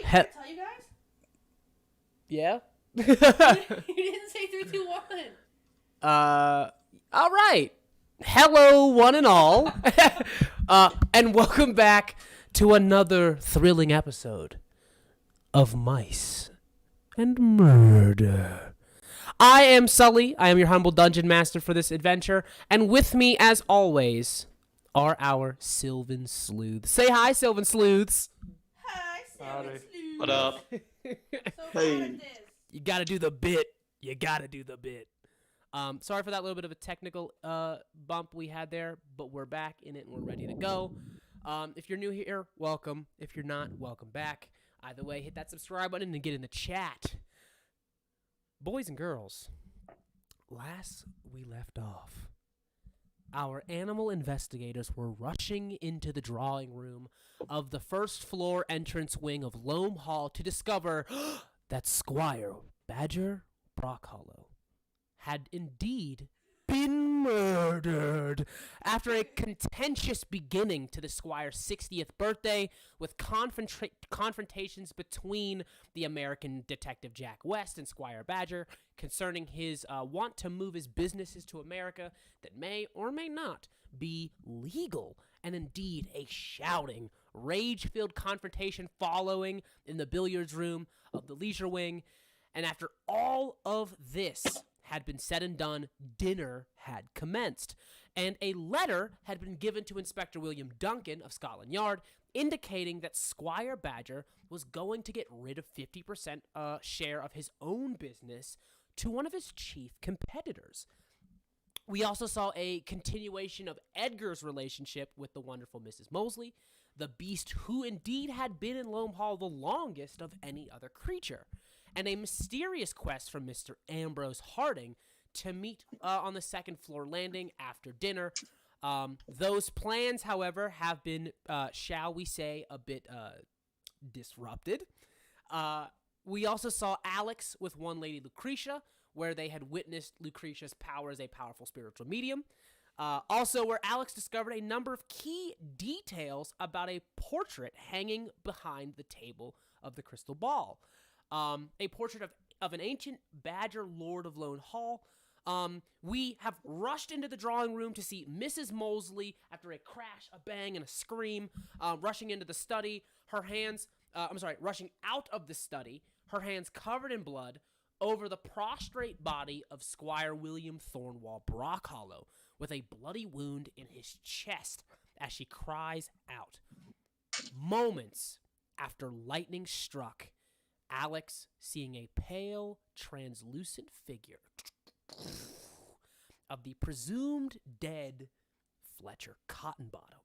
Did I tell you guys? Yeah? You didn't say 3, 2, 1. All right. Hello, one and all. And welcome back to another thrilling episode of Mice and Murder. I am Sully. I am your humble dungeon master for this adventure. And with me, as always, are our Sylvan Sleuths. Say hi, Sylvan Sleuths. Hi, Sylvan Sleuth. What up? So Hey. proud of this. You gotta do the bit. You gotta do the bit. Sorry for that little bit of a technical bump we had there, but we're back in it and we're ready to go. If you're new here, welcome. If you're not, welcome back. Either way, hit that subscribe button and get in the chat. Boys and girls, last we left off, our animal investigators were rushing into the drawing room of the first floor entrance wing of Loam Hall to discover that Squire Badger Brockhollow had indeed been murdered after a contentious beginning to the Squire's 60th birthday with confrontations between the American detective Jack West and Squire Badger concerning his want to move his businesses to America that may or may not be legal, and indeed a shouting, rage-filled confrontation following in the billiards room of the leisure wing. And after all of this had been said and done, dinner had commenced, and a letter had been given to Inspector William Duncan of Scotland Yard indicating that Squire Badger was going to get rid of 50% share of his own business to one of his chief competitors. We also saw a continuation of Edgar's relationship with the wonderful Mrs. Mosley, the beast who indeed had been in Loam Hall the longest of any other creature, and a mysterious quest from Mr. Ambrose Harding to meet on the second floor landing after dinner. Those plans, however, have been, shall we say, a bit disrupted. We also saw Alex with one lady Lucretia, where they had witnessed Lucretia's power as a powerful spiritual medium. Also, where Alex discovered a number of key details about a portrait hanging behind the table of the crystal ball. A portrait of an ancient badger lord of Loam Hall. We have rushed into the drawing room to see Mrs. Mosley after a crash, a bang, and a scream, rushing into the study, rushing out of the study, her hands covered in blood, over the prostrate body of Squire William Thornwall Brockhollow, with a bloody wound in his chest as she cries out. Moments after lightning struck, Alex, seeing a pale, translucent figure of the presumed dead Fletcher Cottonbottom.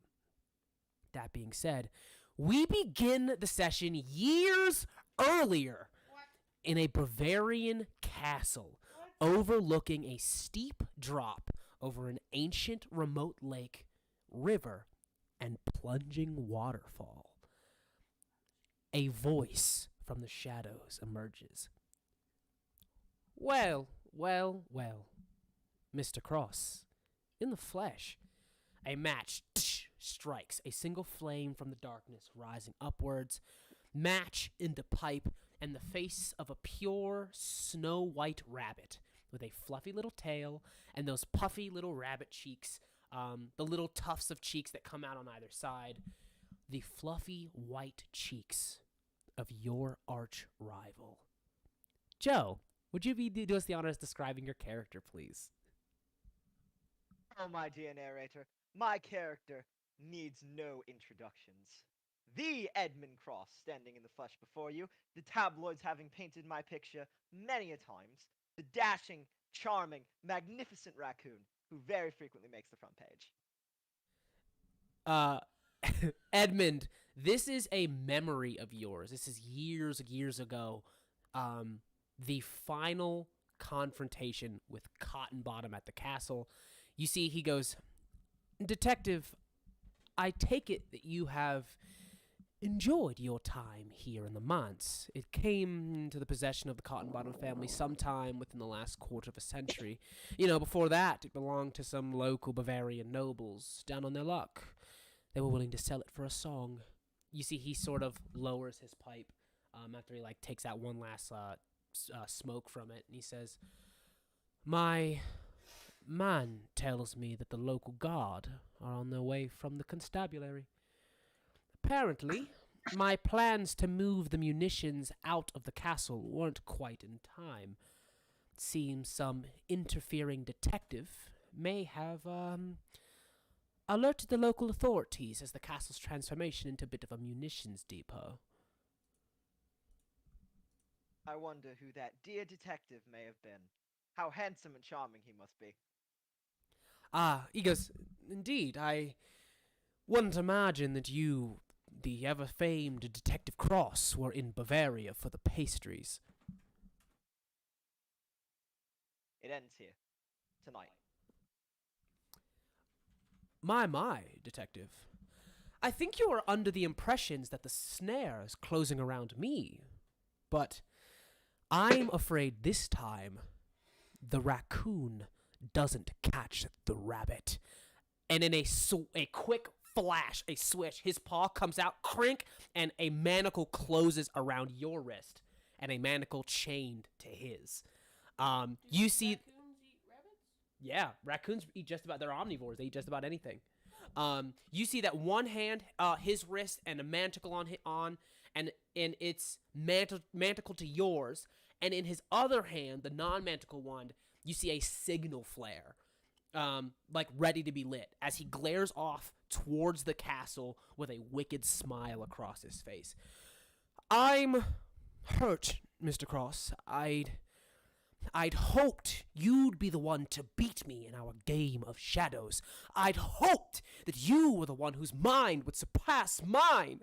That being said, we begin the session years earlier in a Bavarian castle overlooking a steep drop over an ancient remote lake, river, and plunging waterfall. A voice from the shadows emerges. Well, Mr. Cross, in the flesh. A match strikes, a single flame from the darkness rising upwards, match into pipe, and the face of a pure snow-white rabbit with a fluffy little tail and those puffy little rabbit cheeks, the little tufts of cheeks that come out on either side, the fluffy white cheeks of your arch rival. Joe, would you do us the honors describing your character, please? Oh, my dear narrator, my character needs no introductions. The Edmund Cross standing in the flesh before you, the tabloids having painted my picture many a times, the dashing, charming, magnificent raccoon who very frequently makes the front page. Edmund, this is a memory of yours. This is years ago. The final confrontation with Cottonbottom at the castle. You see, he goes, Detective, I take it that you have enjoyed your time here in the manse. It came into the possession of the Cottonbottom family sometime within the last quarter of a century. Before that, it belonged to some local Bavarian nobles down on their luck. They were willing to sell it for a song. You see, he sort of lowers his pipe After he like takes out one last smoke from it, and he says, "My man tells me that the local guard are on their way from the constabulary. Apparently, my plans to move the munitions out of the castle weren't quite in time. Seems some interfering detective may have alerted the local authorities as the castle's transformation into a bit of a munitions depot." I wonder who that dear detective may have been. How handsome and charming he must be. He goes, "Indeed, I wouldn't imagine that you, the ever-famed Detective Cross, were in Bavaria for the pastries." It ends here. Tonight. My, detective. I think you are under the impressions that the snare is closing around me, but I'm afraid this time the raccoon doesn't catch the rabbit. And in a quick flash, a switch, his paw comes out, crink, and a manacle closes around your wrist, and a manacle chained to his. You see, Raccoons eat rabbits? yeah, raccoons eat just about. They're omnivores. They eat just about anything. You see that one hand, his wrist, and a manticle on, and it's manticle to yours, and in his other hand, the non-manticle one, you see a signal flare, like ready to be lit, as he glares off towards the castle with a wicked smile across his face. "I'm hurt, Mr. Cross. I'd hoped you'd be the one to beat me in our game of shadows. I'd hoped that you were the one whose mind would surpass mine.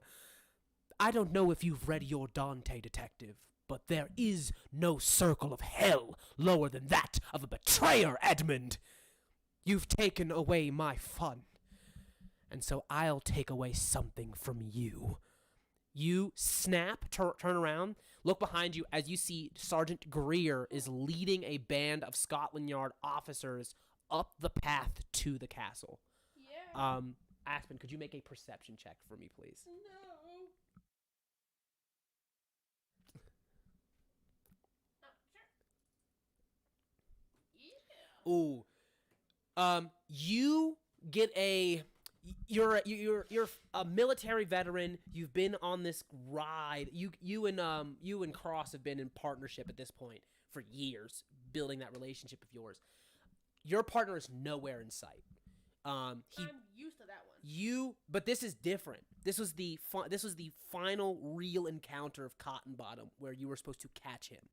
I don't know if you've read your Dante, detective, but there is no circle of hell lower than that of a betrayer, Edmund. You've taken away my fun, and so I'll take away something from you." You snap, turn around, look behind you as you see Sergeant Greer is leading a band of Scotland Yard officers up the path to the castle. Yeah. Aspen, could you make a perception check for me, please? No. Sure. Yeah. Ooh. You get you're a military veteran. You've been on this ride. You and Cross have been in partnership at this point for years, building that relationship of yours. Your partner is nowhere in sight. I'm used to that one. But this is different. This was the final real encounter of Cotton Bottom, where you were supposed to catch him.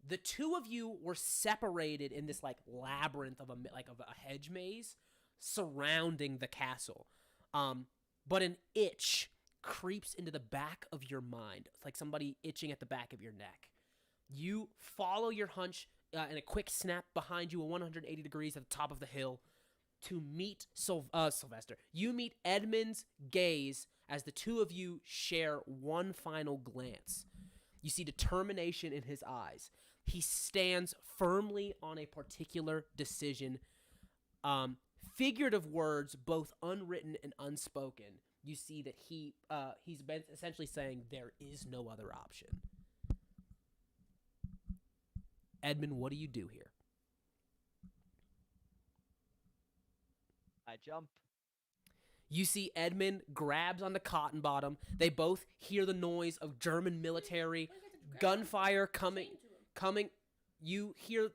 The two of you were separated in this like labyrinth of a hedge maze surrounding the castle. But an itch creeps into the back of your mind, like somebody itching at the back of your neck. You follow your hunch in a quick snap behind you, 180 degrees at the top of the hill, to meet Sylvester. You meet Edmund's gaze as the two of you share one final glance. You see determination in his eyes. He stands firmly on a particular decision. Figurative words, both unwritten and unspoken. You see that he's been essentially saying there is no other option. Edmund, what do you do here? I jump. You see Edmund grabs onto Cotton Bottom. They both hear the noise of German military gunfire coming. You hear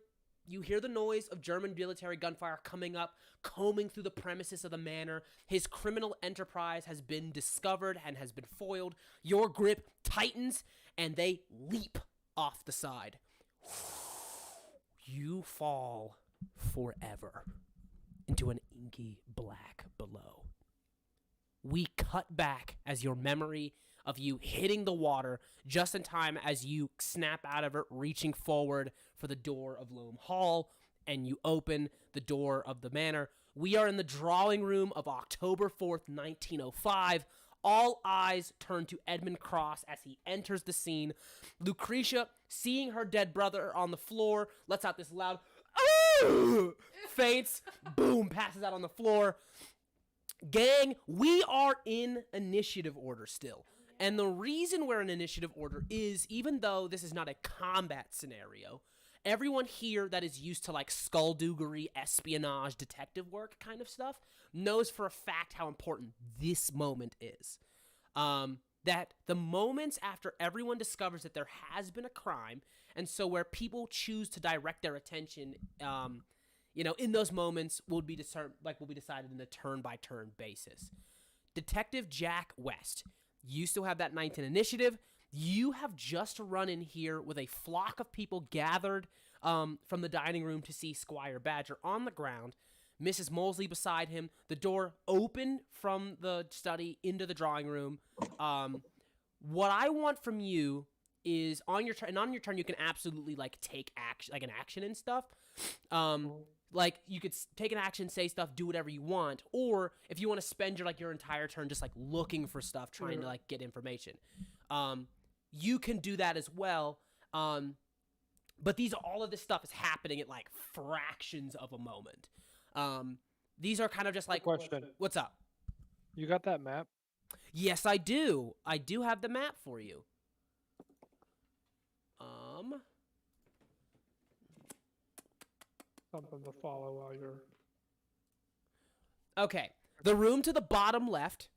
the noise of German military gunfire coming up, combing through the premises of the manor. His criminal enterprise has been discovered and has been foiled. Your grip tightens, and they leap off the side. You fall forever into an inky black below. We cut back as your memory of you hitting the water just in time as you snap out of it, reaching forward for the door of Loam Hall, and you open the door of the manor. We are in the drawing room of October 4th, 1905. All eyes turn to Edmund Cross as he enters the scene. Lucretia, seeing her dead brother on the floor, lets out this loud faints, boom, passes out on the floor. Gang, we are in initiative order still. And the reason we're in initiative order is, even though this is not a combat scenario, everyone here that is used to like skullduggery, espionage, detective work kind of stuff knows for a fact how important this moment is. That the moments after everyone discovers that there has been a crime, and so where people choose to direct their attention, in those moments will be decided in a turn-by-turn basis. Detective Jack West, you still have that 9th in initiative. You have just run in here with a flock of people gathered from the dining room to see Squire Badger on the ground, Mrs. Molesley beside him, the door open from the study into the drawing room. What I want from you is on your turn you can absolutely like take action, like an action and stuff. Like you could take an action, say stuff, do whatever you want, or if you want to spend your entire turn just like looking for stuff, trying to like get information, you can do that as well. But all of this stuff is happening at like fractions of a moment. These are kind of just like Question. What's up? You got that map? Yes, I do. I do have the map for you. Something to follow while you're... Okay. The room to the bottom left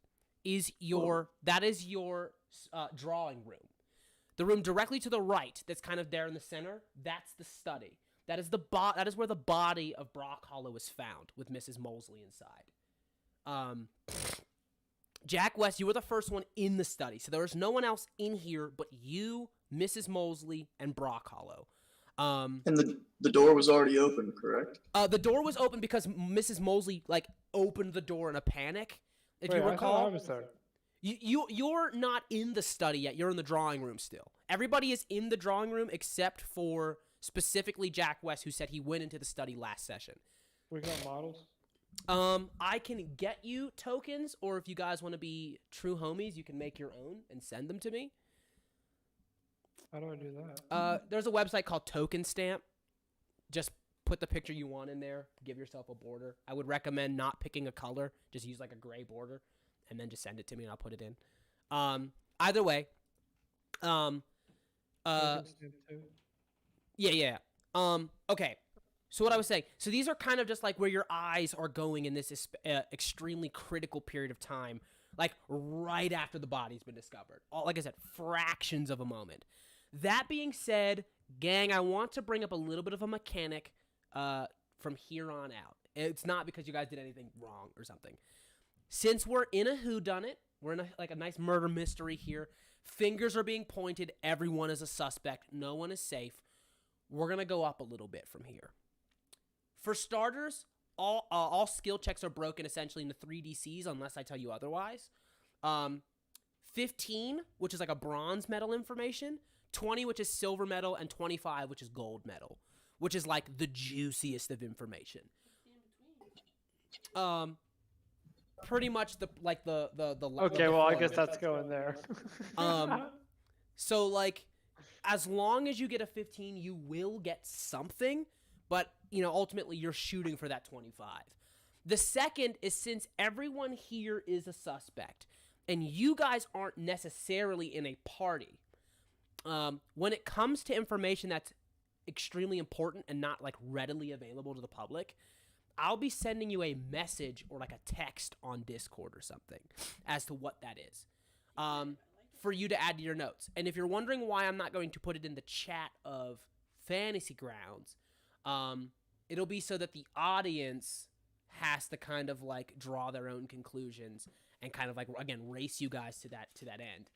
is your drawing room. The room directly to the right, that's kind of there in the center, that's the study. That is where the body of Brock Hollow is found, with Mrs. Molesley inside. Jack West, you were the first one in the study, so there was no one else in here but you, Mrs. Molesley, and Brock Hollow. And the door was already open, correct? The door was open because Mrs. Molesley like opened the door in a panic. If Wait, you recall, I thought I was there. You're not in the study yet. You're in the drawing room still. Everybody is in the drawing room except for specifically Jack West, who said he went into the study last session. We got models? I can get you tokens, or if you guys want to be true homies, you can make your own and send them to me. How do I do that? There's a website called Token Stamp. Just put the picture you want in there. Give yourself a border. I would recommend not picking a color. Just use like a gray border, and then just send it to me, and I'll put it in. Either way. Yeah. Okay. So what I was saying, so these are kind of just like where your eyes are going in this extremely critical period of time, like right after the body's been discovered. Like I said, fractions of a moment. That being said, gang, I want to bring up a little bit of a mechanic from here on out. It's not because you guys did anything wrong or something. Since we're in a whodunit, we're in a nice murder mystery here. Fingers are being pointed. Everyone is a suspect. No one is safe. We're going to go up a little bit from here. For starters, all skill checks are broken essentially into 3DCs unless I tell you otherwise. 15, which is like a bronze medal information. 20, which is silver medal. And 25, which is gold medal, which is like the juiciest of information. Pretty much the Okay, well, I guess that's going there. So like, as long as you get a 15, you will get something, but ultimately you're shooting for that 25. The second is, since everyone here is a suspect and you guys aren't necessarily in a party, when it comes to information that's extremely important and not like readily available to the public, I'll be sending you a message or like a text on Discord or something as to what that is, for you to add to your notes. And if you're wondering why I'm not going to put it in the chat of Fantasy Grounds, it'll be so that the audience has to kind of like draw their own conclusions and kind of like, again, race you guys to that end.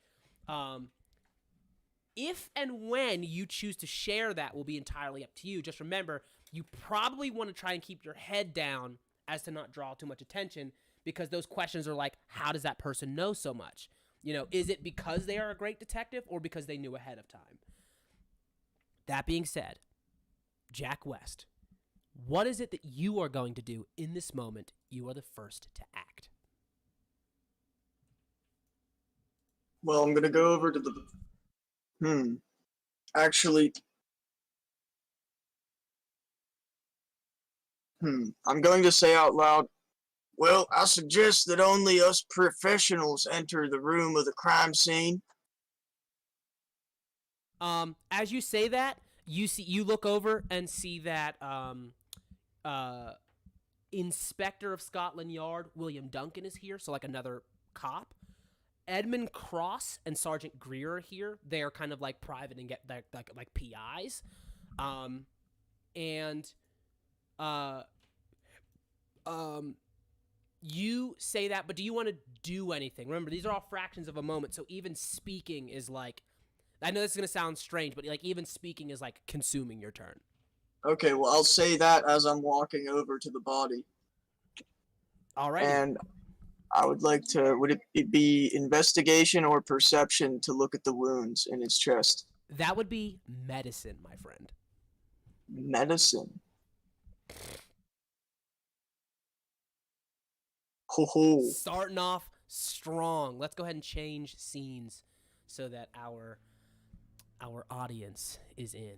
If and when you choose to share that will be entirely up to you. Just remember, you probably want to try and keep your head down as to not draw too much attention, because those questions are like, how does that person know so much? Is it because they are a great detective or because they knew ahead of time? That being said, Jack West, what is it that you are going to do in this moment? You are the first to act. Well, I'm gonna go over to the... Actually... I'm going to say out loud, Well, I suggest that only us professionals enter the room of the crime scene. As you say that, you look over and see that Inspector of Scotland Yard William Duncan is here, so like another cop. Edmund Cross and Sergeant Greer are here. They are kind of like private and get like PIs. You say that, but do you want to do anything? Remember, these are all fractions of a moment, so even speaking is like, I know this is going to sound strange, but like even speaking is like consuming your turn. Okay, well, I'll say that as I'm walking over to the body. All right. And I would like to, would it be investigation or perception to look at the wounds in his chest? That would be medicine, my friend. Medicine. Ho ho. Starting off strong. Let's go ahead and change scenes so that our audience is in.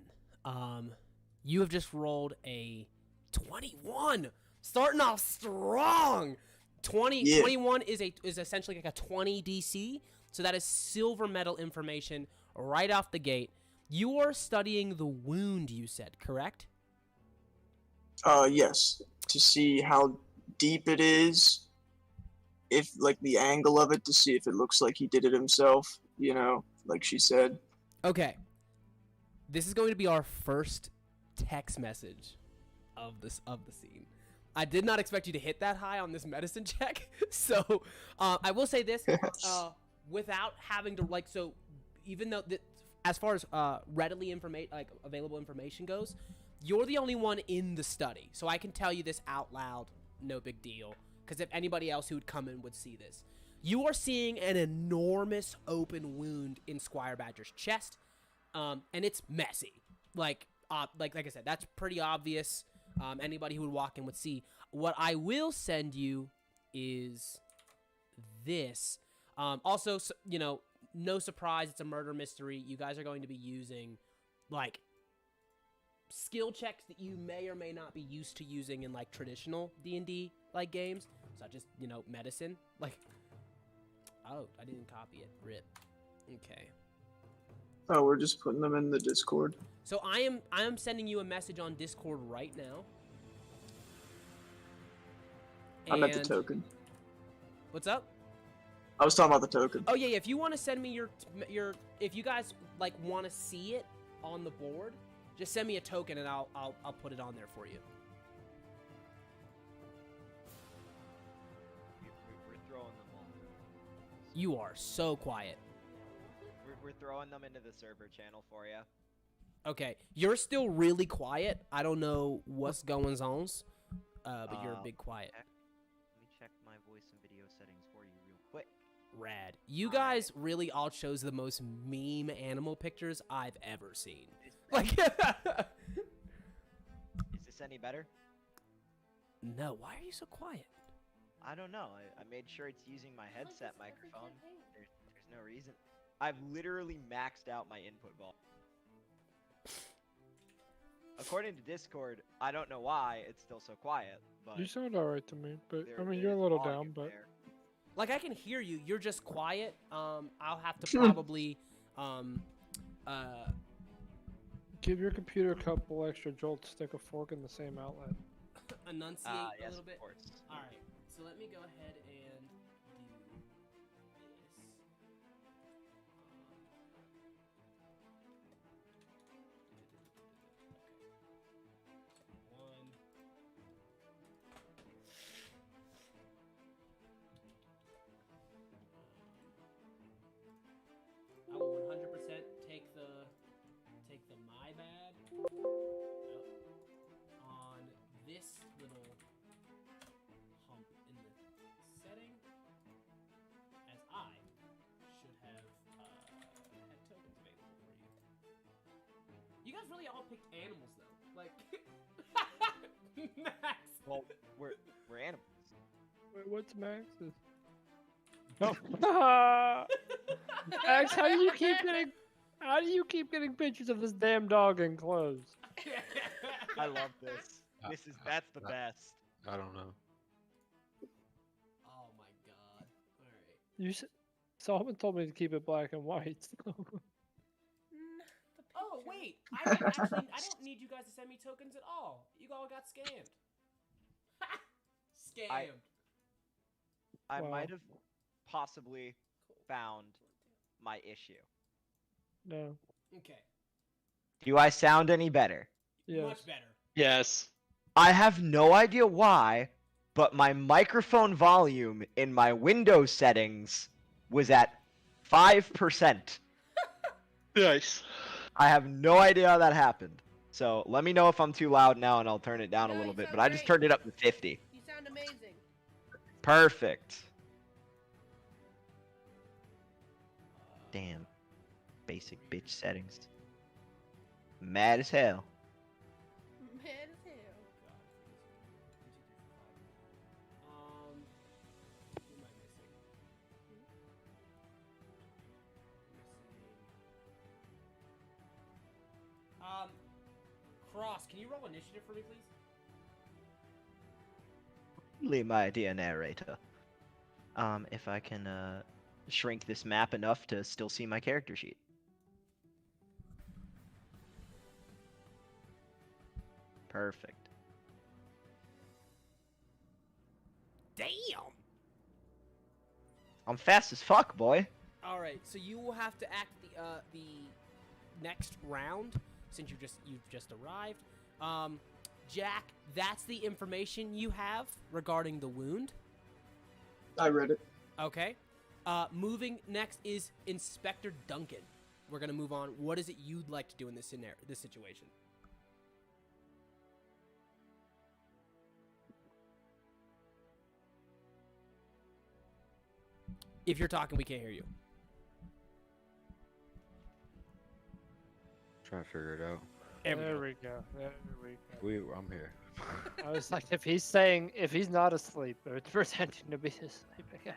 You have just rolled a 21. Starting off strong. 21 is essentially like a 20 DC. So that is silver medal information right off the gate. You are studying the wound, you said, correct? Yes. To see how deep it is. If, like, the angle of it, to see if it looks like he did it himself, you know, like she said. Okay. This is going to be our first text message of the scene. I did not expect you to hit that high on this medicine check. So, I will say this, without having to, like, so even though as far as readily available information goes, you're the only one in the study. So I can tell you this out loud, no big deal. Because if anybody else who would come in would see this. You are seeing an enormous open wound in Squire Badger's chest, and it's messy. Like I said, that's pretty obvious. Anybody who would walk in would see. What I will send you is this. Also, you know, no surprise, it's a murder mystery. You guys are going to be using, like, skill checks that you may or may not be used to using in, like, traditional D&D like games, such as, you know, medicine. Like, oh, I didn't copy it. RIP. Okay. Oh, we're just putting them in the Discord. So I am sending you a message on Discord right now. I meant the token. What's up? I was talking about the token. Oh yeah. If you want to send me your, if you guys like want to see it on the board, just send me a token and I'll put it on there for you. We're throwing them all. You are so quiet. We're throwing them into the server channel for you. Okay, you're still really quiet. I don't know what's going on, but you're a big quiet. Let me check my voice and video settings for you real quick. Rad. You guys really all chose the most meme animal pictures I've ever seen. Like, Is this any better? No, why are you so quiet? I don't know. I made sure it's using my headset microphone. There's no reason. I've literally maxed out my input volume. According to Discord, I don't know why it's still so quiet, but You sound alright to me, but I mean, there you're a is little volume down, but there. Like, I can hear you. You're just quiet. I'll have to probably, give your computer a couple extra jolts, stick a fork in the same outlet. enunciate a Yes, little bit. of course. All right. So let me go ahead and do this. One. I will 100% take the my bad on this little hump in the setting, as I should have had tokens available for you. You guys really all picked animals though, like Max. Well, we're animals. Wait, what's Max's? Oh. Max, how do you keep getting pictures of this damn dog in clothes? I love this. That's the best. I don't know. Someone told me to keep it black and white. Oh wait, I don't need you guys to send me tokens at all. You all got scammed. Scammed. I Wow. might have possibly found my issue. No. Okay. Do I sound any better? Yes. Much better. Yes. I have no idea why, but my microphone volume in my Windows settings was at 5%. Nice. I have no idea how that happened. So let me know if I'm too loud now and I'll turn it down a No, little you bit. sound But I just great. turned it up to 50. You sound amazing. Perfect. Damn. Basic bitch settings. Mad as hell. Man as hell. Who am I missing? Cross, can you roll initiative for me, please? My dear narrator. If I can shrink this map enough to still see my character sheet. Perfect. Damn. I'm fast as fuck, boy. All right, so you will have to act the next round since you've just arrived. Jack, that's the information you have regarding the wound. I read it. Okay. Moving next is Inspector Duncan. We're gonna move on. What is it you'd like to do in this situation? If you're talking, we can't hear you. Trying to figure it out. There we go. There we go. I'm here. I was like, if he's not asleep, or pretending to be asleep again.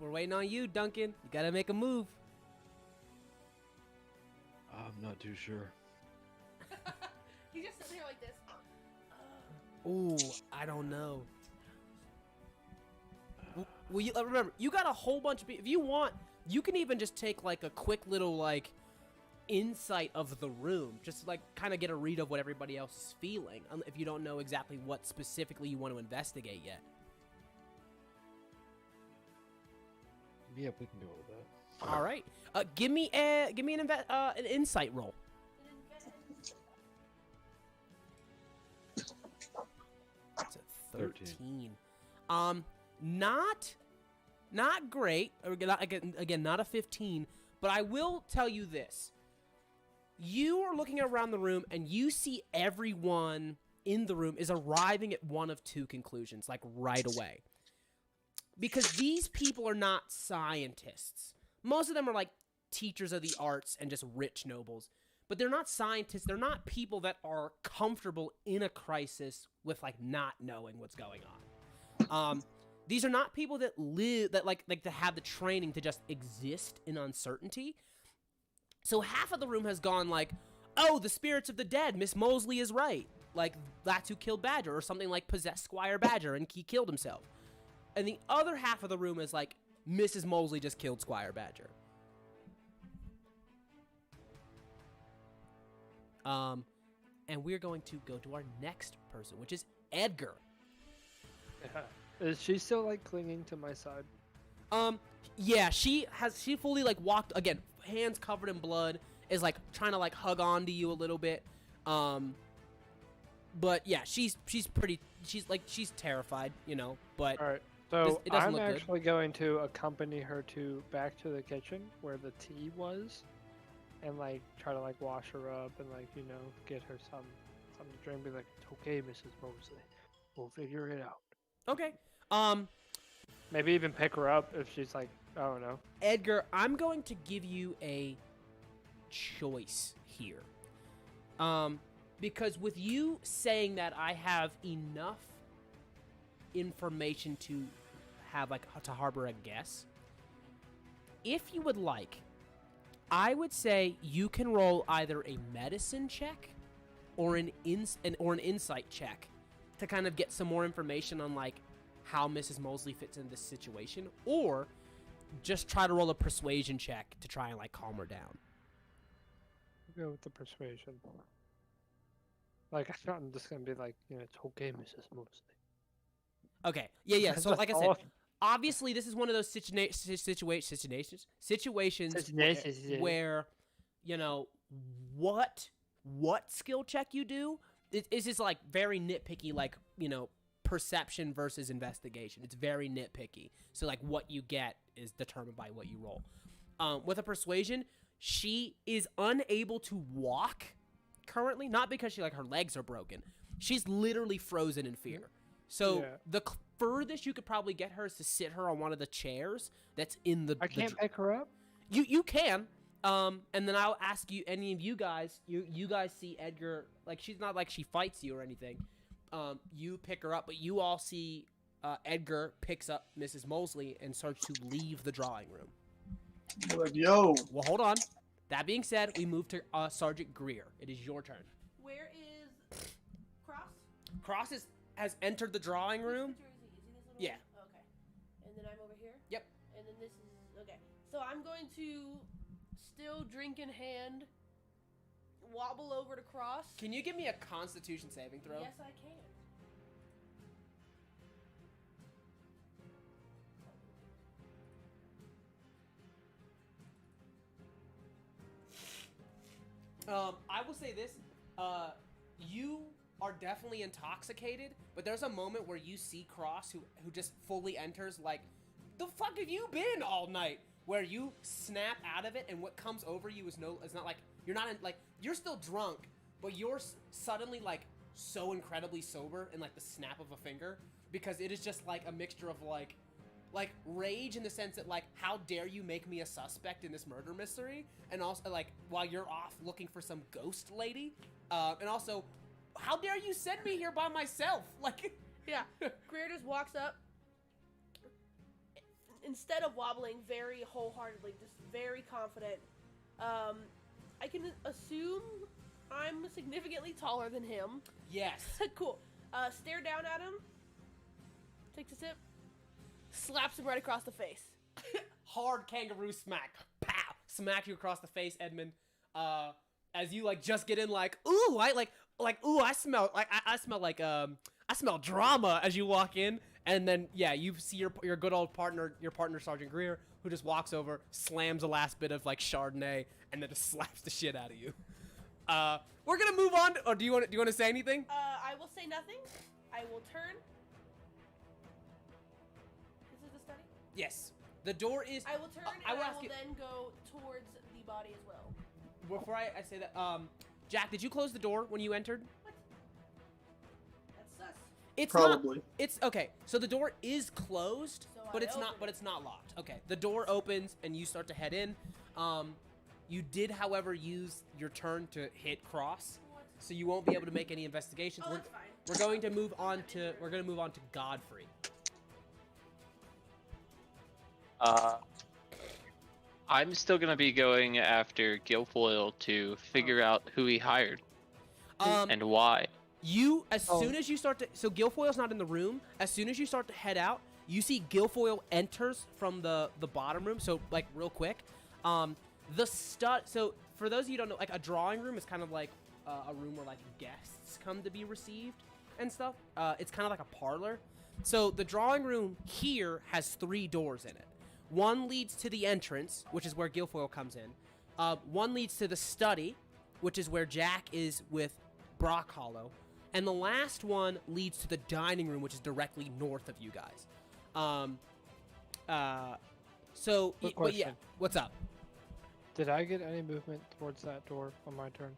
We're waiting on you, Duncan. You gotta make a move. I'm not too sure. You just sit there like this. Ooh, I don't know. Well, you remember, you got a whole bunch of. If you want, you can even just take like a quick little like insight of the room, just like kind of get a read of what everybody else is feeling. If you don't know exactly what specifically you want to investigate yet. Yeah, we can do all that. All right. Give me an insight roll. It's a 13. Not great. Again, not a 15. But I will tell you this: you are looking around the room, and you see everyone in the room is arriving at one of two conclusions, like right away. Because these people are not scientists. Most of them are like teachers of the arts and just rich nobles. But they're not scientists. They're not people that are comfortable in a crisis with like not knowing what's going on. These are not people that live, that like to have the training to just exist in uncertainty. So half of the room has gone like, oh, the spirits of the dead, Miss Mosley is right. Like, that's who killed Badger, or something like possessed Squire Badger and he killed himself. And the other half of the room is like, Mrs. Mosley just killed Squire Badger. And we're going to go to our next person, which is Edgar. Is she still like clinging to my side? Yeah, she fully like walked, again, hands covered in blood, is like trying to like hug on to you a little bit. But yeah, she's terrified, you know, but All right. So it doesn't I'm look good. actually going to accompany her back to the kitchen where the tea was, and like try to like wash her up and like get her something to drink. Be like, it's okay, Mrs. Mosley, we'll figure it out. Okay. Maybe even pick her up if she's like, I don't know. Edgar, I'm going to give you a choice here. Because with you saying that I have enough information to have, like, to harbor a guess, if you would like, I would say you can roll either a medicine check or an insight check to kind of get some more information on, like, how Mrs. Mosley fits in this situation, or just try to roll a persuasion check to try and, like, calm her down. Go with the persuasion. Like, I'm just gonna be like, it's okay, Mrs. Mosley. Okay. Yeah. So, like I said, all- obviously this is one of those situations where, what skill check you do is just, like, very nitpicky, like, perception versus investigation. It's very nitpicky. So, like, what you get is determined by what you roll. With a persuasion, she is unable to walk currently, not because her legs are broken. She's literally frozen in fear. So the furthest you could probably get her is to sit her on one of the chairs that's in the. I can't pick her up. You can. And then I'll ask you, any of you guys, you guys see Edgar, like, she's not like she fights you or anything. You pick her up, but you all see Edgar picks up Mrs. Mosley and starts to leave the drawing room. Like, yo. Well, hold on. That being said, we move to Sergeant Greer. It is your turn. Where is Cross? Cross has entered the drawing room. Which picture is he? Is he this little Yeah. one? Okay. And then I'm over here? Yep. And then this is... Okay. So I'm going to, still drink in hand, wobble over to Cross. Can you give me a Constitution saving throw? Yes, I can. I will say this. You are definitely intoxicated, but there's a moment where you see Cross who just fully enters, like, the fuck have you been all night? Where you snap out of it, and what comes over you is not like, you're not, you're still drunk, but you're suddenly, like, so incredibly sober in, like, the snap of a finger, because it is just, like, a mixture of, like rage in the sense that, like, how dare you make me a suspect in this murder mystery, and also, like, while you're off looking for some ghost lady, and also, how dare you send me here by myself? Like, Yeah. Greer just walks up. Instead of wobbling, very wholeheartedly, just very confident. I can assume I'm significantly taller than him. yes. Cool. Stare down at him. Takes a sip. Slaps him right across the face. Hard kangaroo smack. Pow! Smack you across the face, Edmund. As you, like, just get in, like, ooh, I smell, like, I smell, like, I smell drama as you walk in. And then, yeah, you see your good old partner, Sergeant Greer, who just walks over, slams the last bit of, like, Chardonnay, and then just slaps the shit out of you. We're gonna move on. Or do you want to say anything? I will say nothing. I will turn. This is the study? Yes. The door is. I will turn I and will I ask will you then go towards the body as well. before I say that. Jack, did you close the door when you entered? What? That's sus. It's Probably. not. It's okay. So the door is closed, So but I it's open not. it. But it's not locked. Okay. The door opens and you start to head in. You did, however, use your turn to hit Cross, What? so you won't be able to make any investigations. Oh, we're, that's fine. we're going to move on to. We're going to move on to Godfrey. I'm still gonna be going after Guilfoyle to figure out who he hired and why. You, as soon as you start to, so Guilfoyle's not in the room. As soon as you start to head out, you see Guilfoyle enters from the bottom room. So, like, real quick, so for those of you who don't know, like, a drawing room is kind of like a room where, like, guests come to be received and stuff. It's kind of like a parlor. So the drawing room here has 3 doors in it. One leads to the entrance, which is where Guilfoyle comes in. One leads to the study, which is where Jack is with Brock Hollow. And the last one leads to the dining room, which is directly north of you guys. Quick But yeah, question. what's up? Did I get any movement towards that door on my turn?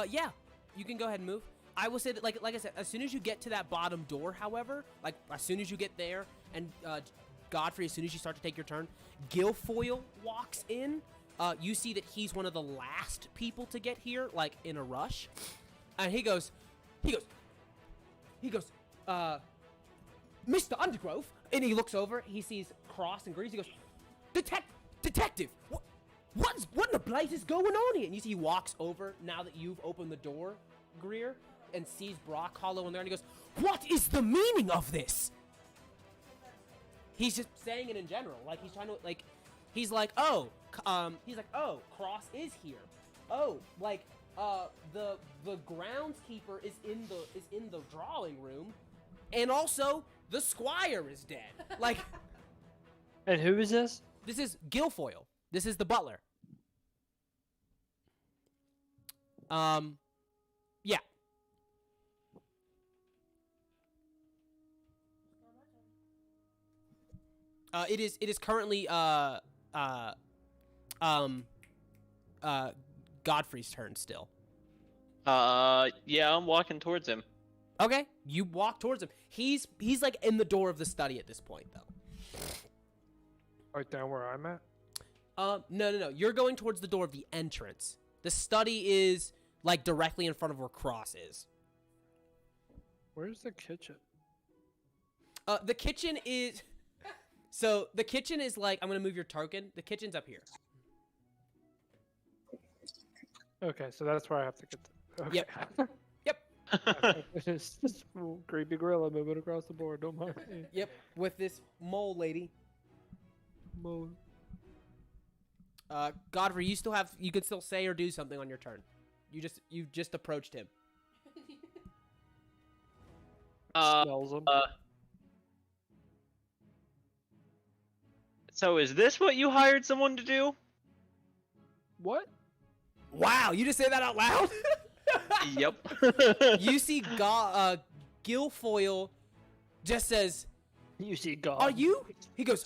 Yeah, you can go ahead and move. I will say that, like I said, as soon as you get to that bottom door, however, like, as soon as you get there, and Godfrey, as soon as you start to take your turn, Guilfoyle walks in, You see that he's one of the last people to get here, like in a rush. And he goes, Mr. Undergrove. And he looks over, he sees Cross and Grease. He goes, Detective, what in the place is going on here? And you see he walks over now that you've opened the door, Greer, and sees Brock Hollow in there, and he goes, what is the meaning of this? He's just saying it in general, like he's trying to, like, he's like, oh, Cross is here. Oh, like, the groundskeeper is in the drawing room, and also the Squire is dead. Like, And who is this? this is Guilfoyle. This is the butler. Yeah. It is currently Godfrey's turn still. Yeah, I'm walking towards him. Okay, you walk towards him. He's like in the door of the study at this point, though. Right down where I'm at? No. You're going towards the door of the entrance. The study is like directly in front of where Cross is. Where's the kitchen? The kitchen is. So the kitchen is like, I'm gonna move your token. The kitchen's up here. Okay, so that's where I have to get to. Okay. Yep. It's this creepy gorilla moving across the board. Don't mind me. Yep. With this mole lady. Mole. Godfrey, you can still say or do something on your turn. You just approached him. Smells him. So is this what you hired someone to do? What? Wow, you just say that out loud? Yep. You see Guilfoyle just says, You see God. are you? He goes,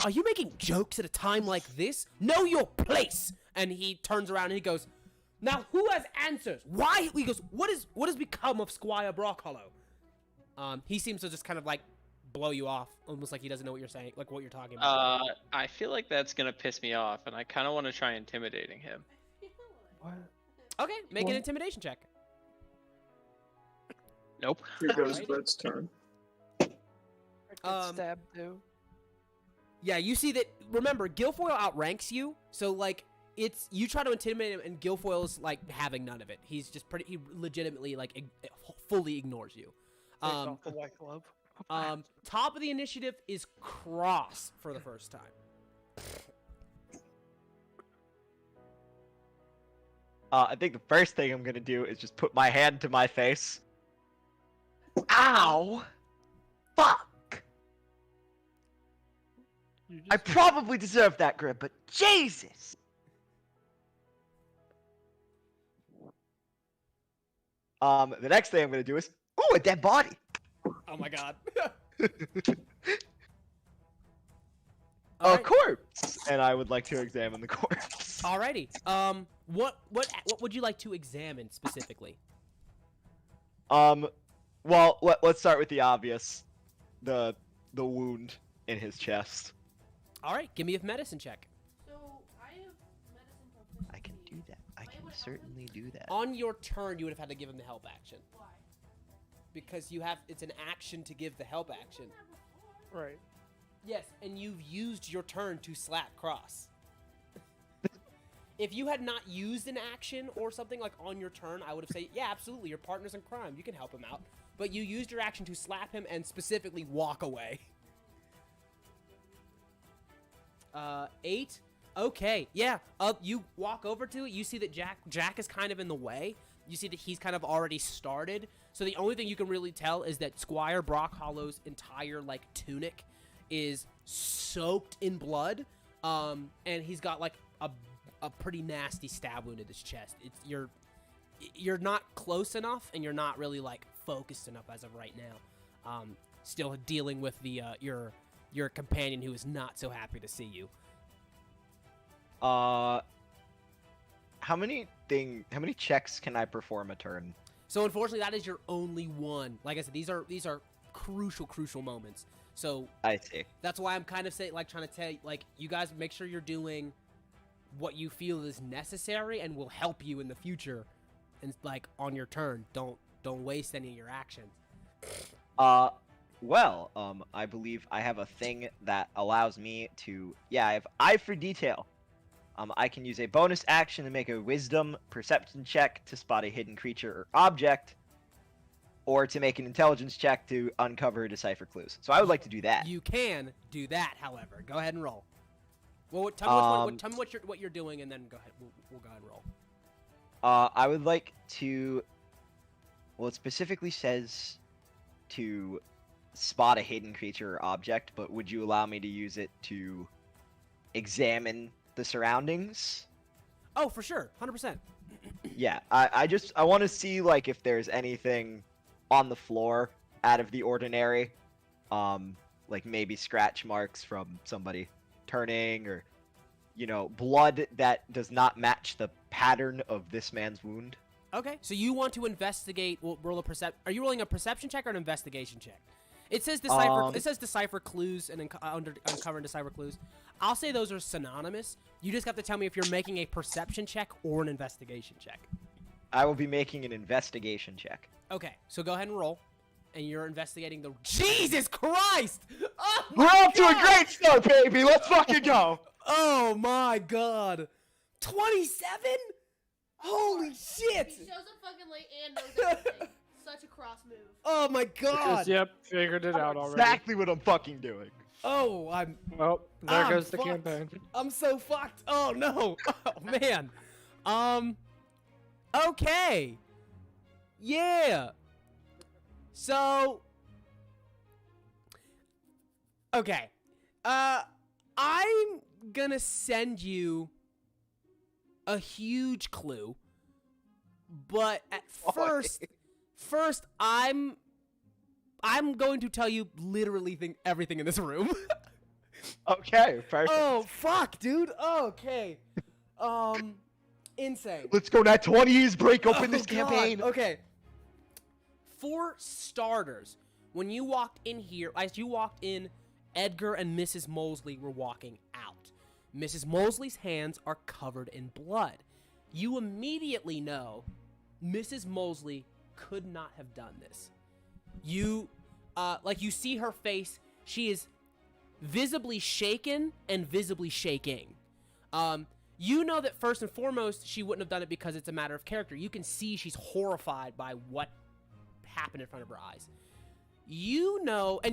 are you making jokes at a time like this? Know your place. And he turns around and he goes, now who has answers? Why? He goes, what has become of Squire Brockhollow? He seems to just kind of like blow you off, almost like he doesn't know what you're saying, like what you're talking about. I feel like that's gonna piss me off, and I kind of want to try intimidating him. What? Okay, make an Well- intimidation check. Nope. Here goes Brett's turn. Stabbed too. Yeah, you see that. Remember, Guilfoyle outranks you, so like you try to intimidate him, and Guilfoyle's like having none of it. He's just he legitimately like fully ignores you. Takes off the white glove. Top of the initiative is Cross for the first time. I think the first thing I'm gonna do is just put my hand to my face. Ow! Fuck! You I just- probably deserve that grip, but Jesus! The next thing I'm gonna do is, ooh, a dead body. Oh my god. A corpse, and I would like to examine the corpse. Alrighty. What would you like to examine specifically? Well, let's start with the obvious, the wound in his chest. All right, give me a medicine check. So I have medicine proficiency. I can do that. I can certainly do that. On your turn, you would have had to give him the help action Why? because it's an action to give the help action. Right. Yes, and you've used your turn to slap Cross. If you had not used an action or something like on your turn, I would have said, yeah, absolutely, your partner's in crime. You can help him out. But you used your action to slap him and specifically walk away. 8. Okay, yeah. You walk over to it. You see that Jack is kind of in the way. You see that he's kind of already started. So the only thing you can really tell is that Squire Brockhollow's entire like tunic is soaked in blood. And he's got like a pretty nasty stab wound in his chest. You're not close enough, and you're not really like focused enough as of right now. Still dealing with the your companion who is not so happy to see you. How many checks can I perform a turn? So unfortunately, that is your only one. Like I said, these are crucial moments. So I see. that's why I'm kind of trying to tell you, like, you guys make sure you're doing what you feel is necessary and will help you in the future, and like on your turn. Don't waste any of your actions. Well, I believe I have a thing that allows me to, I have eye for detail. I can use a bonus action to make a wisdom perception check to spot a hidden creature or object, or to make an intelligence check to uncover or decipher clues. So I would like to do that. You can do that, however. Go ahead and roll. Well, tell me what you're doing, and then go ahead. We'll go ahead and roll. I would like to. Well, it specifically says to spot a hidden creature or object, but would you allow me to use it to examine the surroundings? Oh, for sure, 100%. Yeah, I want to see like if there's anything on the floor out of the ordinary, like maybe scratch marks from somebody turning, or blood that does not match the pattern of this man's wound. Okay, so you want to investigate? Well, roll a Are you rolling a perception check or an investigation check? It says decipher. It says decipher clues and uncover and decipher clues. I'll say those are synonymous. You just have to tell me if you're making a perception check or an investigation check. I will be making an investigation check. Okay, so go ahead and roll, and you're investigating the. Jesus Christ! Oh We're off to a great start, baby. Let's fucking go. Oh my God! 27? Holy shit! He shows up fucking late and knows everything. Such a cross move. Oh my God! Because, yep, figured it out already. Exactly what I'm fucking doing. Oh, I'm. Well, there I'm goes the fucked. campaign. I'm so fucked. Oh no. Oh man. Okay. Yeah. So. Okay. I'm gonna send you a huge clue, but at first I'm going to tell you literally everything in this room. Okay, perfect. Oh fuck, dude. Okay. Insane. Let's go nat 20s. Break open this God. campaign. Okay. For starters, when you walked in here, as you walked in, Edgar and Mrs. Mosley were walking out. Mrs. Mosley's hands are covered in blood. You immediately know Mrs. Mosley could not have done this. You see her face. She is visibly shaken and visibly shaking. You know that first and foremost, she wouldn't have done it because it's a matter of character. You can see she's horrified by what happened in front of her eyes. You know a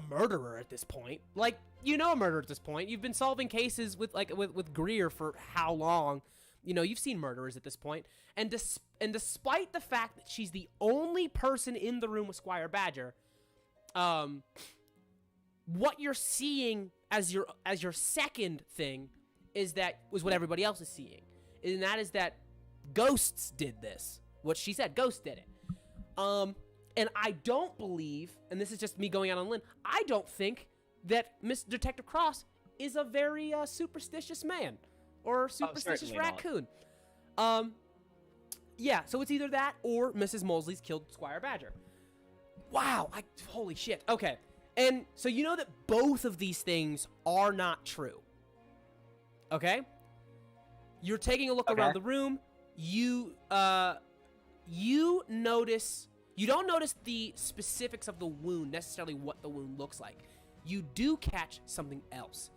murderer at this point. Like, you know a murderer at this point. You've been solving cases with Greer for how long? You've seen murderers at this point. And despite the fact that she's the only person in the room with Squire Badger, what you're seeing as your second thing was what everybody else is seeing. And that is that ghosts did this. What she said, ghosts did it. And I don't believe, and this is just me going out on a limb, I don't think that Miss Detective Cross is a very superstitious man or superstitious raccoon. Yeah, so it's either that or Mrs. Mosley's killed Squire Badger. Wow, holy shit. Okay, and so you know that both of these things are not true. Okay? You're taking a look around the room. You notice. You don't notice the specifics of the wound, necessarily what the wound looks like. You do catch something else,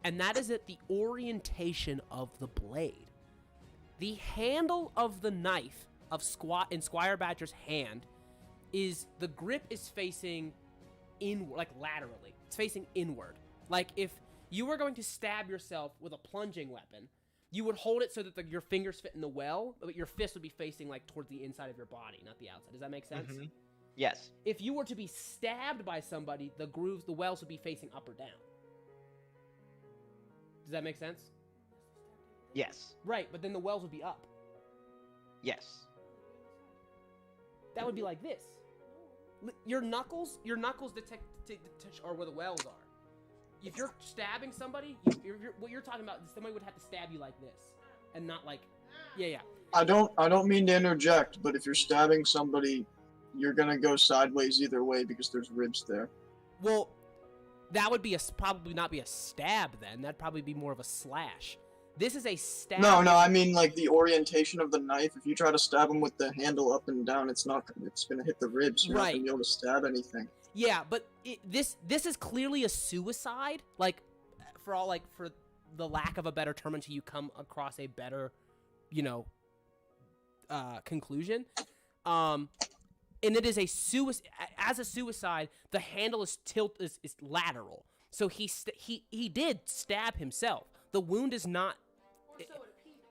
and that is that the orientation of the blade. The handle of the knife in Squire Badger's hand the grip is facing inward, like laterally. It's facing inward. Like if you were going to stab yourself with a plunging weapon, you would hold it so that your fingers fit in the well, but your fist would be facing like towards the inside of your body, not the outside. Does that make sense? Mm-hmm. Yes. If you were to be stabbed by somebody, the wells would be facing up or down. Does that make sense? Yes. Right, but then the wells would be up. Yes. That would be like this. Your knuckles detect or where the wells are. If you're stabbing somebody, what you're talking about, somebody would have to stab you like this, and not like, yeah. I don't mean to interject, but if you're stabbing somebody, you're gonna go sideways either way because there's ribs there. Well, that would be probably not be a stab then. That'd probably be more of a slash. This is a stab. No, I mean like the orientation of the knife. If you try to stab him with the handle up and down, it's gonna hit the ribs. You're not gonna be able to stab anything. Yeah, but this is clearly a suicide. Like, for the lack of a better term, until you come across a better, conclusion. And it is a suicide. As a suicide, the handle is lateral. So he did stab himself. The wound is not,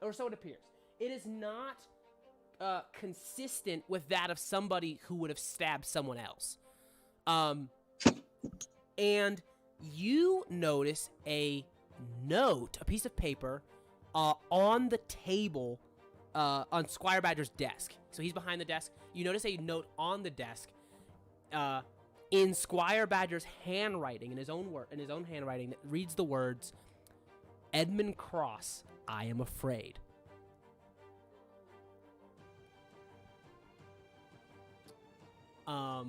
or so it appears. It is not consistent with that of somebody who would have stabbed someone else. And you notice a note, a piece of paper, on the table, on Squire Badger's desk. So he's behind the desk. You notice a note on the desk, in Squire Badger's handwriting, in his own handwriting, that reads the words, "Edmund Cross, I am afraid." I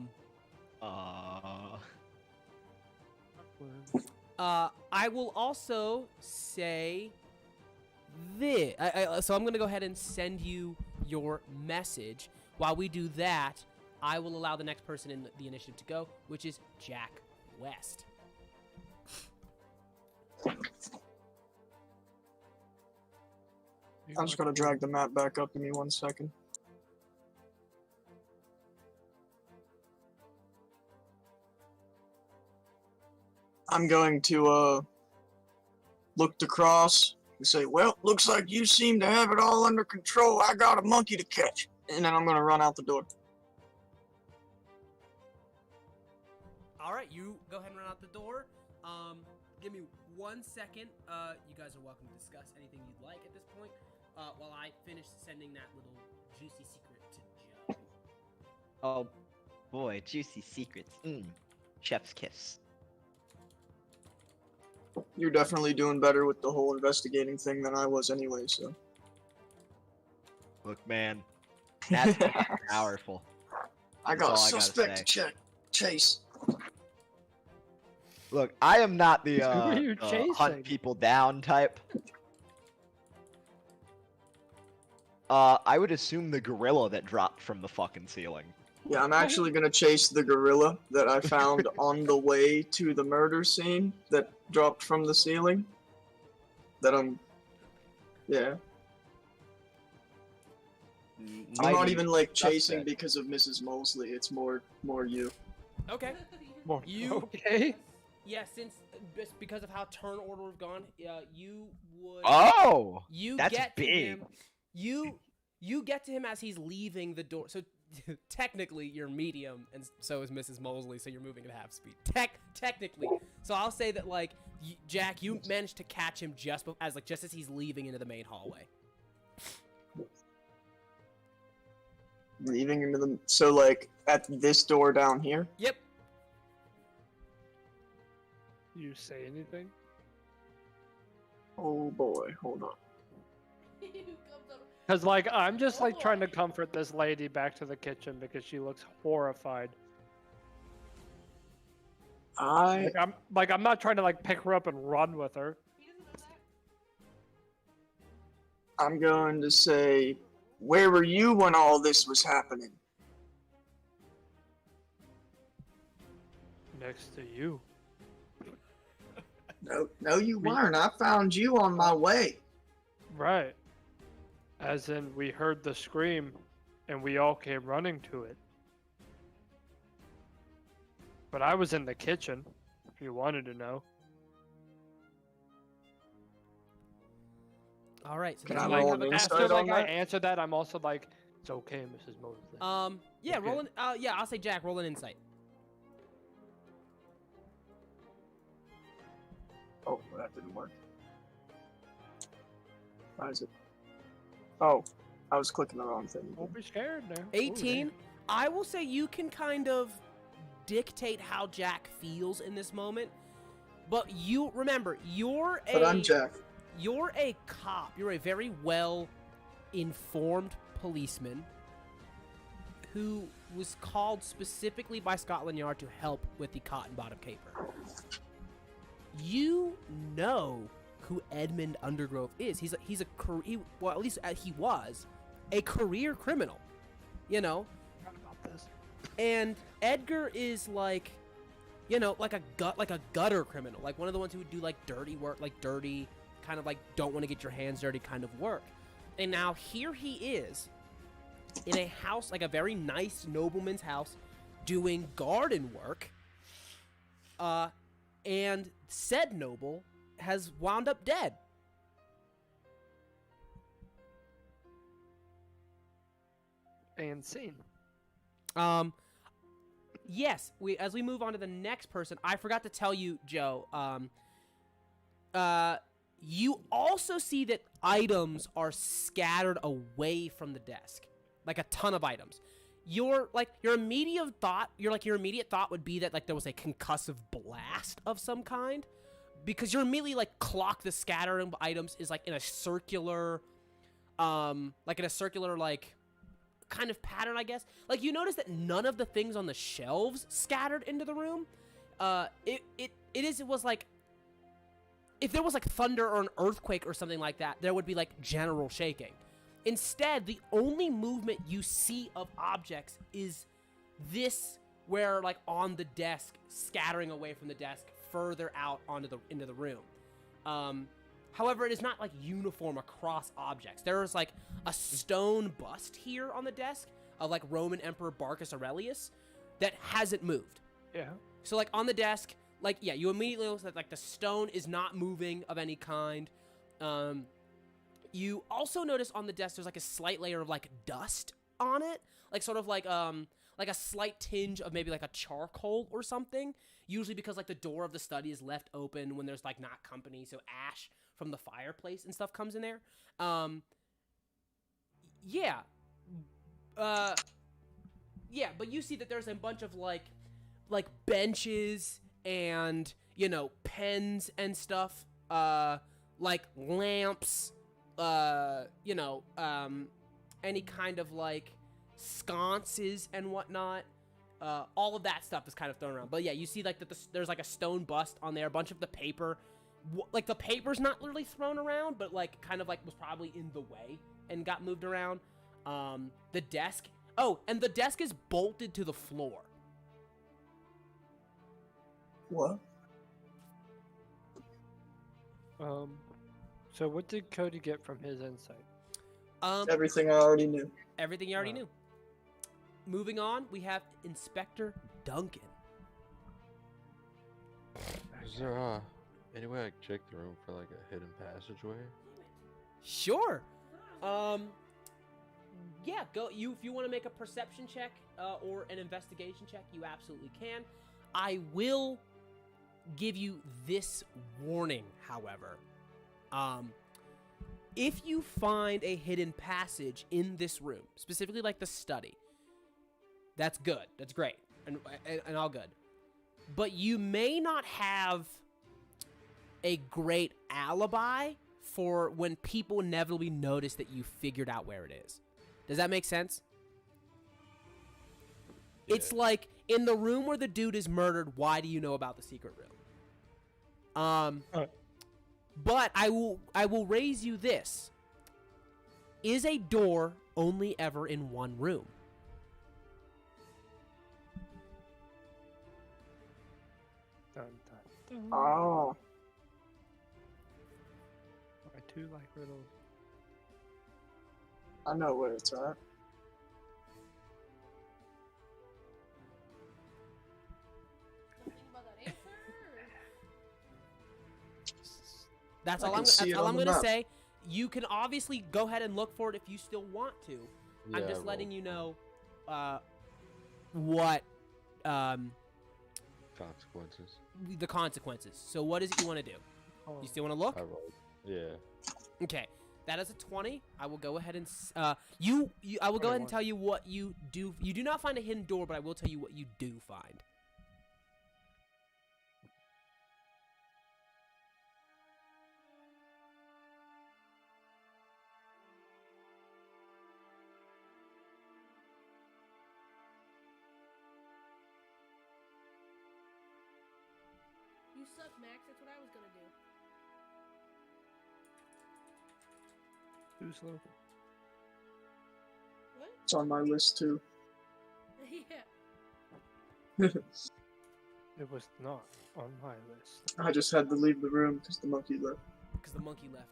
will also say this. So I'm going to go ahead and send you your message. While we do that, I will allow the next person in the initiative to go, which is Jack West. I'm just gonna drag the map back up. Give me 1 second. I'm going to look to Cross and say, "Well, looks like you seem to have it all under control. I got a monkey to catch." And then I'm gonna run out the door. All right, you go ahead and run out the door. Give me 1 second. You guys are welcome to discuss anything you'd like at this point, while I finish sending that little juicy secret to Joe. Oh boy, juicy secrets. Chef's kiss. You're definitely doing better with the whole investigating thing than I was anyway, so. Look, man, that's powerful. I got a suspect to chase. Look, I am not the Who are you chasing? hunt people down type. I would assume the gorilla that dropped from the fucking ceiling. Yeah, I'm actually gonna chase the gorilla that I found on the way to the murder scene that dropped from the ceiling. Yeah. I'm not even like chasing because of Mrs. Mosley. It's more you. Okay. Okay. Yeah, since because of how turn order have gone, you would. Oh, you that's get big. To him. You get to him as he's leaving the door. So technically, you're medium, and so is Mrs. Mosley. So you're moving at half speed. Technically. So I'll say that Jack, you managed to catch him just as he's leaving into the main hallway. Leaving into the so at this door down here. Yep. You say anything? Oh boy, hold on. Because I'm just trying to comfort this lady back to the kitchen because she looks horrified. I'm not trying to pick her up and run with her. I'm going to say, where were you when all this was happening? Next to you. No, you weren't. I found you on my way. Right. As in, we heard the scream, and we all came running to it. But I was in the kitchen, if you wanted to know. All right. So Can I roll an insight on I that? answer that, I'm also it's okay, Mrs. Mosley. Yeah, Okay. roll an. Yeah, I'll say Jack. Roll an insight. Oh, that didn't work. Why is it? Oh, I was clicking the wrong thing. Don't be scared now. 18. I will say you can kind of dictate how Jack feels in this moment, but you remember But I'm Jack. You're a cop. You're a very well informed policeman who was called specifically by Scotland Yard to help with the Cotton Bottom caper. You know who Edmund Undergrove is. He's a well, at least he was a career criminal, you know. Forgot about this. And Edgar is like, you know, like a gutter criminal, like one of the ones who would do like dirty work, like dirty kind of like don't want to get your hands dirty kind of work. And now here he is in a house, like a very nice nobleman's house, doing garden work. And said noble has wound up dead. And scene. Yes, as we move on to the next person, I forgot to tell you, Joe, you also see that items are scattered away from the desk. Like a ton of items. Your immediate thought would be that like there was a concussive blast of some kind, because you're immediately like clock the scattering of items is like in a circular kind of pattern, I guess. Like you notice that none of the things on the shelves scattered into the room. It was like if there was like thunder or an earthquake or something like that, there would be like general shaking. Instead, the only movement you see of objects is this, where like on the desk, scattering away from the desk, further out into the room. However, it is not like uniform across objects. There is like a stone bust here on the desk of like Roman Emperor Barcus Aurelius that hasn't moved. Yeah. So like on the desk, like yeah, you immediately notice that like the stone is not moving of any kind. You also notice on the desk there's like a slight layer of like dust on it, like sort of like a slight tinge of maybe like a charcoal or something. Usually because like the door of the study is left open when there's like not company, so ash from the fireplace and stuff comes in there. Yeah, but you see that there's a bunch of like benches and you know pens and stuff, like lamps. Any kind of like sconces and whatnot. All of that stuff is kind of thrown around. But yeah, you see like that there's like a stone bust on there, a bunch of the paper. Like the paper's not literally thrown around, but like kind of like was probably in the way and got moved around. The desk. Oh, and the desk is bolted to the floor. What? So what did Cody get from his insight? Everything I already knew. Everything you already knew. Moving on, we have Inspector Duncan. Is there any way I can check the room for like a hidden passageway? Sure. Yeah, go. If you want to make a perception check or an investigation check, you absolutely can. I will give you this warning, however. If you find a hidden passage in this room, specifically like the study, that's good. That's great. And all good. But you may not have a great alibi for when people inevitably notice that you figured out where it is. Does that make sense? Yeah. It's like, in the room where the dude is murdered, why do you know about the secret room? But I will raise you this. Is a door only ever in one room? Dun, dun, dun. Oh. My two like little. I know where it's at. That's I all can I'm see it on the gonna map. say. You can obviously go ahead and look for it if you still want to. Yeah, I'm just letting you know what consequences. the consequences. So what is it you want to do? Oh, You still want to look? I rolled. Yeah. Okay. That is a 20. I will go ahead and I will go ahead and 21. tell you what you do. You do not find a hidden door, but I will tell you what you do find. You suck, Max. That's what I was gonna do. Gooslow? What? It's on my list too. Yeah. It was not on my list. I just had to leave the room because the monkey left. Because the monkey left.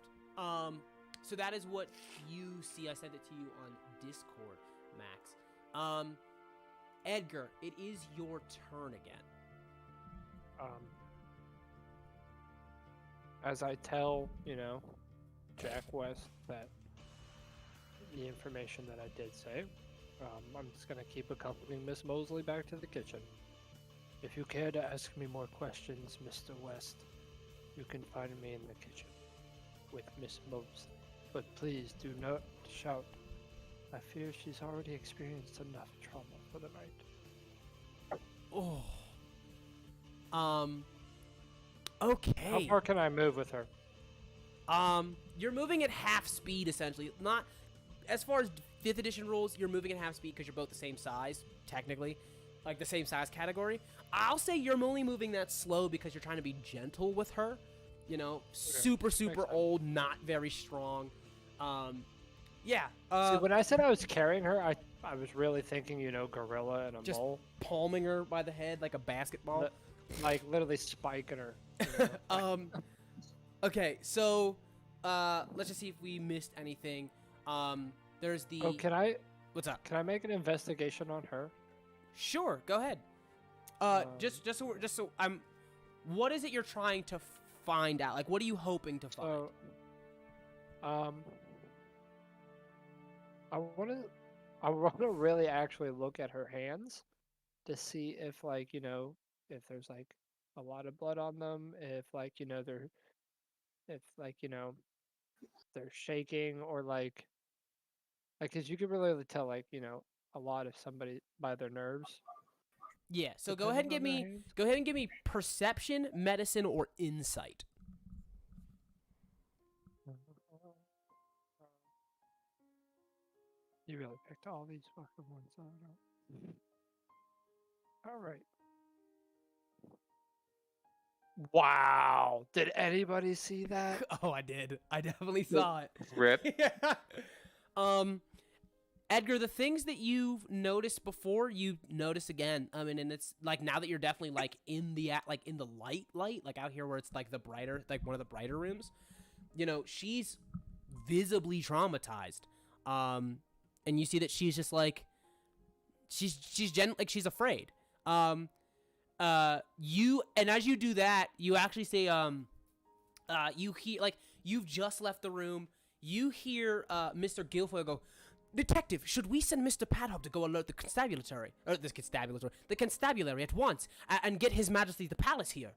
So that is what you see. I sent it to you on Discord, Max. Edgar, it is your turn again. As I tell, Jack West that the information that I did say, I'm just gonna keep accompanying Miss Mosley back to the kitchen. If you care to ask me more questions, Mr. West, you can find me in the kitchen with Miss Mosley. But please do not shout. I fear she's already experienced enough trauma for the night. Oh. Okay. How far can I move with her? You're moving at half speed, essentially. Not as far as 5th edition rules, you're moving at half speed because you're both the same size, technically. Like, the same size category. I'll say you're only moving that slow because you're trying to be gentle with her. Super old, not very strong. Yeah. See, when I said I was carrying her, I was really thinking, gorilla and a just mole. palming her by the head like a basketball. Like, literally spiking her. Okay, so, let's just see if we missed anything. There's the... Oh, What's up? Can I make an investigation on her? Sure, go ahead. Just so I'm... What is it you're trying to find out? Like, what are you hoping to find? I want to really actually look at her hands to see if, if there's, a lot of blood on them, if, they're shaking, or, because you can really tell, a lot of somebody by their nerves. Yeah, so go ahead and give me perception, medicine, or insight. You really picked all these fucking ones out. All right. Wow. Did anybody see that? Oh, I did. I definitely saw it. Rip. Yeah. Edgar, the things that you've noticed before, you notice again. I mean, and it's like now that you're definitely in the light, like out here where it's like the brighter, like one of the brighter rooms. She's visibly traumatized. And you see that she's just she's afraid. And as you do that, you actually say, you hear, you've just left the room. You hear, Mr. Guilfoyle go, "Detective, should we send Mr. Padhop to go alert the constabulary at once, and get His Majesty the palace here?"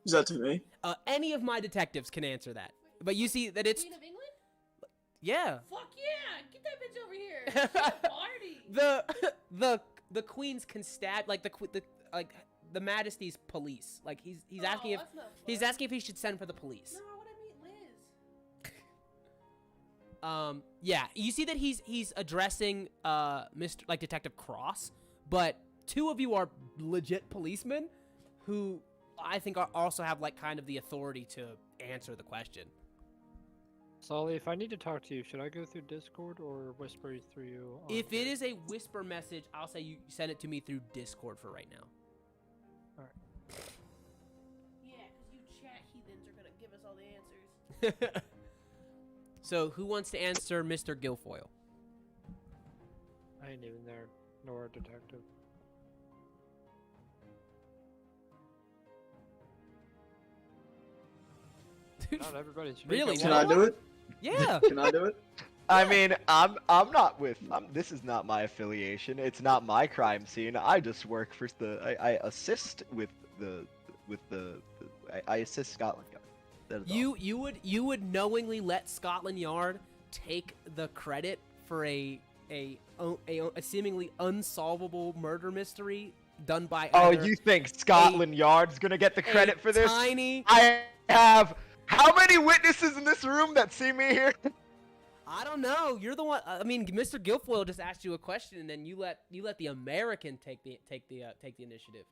Is that to me? Any of my detectives can answer that. But you see that it's... Queen of England? Yeah. Fuck yeah! Get that bitch over here! Party! The Queen's the Majesty's police. Like he's asking if that's not he's fun. asking if he should send for the police. No, I want to meet Liz. Yeah, you see that he's addressing Detective Cross, but two of you are legit policemen who I think also have kind of the authority to answer the question. Sully, if I need to talk to you, should I go through Discord or whisper through you? If it is a whisper message, I'll say you send it to me through Discord for right now. Alright. Yeah, because you chat heathens are going to give us all the answers. So, who wants to answer Mr. Guilfoyle? I ain't even there, nor a detective. Not everybody's Really? Can I do it? Yeah. Can I do it? I mean, I'm not with. this is not my affiliation. It's not my crime scene. I just work for I assist with I assist Scotland Yard. That is all. You would knowingly let Scotland Yard take the credit for a seemingly unsolvable murder mystery done by Oh, you think Scotland Yard's gonna get the credit for this? Tiny. I have how many witnesses in this room that see me here? I don't know. You're the one. I mean, Mr. Guilfoyle just asked you a question, and then you let the American take the initiative.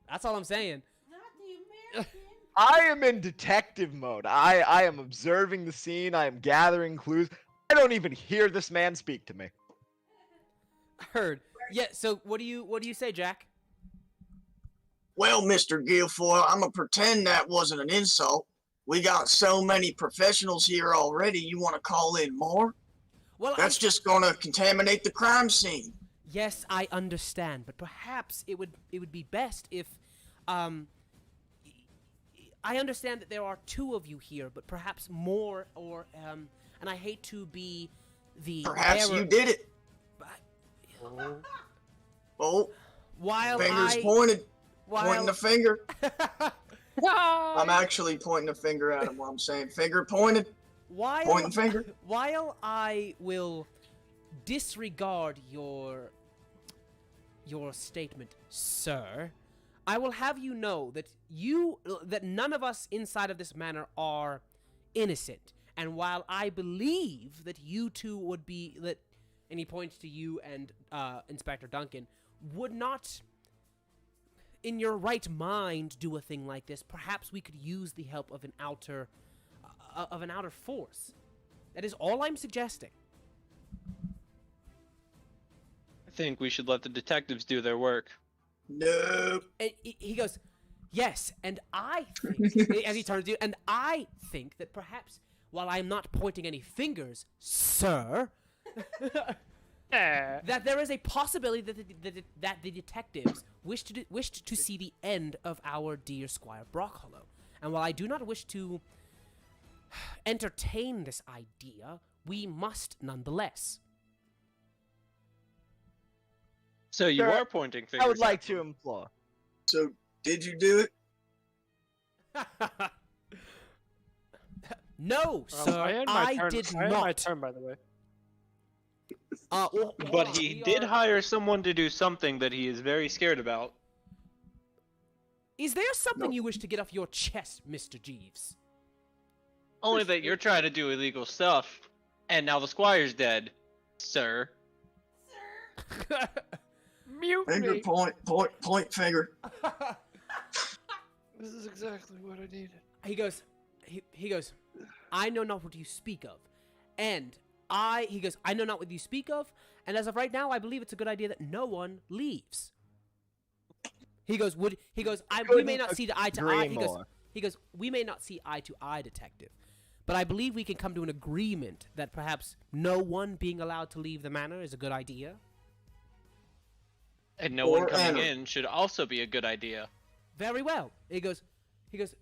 That's all I'm saying. Not the American. I am in detective mode. I am observing the scene. I am gathering clues. I don't even hear this man speak to me. Heard. Yeah. So what do you say, Jack? Well, Mr. Guilfoyle, I'm gonna pretend that wasn't an insult. We got so many professionals here already. You want to call in more? Well, That's just gonna contaminate the crime scene. Yes, I understand, but perhaps it would be best if, I understand that there are 2 of you here, but perhaps more, or and I hate to be the Perhaps bearer, you did it. but Oh, while fingers I pointed. while Pointing the finger. I'm actually pointing a finger at him while I'm saying finger pointed. while Pointing finger. while I will disregard your statement, sir, I will have you know that none of us inside of this manor are innocent. And while I believe that you two would be and he points to you and Inspector Duncan, would not, in your right mind, do a thing like this, perhaps we could use the help of an outer force. That is all I'm suggesting. I think we should let the detectives do their work. No. And he goes, yes, and I think, as he turns to you, and I think that perhaps, while I'm not pointing any fingers, sir, that there is a possibility that the detectives wished to see the end of our dear Squire Brockhollow. And while I do not wish to entertain this idea, we must nonetheless. So you Sir, are pointing fingers. I would like at them. to implore. So, did you do it? No, sir, I did I had not. my turn, by the way. Hold But on, he we did are- hire someone to do something that he is very scared about. Is there something No. you wish to get off your chest, Mr. Jeeves? Only that you're trying to do illegal stuff, and now the squire's dead, sir. Mute Finger me. point finger. This is exactly what I needed. He goes, he goes, I know not what you speak of. And he goes, I know not what you speak of, and as of right now, I believe it's a good idea that no one leaves. He goes, we may not see eye to eye. He goes, we may not see eye to eye, detective, but I believe we can come to an agreement that perhaps no one being allowed to leave the manor is a good idea. And no one Or coming enter. in should also be a good idea. Very well. He goes,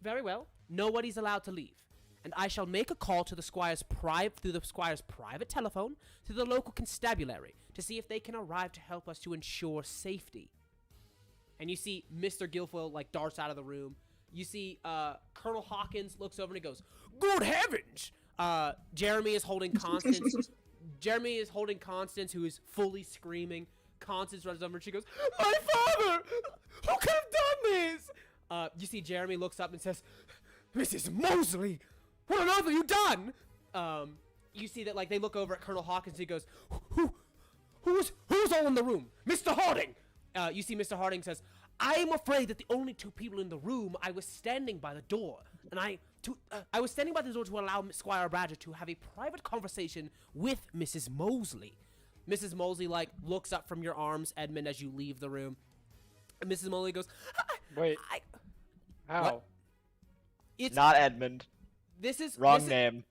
very well. Nobody's allowed to leave. And I shall make a call to the squire's through the squire's private telephone to the local constabulary to see if they can arrive to help us to ensure safety. And you see Mr. Guilfoyle like darts out of the room. You see Colonel Hawkins looks over and he goes, "Good heavens!" Jeremy is holding Constance. Jeremy is holding Constance, who is fully screaming. Constance runs over and she goes, "My father! Who could have done this?" You see Jeremy looks up and says, "Mrs. Mosley, what on earth have you done?" You see that like they look over at Colonel Hawkins and he goes, Who's all in the room? Mr. Harding! You see Mr. Harding says, "I am afraid that the only 2 people in the room, I was standing by the door, and I was standing by the door to allow Squire Badger to have a private conversation with Mrs. Mosley." Mrs. Mosley, like, looks up from your arms, Edmund, as you leave the room. And Mrs. Mosley goes, Wait. How? What? It's Not Edmund. this is Wrong this is- name.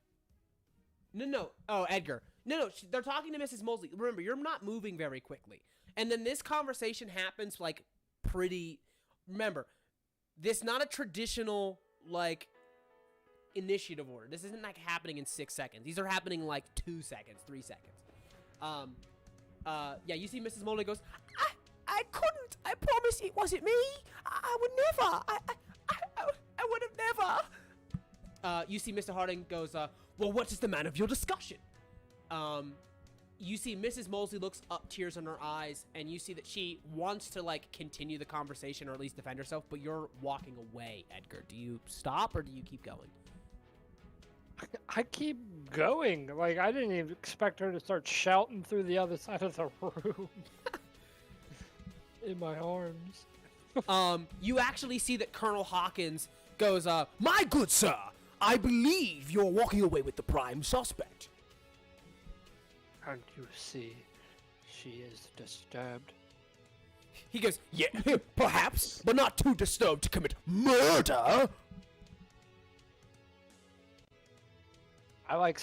No. Oh, Edgar. No. They're talking to Mrs. Mosley. Remember, you're not moving very quickly. And then this conversation happens, like, pretty... Remember, this not a traditional, like, initiative order. This isn't, like, happening in 6 seconds. These are happening in, like, 2 seconds, 3 seconds. Yeah, you see Mrs. Mosley goes, I couldn't. I promise it wasn't me. I would never. I would have never. You see Mr. Harding goes, well, what is the man of your discussion? You see Mrs. Mosley looks up, tears in her eyes, and you see that she wants to, like, continue the conversation or at least defend herself, but you're walking away, Edgar. Do you stop or do you keep going? I keep going. Like, I didn't even expect her to start shouting through the other side of the room. In my arms. You actually see that Colonel Hawkins goes, "My good sir, I believe you're walking away with the prime suspect." Can't you see? She is disturbed. He goes, "Yeah, perhaps, but not too disturbed to commit murder." I like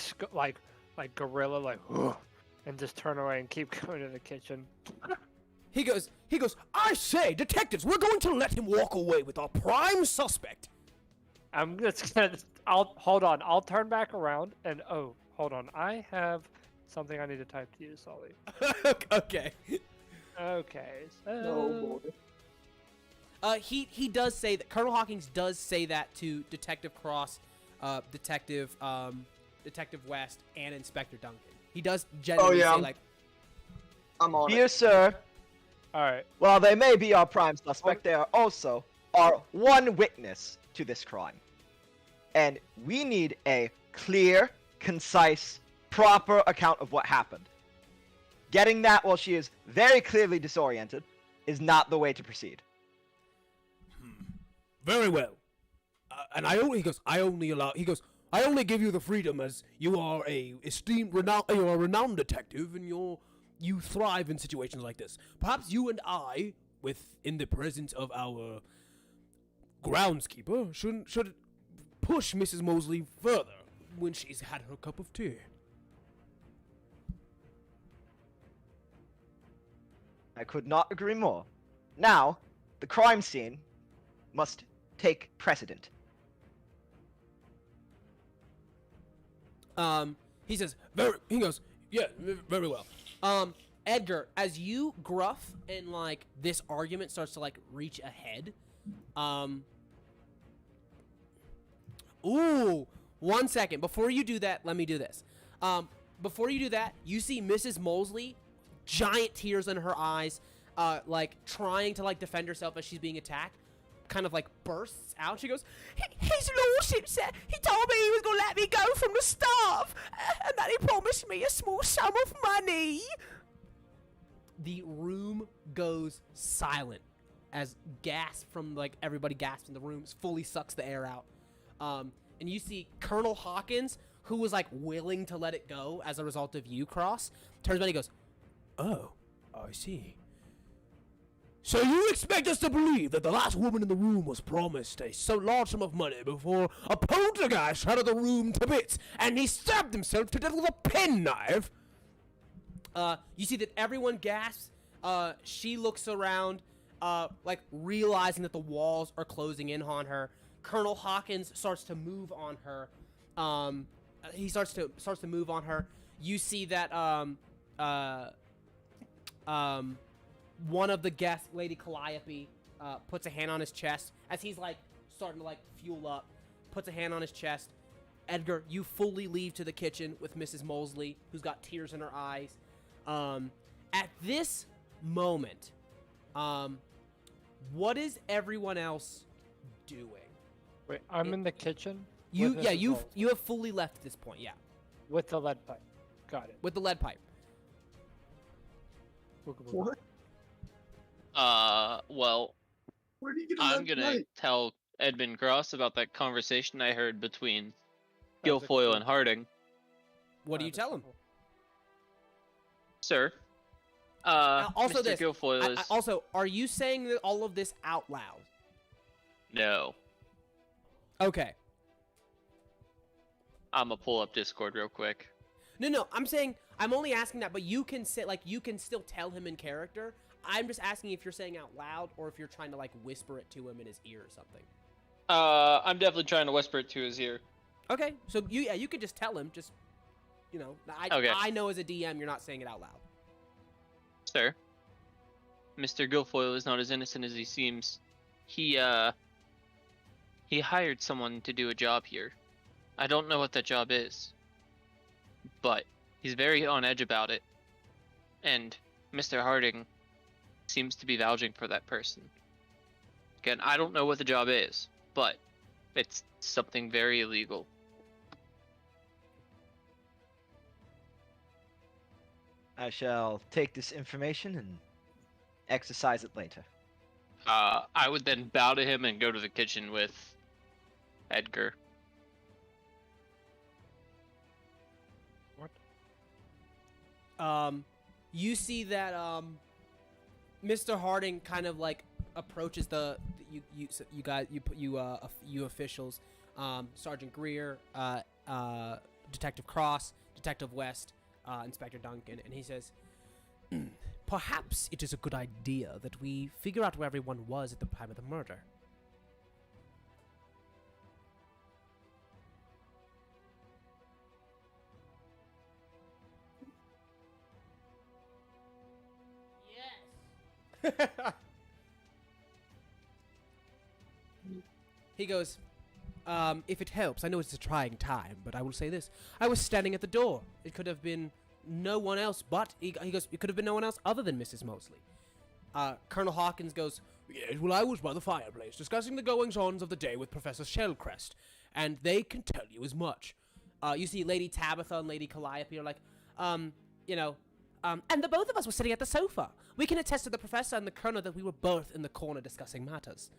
gorilla, like, and just turn away and keep going to the kitchen. He goes, "I say, detectives, we're going to let him walk away with our prime suspect." I'm just gonna. Hold on. I'll turn back around and hold on. I have something I need to type to you, Sully. Okay. Okay. So... Oh boy. He does say that Colonel Hawkins does say that to Detective Cross, Detective West, and Inspector Duncan. He does generally say like, I'm on Dear it. sir, All right. while they may be our prime suspect, they are also our one witness to this crime. And we need a clear, concise, proper account of what happened. Getting that while she is very clearly disoriented is not the way to proceed. "Very well." And I only give you the freedom as you are a renowned detective, and you thrive in situations like this. Perhaps you and I, in the presence of our groundskeeper, should push Mrs. Mosley further when she's had her cup of tea. I could not agree more. Now, the crime scene must take precedent. He says, very well. Edgar, as you gruff and like this argument starts to like reach ahead, ooh, 1 second. Before you do that, let me do this. Before you do that, you see Mrs. Mosley, giant tears in her eyes, like trying to like defend herself as she's being attacked, kind of like bursts out. She goes, "His lordship said he told me he was gonna let me go from the start, and that he promised me a small sum of money." The room goes silent as gas from like everybody gasps in the room fully sucks the air out. And you see Colonel Hawkins, who was like willing to let it go as a result of you, Cross, turns around and he goes, "Oh, I see. So you expect us to believe that the last woman in the room was promised a so large sum of money before a poltergeist shattered the room to bits, and he stabbed himself to death with a penknife?" You see that everyone gasps. She looks around, like realizing that the walls are closing in on her. Colonel Hawkins starts to move on her. He starts to move on her. You see that one of the guests, Lady Calliope, puts a hand on his chest as he's like starting to like fuel up. Puts a hand on his chest. Edgar, you fully leave to the kitchen with Mrs. Mosley, who's got tears in her eyes. At this moment, what is everyone else doing? Wait, I'm in the kitchen. You with yeah Mrs. you Mosley. you have fully left at this point. Yeah, With the lead pipe. Got it. with the lead pipe. What? Well, Where do you get I'm that gonna tonight? tell Edmund Gross about that conversation I heard between That's a Guilfoyle cool- and Harding. What do you tell him? Sir, Also Mr. this. Guilfoyle is... Also, are you saying that all of this out loud? No. Okay. I'm gonna pull up Discord real quick. No, I'm only asking that, but you can say, like, you can still tell him in character. I'm just asking if you're saying out loud or if you're trying to, like, whisper it to him in his ear or something. I'm definitely trying to whisper it to his ear. Okay, so you could just tell him, just, you know, Okay. I know as a DM you're not saying it out loud. Sir, Mr. Guilfoyle is not as innocent as he seems. He hired someone to do a job here. I don't know what that job is, but he's very on edge about it. And Mr. Harding seems to be vouching for that person. Again, I don't know what the job is, but it's something very illegal. I shall take this information and exercise it later. I would then bow to him and go to the kitchen with Edgar. What? You see that Mr. Harding kind of like approaches you officials, Sergeant Greer, Detective Cross, Detective West, Inspector Duncan, and he says, "Perhaps it is a good idea that we figure out where everyone was at the time of the murder." Yes. He goes, if it helps, I know it's a trying time, but I will say this. I was standing at the door. It could have been no one else but, he goes, it could have been no one else other than Mrs. Mosley. Colonel Hawkins goes, yes, well, I was by the fireplace discussing the goings-ons of the day with Professor Shellcrest, and they can tell you as much. You see Lady Tabitha and Lady Calliope are like, and the both of us were sitting at the sofa. We can attest to the professor and the colonel that we were both in the corner discussing matters.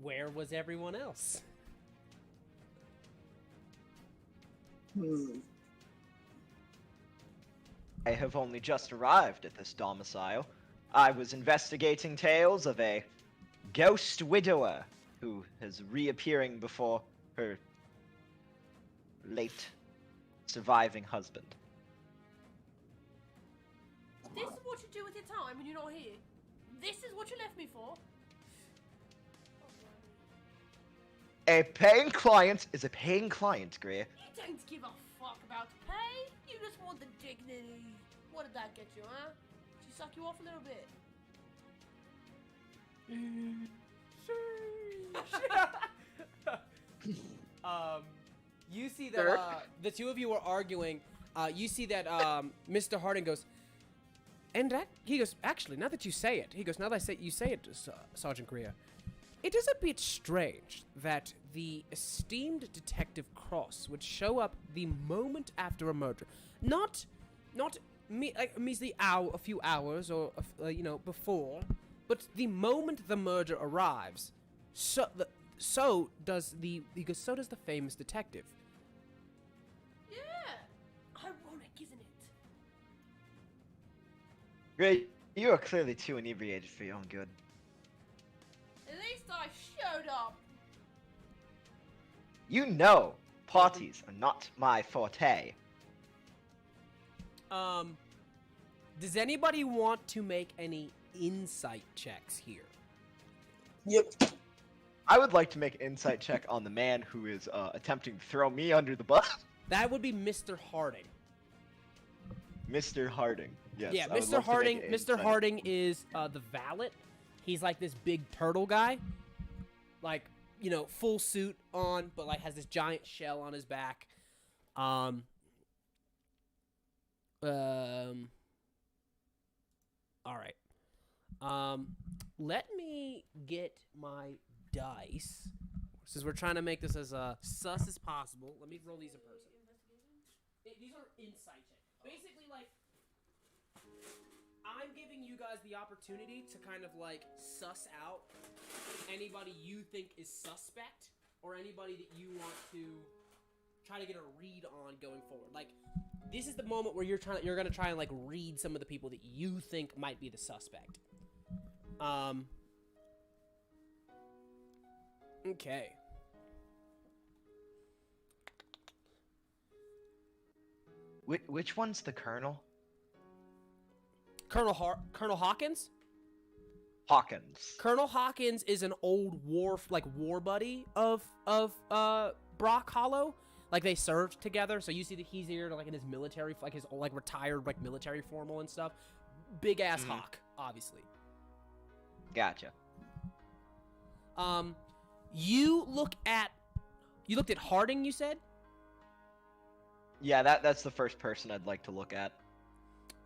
Where was everyone else? I have only just arrived at this domicile. I was investigating tales of a ghost widower who is reappearing before her late surviving husband. This is what you do with your time when you're not here. This is what you left me for. A paying client is a paying client, Greer. You don't give a fuck about pay. You just want the dignity. What did that get you, huh? Did she suck you off a little bit? You see that the two of you are arguing. You see that Mr. Harding goes, and he goes, actually, now that you say it, he goes, now that you say it, Sergeant Greer, it is a bit strange that the esteemed Detective Cross would show up the moment after a murder, not measly a few hours or before, but the moment the murder arrives. So does the famous detective. Yeah. Ironic, isn't it? Greer, you are clearly too inebriated for your own good. At least I showed up. You know, parties are not my forte. Does anybody want to make any insight checks here? Yep. I would like to make an insight check on the man who is attempting to throw me under the bus. That would be Mr. Harding. Mr. Harding. Yes. Yeah, I would Mr. love to make Harding. an Mr. insight. Harding is the valet. He's like this big turtle guy, like full suit on, but like has this giant shell on his back. All right. Let me get my dice. Since we're trying to make this as sus as possible, let me roll these in person. These are insight checks. Basically, like, I'm giving you guys the opportunity to kind of like suss out anybody you think is suspect or anybody that you want to try to get a read on going forward. Like, this is the moment where you're gonna try and like read some of the people that you think might be the suspect. Okay. Which one's the colonel? Colonel Hawkins? Hawkins. Colonel Hawkins is an old war buddy of Brock Hollow. Like, they served together, so you see that he's here like in his military, like his like retired like military formal and stuff. Big ass hawk, obviously. Gotcha. You looked at Harding, you said? Yeah, that's the first person I'd like to look at.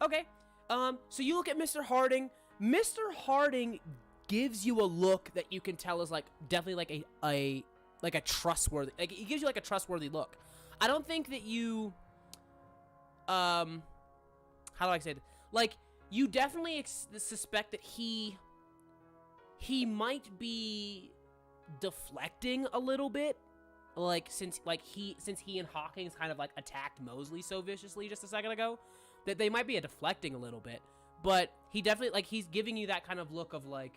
Okay. So you look at Mr. Harding. Mr. Harding gives you a look that you can tell is like definitely like a trustworthy. Like, he gives you like a trustworthy look. I don't think that you how do I say it? Like, you definitely suspect that he he might be deflecting a little bit, like since he and Hawkins kind of like attacked Mosley so viciously just a second ago, that they might be deflecting a little bit. But he definitely, like, he's giving you that kind of look of like,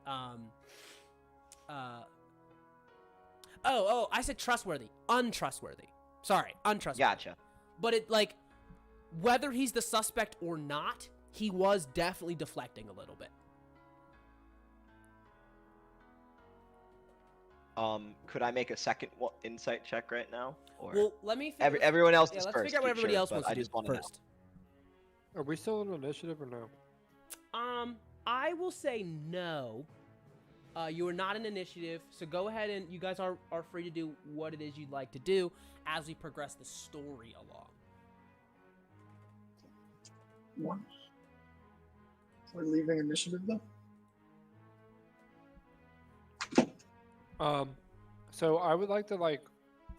I said trustworthy, untrustworthy. Sorry, untrustworthy. Gotcha. But it, like, whether he's the suspect or not, he was definitely deflecting a little bit. Could I make a second insight check right now? Or Well, let me figure, everyone else yeah, is let's first. figure out what to everybody sure, else but wants I to do just wanna know. first. Are we still in initiative or no? I will say no. You are not an initiative, so go ahead and you guys are free to do what it is you'd like to do as we progress the story along. One. We're leaving initiative though. So I would like to, like,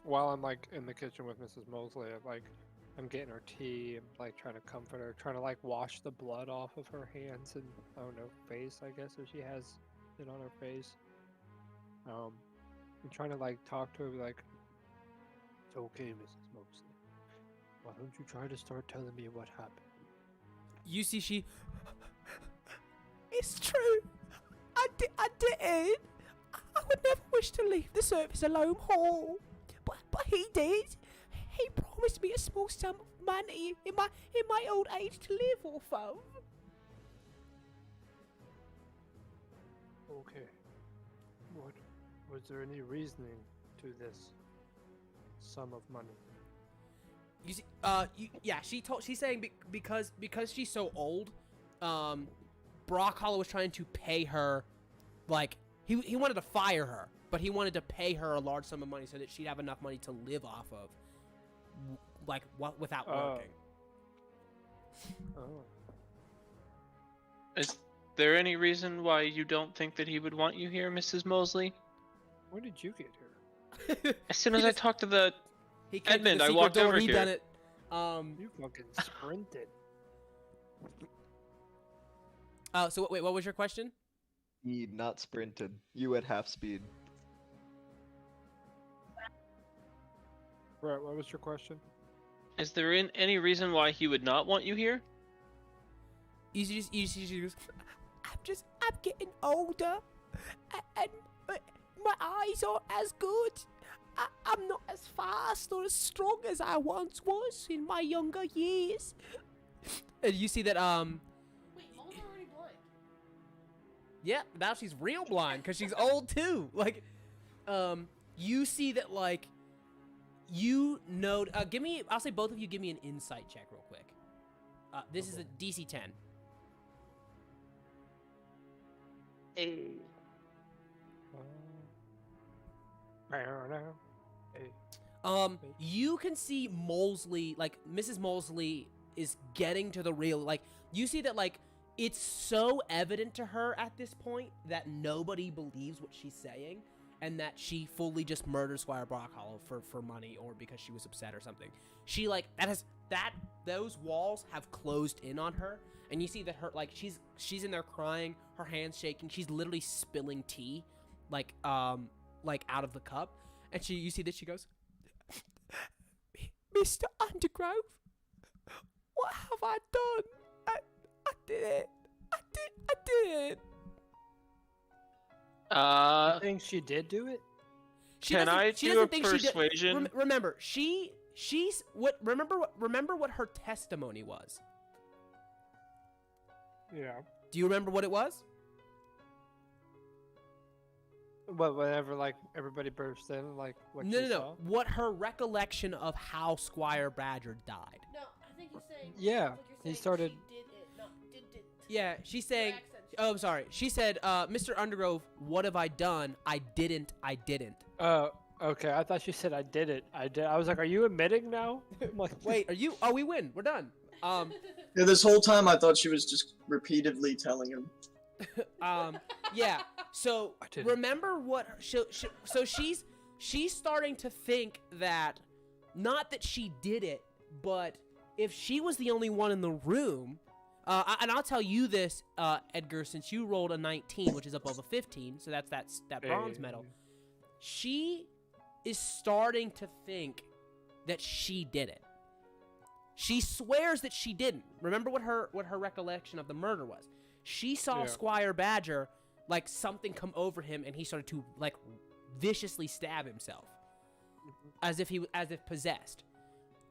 while I'm like in the kitchen with Mrs. Mosley, I'm getting her tea and like trying to comfort her, trying to like wash the blood off of her hands and I don't know, face, I guess, if she has it on her face. I'm trying to like talk to her, be like, "It's okay, Mrs. Mosley. Why don't you try to start telling me what happened?" You see, she. It's true. I didn't. I would never wish to leave the service of Loam Hall, but he did. He promised me a small sum of money in my old age to live off of. Okay. What was there any reasoning to this sum of money? You see, she's saying because she's so old, Brock Hollow was trying to pay her, like, he wanted to fire her, but he wanted to pay her a large sum of money so that she'd have enough money to live off of, like, without working. Oh. Is there any reason why you don't think that he would want you here, Mrs. Mosley? When did you get here? As soon as I talked to the He came Edmund, to I the walked secret door, over he here. done it. You fucking sprinted. So wait, what was your question? Speed, not sprinted. You at half speed. Right, what was your question? Is there any reason why he would not want you here? You just I'm getting older, and my eyes aren't as good. I'm not as fast or as strong as I once was in my younger years. And you see that, Wait, Mole's already blind. yeah, now she's real blind because she's old too. Like, you see that, like, you know, I'll say both of you give me an insight check real quick. This is a DC 10. You can see Molesley, like, Mrs. Mosley is getting to the real, like, you see that, like, it's so evident to her at this point that nobody believes what she's saying, and that she fully just murdered Squire Brockhollow for money or because she was upset or something. She, like, those walls have closed in on her, and you see that her, like, she's in there crying, her hands shaking, she's literally spilling tea, like out of the cup, and you see that she goes, "Mr. Undergrove, what have I done? I did it. I did it." You think she did do it? Can I do a persuasion? Remember, remember what her testimony was. Yeah. Do you remember what it was? But whenever, like, everybody burst in, like, what she No. saw? What her recollection of how Squire Badger died. No, I think he's saying. Yeah, like you're he saying started- She did it, not did. Yeah, she's saying. Your accent. Oh, I'm sorry. She said, "Mr. Undergrove, what have I done? I didn't. Okay, I thought she said I did it. I did. I was like, are you admitting now? I'm like, Wait, are you? Oh, we win. We're done. Yeah, this whole time I thought she was just repeatedly telling him. Yeah. So I didn't. remember what? So she's starting to think that, not that she did it, but if she was the only one in the room, And I'll tell you this, Edgar, since you rolled a 19, which is above a 15, so that's that bronze medal. She is starting to think that she did it. She swears that she didn't. Remember what her recollection of the murder was. She saw Squire Badger, like, something come over him, and he started to, like, viciously stab himself, as if possessed.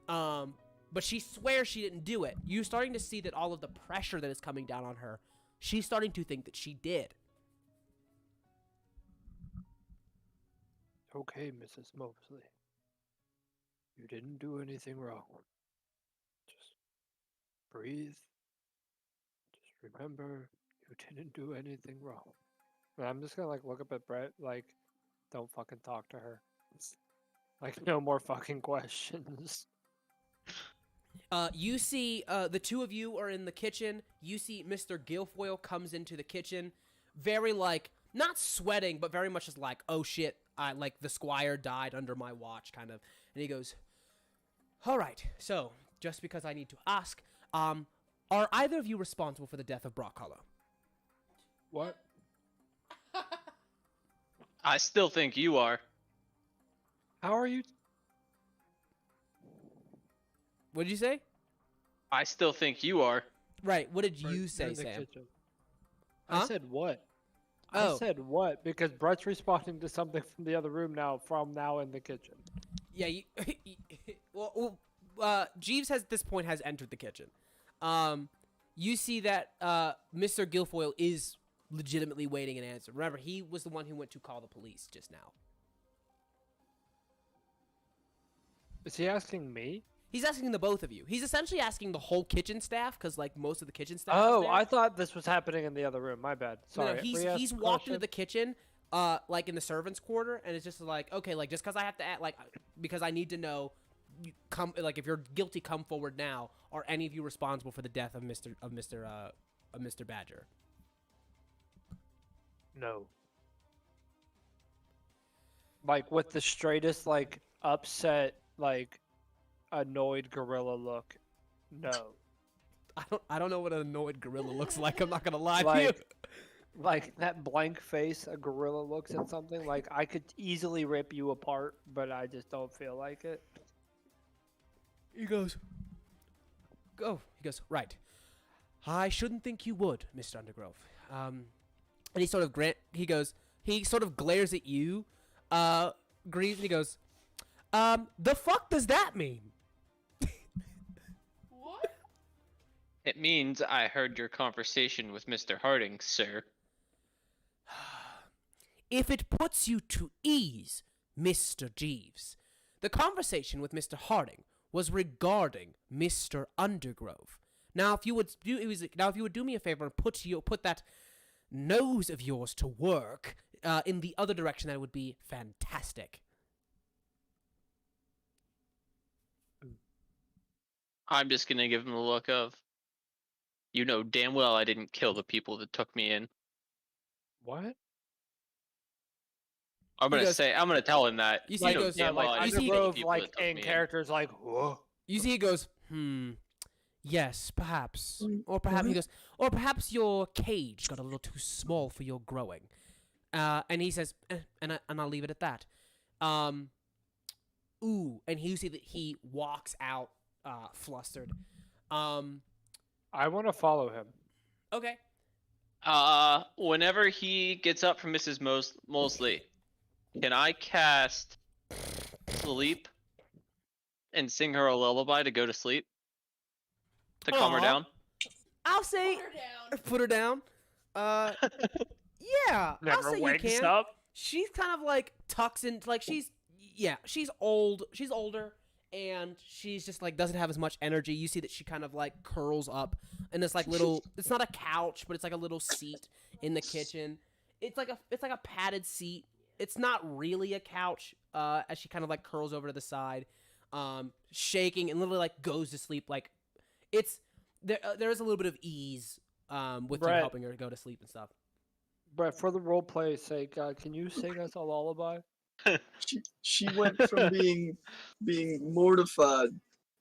But she swears she didn't do it. You're starting to see that all of the pressure that is coming down on her, she's starting to think that she did. Okay, Mrs. Mosley. You didn't do anything wrong. Just breathe. Just remember, you didn't do anything wrong. And I'm just gonna like look up at Brett, like, don't fucking talk to her. Like, no more fucking questions. You see, the two of you are in the kitchen. You see Mr. Guilfoyle comes into the kitchen, very, like, not sweating, but very much just like, oh shit, like, the Squire died under my watch, kind of. And he goes, all right, so, just because I need to ask, are either of you responsible for the death of Brock Hollow? What? I still think you are. How are you? What did you say? I still think you are. Right, what did Brett, you you're say, in the Sam? kitchen. Huh? I said what? Oh. I said what? Because Brett's responding to something from the other room now, in the kitchen. Yeah, Jeeves at this point has entered the kitchen. You see that Mr. Guilfoyle is legitimately waiting an answer. Remember, he was the one who went to call the police just now. Is he asking me? He's asking the both of you. He's essentially asking the whole kitchen staff, because, like, most of the kitchen staff is Oh, there. I thought this was happening in the other room. My bad. Sorry. No, Re-ask he's the walked into question? the kitchen, like, in the servant's quarter, and it's just like, okay, like, just because I have to act, like, because I need to know, like, if you're guilty, come forward now. Are any of you responsible for the death of Mr. Badger? No. Like, with the straightest, like, upset, like, annoyed gorilla look. No. I don't know what an annoyed gorilla looks like. I'm not gonna lie to you. Like, like that blank face a gorilla looks at something. Like, I could easily rip you apart, but I just don't feel like it. He goes, go. He goes, right. I shouldn't think you would, Mr. Undergrove. And he sort of he sort of glares at you, Greaves, and he goes, the fuck does that mean? What? It means I heard your conversation with Mr. Harding, sir. If it puts you to ease, Mr. Jeeves, the conversation with Mr. Harding was regarding Mr. Undergrove. Now, if you would do me a favor and put that nose of yours to work in the other direction, that would be fantastic. I'm just gonna give him the look of, you know damn well I didn't kill the people that took me in. What? I'm gonna tell him that. You see, he know goes, damn well I you didn't see- kill the Undergrove, people like, that took in me character's like, whoa. You see, he goes, yes, perhaps. Or perhaps, Mhm. he goes, or perhaps your cage got a little too small for your growing. And he says, and I'll leave it at that. Ooh, and you see that he walks out, flustered. I want to follow him. Okay. Whenever he gets up from Mrs. Mosley, can I cast sleep and sing her a lullaby to go to sleep? To calm her Aw. down? I'll say, Put her down. put her down. Yeah, I'll Never say you wakes can. up. She's kind of like tucks in, like she's old. She's older, and she's just like doesn't have as much energy. You see that she kind of like curls up in this like little. It's not a couch, but it's like a little seat in the kitchen. It's like a padded seat. It's not really a couch. As she kind of like curls over to the side, shaking and literally like goes to sleep. Like it's there is a little bit of ease with you Brett. helping her go to sleep and stuff. But for the role play's sake, can you sing us a lullaby? She went from being mortified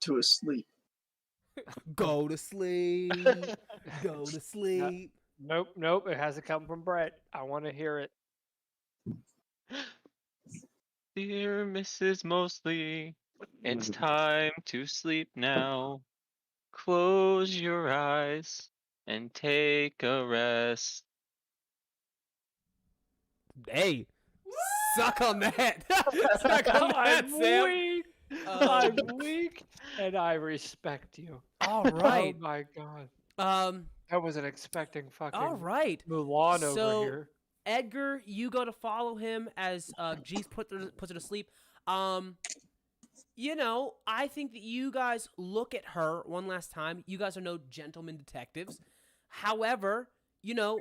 to asleep. Go to sleep. Go to sleep. Nope. It has to come from Brett. I want to hear it. Dear Mrs. Mosley, it's time to sleep now. Close your eyes and take a rest. Hey, suck on that. Suck on that, I'm Sam. weak. Um, I'm weak, and I respect you. All right. Oh my god. I I wasn't expecting fucking All right. Mulan over So- here. Edgar, you go to follow him as Jeez puts her to sleep. You know, I think that you guys look at her one last time. You guys are no gentlemen detectives. However, you know,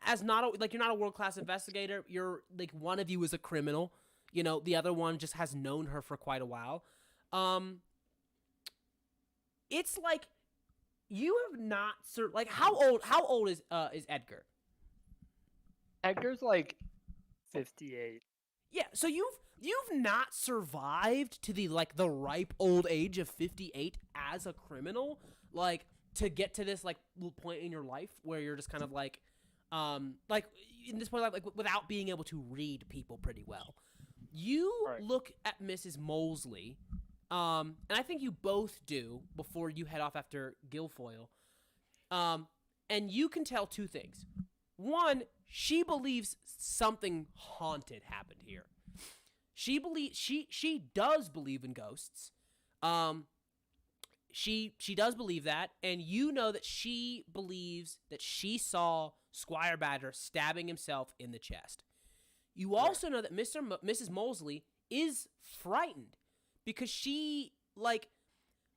as not a, like you're not a world-class investigator. You're like one of you is a criminal. You know, the other one just has known her for quite a while. It's like you have not like how old is Edgar? Edgar's like 58. Yeah, so you've not survived to the the ripe old age of 58 as a criminal, like to get to this like point in your life where you're just kind of like in this point like without being able to read people pretty well. You Right. look at Mrs. Mosley, and I think you both do before you head off after Guilfoyle, and you can tell two things. One, she believes something haunted happened here. She does believe in ghosts. She does believe that, and you know that she believes that she saw Squire Badger stabbing himself in the chest. You also know that Mrs. Mosley is frightened because she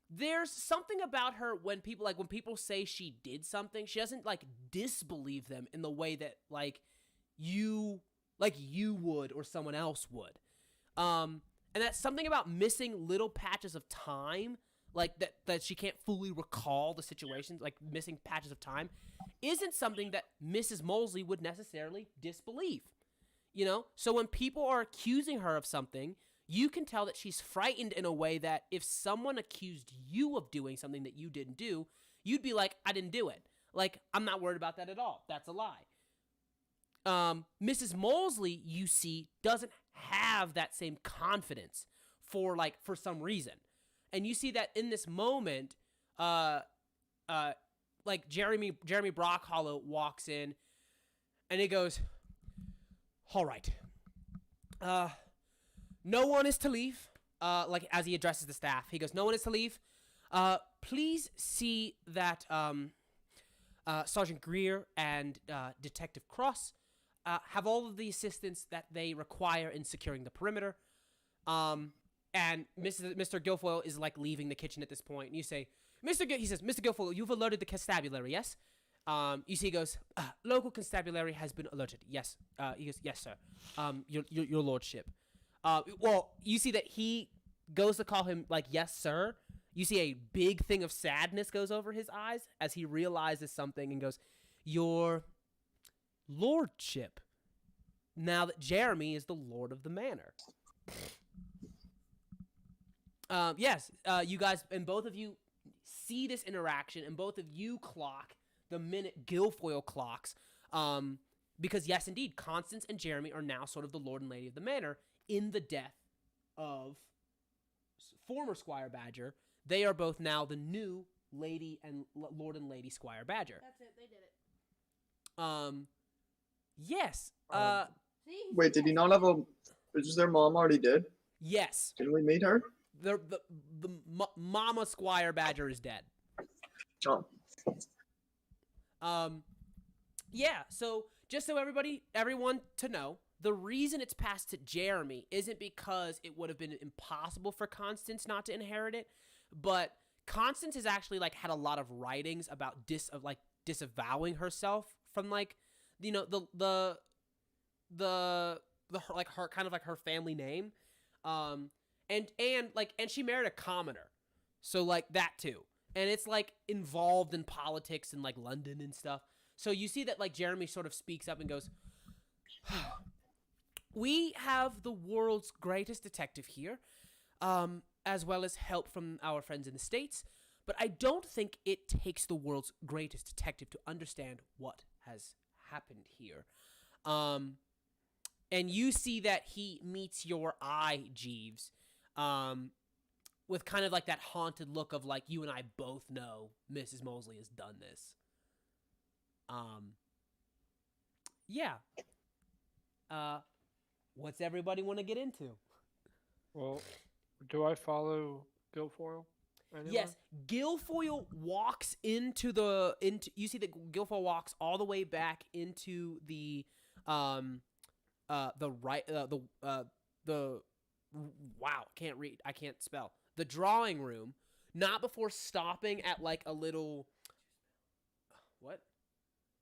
there's something about her when people say she did something, she doesn't disbelieve them in the way that you would or someone else would. And that's something about missing little patches of time, that she can't fully recall the situations, missing patches of time, isn't something that Mrs. Mosley would necessarily disbelieve. You know? So when people are accusing her of something, you can tell that she's frightened in a way that if someone accused you of doing something that you didn't do, you'd be like, I didn't do it. I'm not worried about that at all. That's a lie. Mrs. Mosley, you see, doesn't have that same confidence for some reason. And you see that in this moment, Jeremy Brockhollow walks in and he goes, all right. No one is to leave. As he addresses the staff, he goes, no one is to leave. Please see that Sergeant Greer and Detective Cross have all of the assistance that they require in securing the perimeter. And Mr. Guilfoyle is leaving the kitchen at this point. And you say, he says, Mr. Guilfoyle, you've alerted the constabulary, yes? You see, he goes, local constabulary has been alerted. Yes. He goes, yes, sir. Your lordship. Well, you see that he goes to call him yes, sir. You see a big thing of sadness goes over his eyes as he realizes something and goes, your lordship. Now that Jeremy is the lord of the manor. Yes, you guys, and both of you see this interaction, and both of you clock the minute Guilfoyle clocks, because yes, indeed, Constance and Jeremy are now sort of the lord and lady of the manor in the death of former Squire Badger. They are both now the new lady and lord and lady Squire Badger. That's it. They did it. Yes. See? Wait, did he not have a? Is their mom already dead? Yes. Can we meet her? The Mama Squire Badger is dead. Oh. Yeah, so just so everyone to know, the reason it's passed to Jeremy isn't because it would have been impossible for Constance not to inherit it, but Constance has actually had a lot of writings about disavowing herself from her kind of her family name. And she married a commoner. So that too. And it's involved in politics in London and stuff. So you see that Jeremy sort of speaks up and goes, we have the world's greatest detective here, as well as help from our friends in the States. but I don't think it takes the world's greatest detective to understand what has happened here. And you see that he meets your eye, Jeeves, with kind of like that haunted look of like, you and I both know Mrs. Mosley has done this. Yeah. What's everybody want to get into? Well, do I follow Guilfoyle? Anywhere? Yes, Guilfoyle walks into you see that Guilfoyle walks all the way back into the wow, I can't spell. The drawing room, not before stopping at like a little what?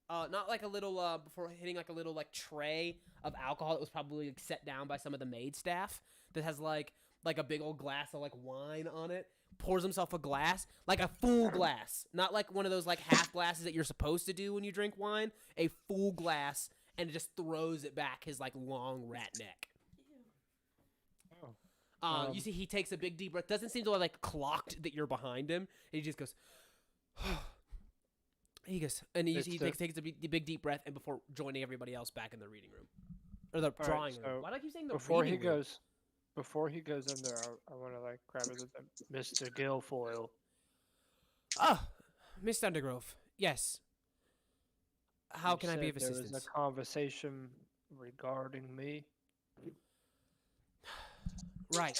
Not like a little before hitting like a little like tray of alcohol that was probably like set down by some of the maid staff that has like a big old glass of like wine on it. Pours himself a glass, like a full glass, not like one of those like half glasses that you're supposed to do when you drink wine. A full glass, and just throws it back his like long rat neck. Oh. You see, he takes a big deep breath. Doesn't seem to have like clocked that you're behind him. And he just goes. He goes, and he takes a big deep breath, and before joining everybody else back in the reading room or the drawing room. Why do I keep saying the reading room? Before he goes in there, I want to like grab it, Mr. Guilfoyle. Ah, Miss Undergrove. Yes. How can I be of assistance? There was a conversation regarding me. Right.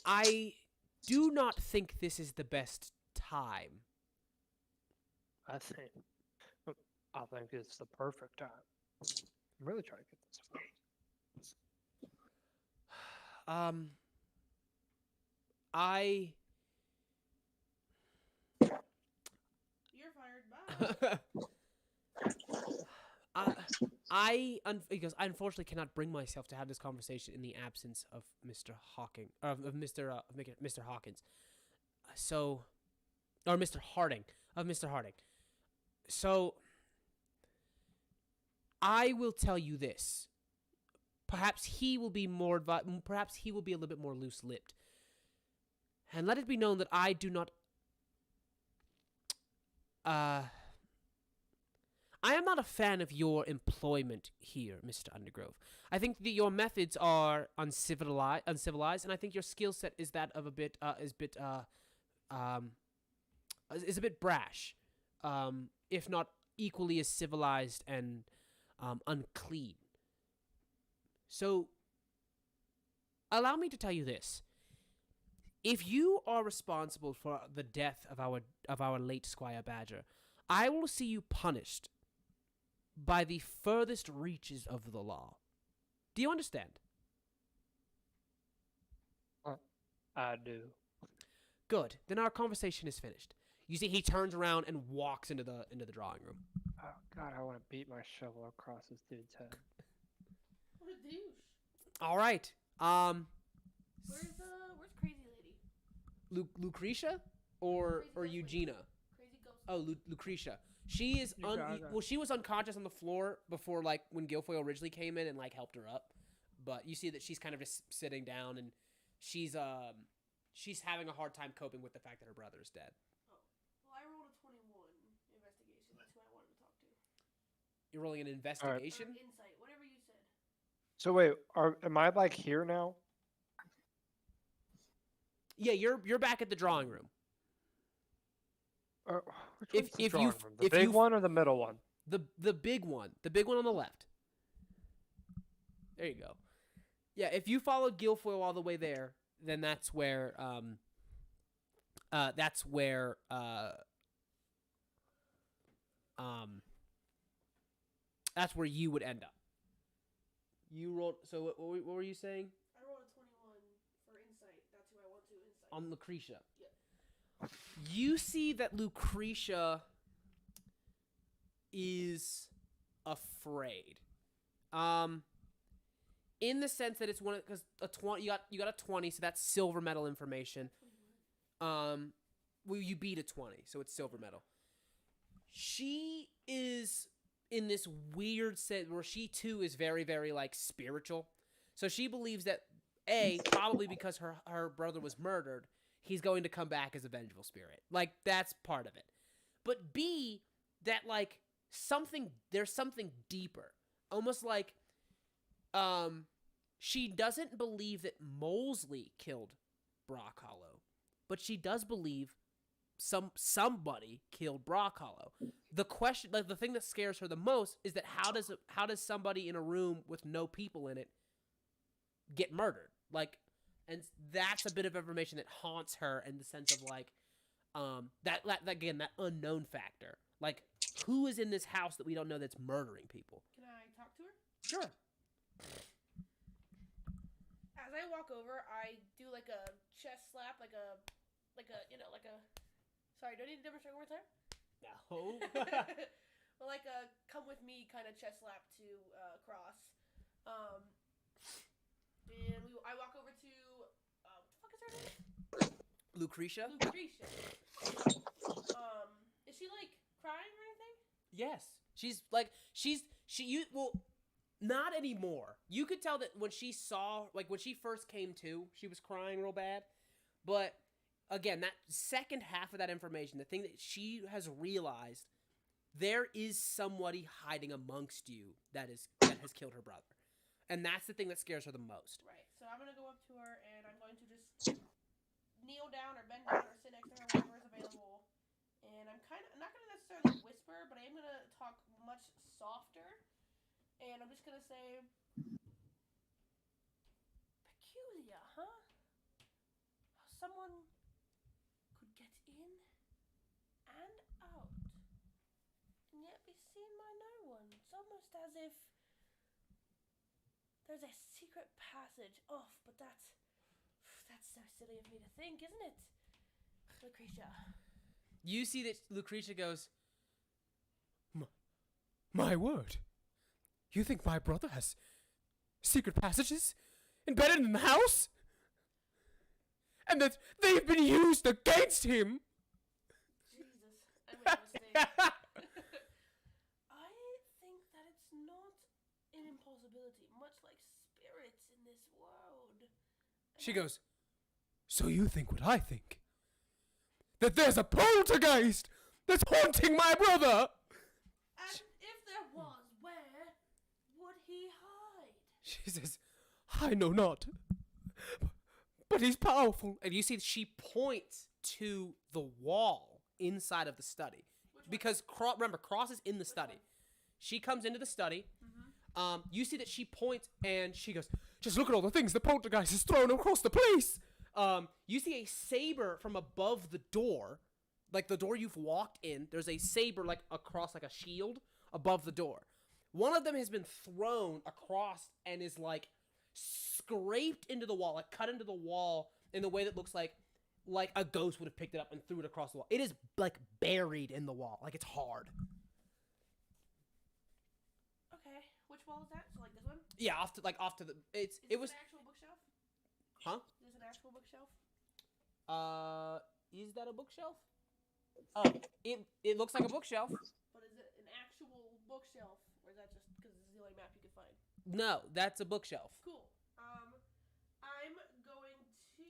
I do not think this is the best time. I think it's the perfect time. I'm really trying to get this far. You're fired. Bye. Because I unfortunately cannot bring myself to have this conversation in the absence of Mr. Mr. Hawkins. Or Mr. Harding. So, I will tell you this. Perhaps he will be a little bit more loose-lipped. And let it be known that I do not... I am not a fan of your employment here, Mr. Undergrove. I think that your methods are uncivilized, and I think your skill set is that of a bit brash, if not equally as civilized and unclean. So, allow me to tell you this: if you are responsible for the death of our late Squire Badger, I will see you punished by the furthest reaches of the law. Do you understand? I do. Good. Then our conversation is finished. You see, he turns around and walks into the drawing room. Oh God, I want to beat my shovel across this dude's head. What a douche. All right. Where's Crazy Lady? Lucretia or Crazy Eugenia? Crazy Ghost. Oh, Lucretia. She is she was unconscious on the floor before, like, when Guilfoyle originally came in and like helped her up. But you see that she's kind of just sitting down, and she's having a hard time coping with the fact that her brother is dead. Oh. Well, I rolled a 21 investigation. That's who I wanted to talk to. You're rolling an investigation? Or insight, whatever you said. So wait, am I like here now? Yeah, you're back at the drawing room. Which one's the drawing room? The big one or the middle one? The big one on the left. There you go. Yeah, if you followed Guilfoyle all the way there, then that's where you would end up. You rolled. So what were you saying? I rolled a 21 for insight. That's who I want to insight. On Lucretia. Yeah. You see that Lucretia is afraid. In the sense that it's because you got a 20, so that's silver medal information. You beat a 20, so it's silver medal. She is in this weird set where she too is very, very like spiritual. So she believes that probably because her brother was murdered, he's going to come back as a vengeful spirit. Like, that's part of it. But B, that, like, there's something deeper. Almost like, she doesn't believe that Molesley killed Brock Hollow, but she does believe somebody killed Brock Hollow. The question, like, the thing that scares her the most is that how does somebody in a room with no people in it get murdered? Like, and that's a bit of information that haunts her in the sense of, like, that again, that unknown factor. Like, who is in this house that we don't know that's murdering people? Can I talk to her? Sure. As I walk over, I do like a chest slap, like a. Sorry, do I need to demonstrate one more time? No. Well, like a come with me kind of chest slap to Cross. And I walk over to what the fuck is her name? Lucretia? Lucretia. Is she like crying or anything? Yes. Well, not anymore. You could tell that when she first came to, she was crying real bad. But again, that second half of that information, the thing that she has realized, there is somebody hiding amongst you that has killed her brother. And that's the thing that scares her the most. Right. So I'm going to go up to her and I'm going to just kneel down or bend down or sit next to her, whatever is available. And I'm not going to necessarily whisper, but I am going to talk much softer. And I'm just going to say, peculiar, huh? How someone could get in and out, and yet be seen by no one. It's almost as if there's a secret passage off, but that's so silly of me to think, isn't it, Lucretia? You see that Lucretia goes, My word. You think my brother has secret passages embedded in the house? And that they've been used against him? Jesus, I made a mistake. I think that it's not an impossibility, much like spirits in this world. She goes, So you think what I think? That there's a poltergeist that's haunting my brother? And if there was, where would he hide? She says, I know not. But he's powerful. And you see she points to the wall inside of the study. Because, remember, Cross is in the study. She comes into the study. Mm-hmm. You see that she points and she goes, Just look at all the things the poltergeist has thrown across the place. You see a saber from above the door. Like the door you've walked in. There's a saber like across like a shield above the door. One of them has been thrown across and is like scraped into the wall, like cut into the wall in the way that looks like a ghost would have picked it up and threw it across the wall. It is like buried in the wall, like it's hard. Okay, which wall is that? So like this one? Yeah, off to the it was an actual bookshelf? Huh? Is this an actual bookshelf? Is that a bookshelf? It looks like a bookshelf. But is it an actual bookshelf, or is that just because this is the only map you could find? No, that's a bookshelf. Cool. I'm going to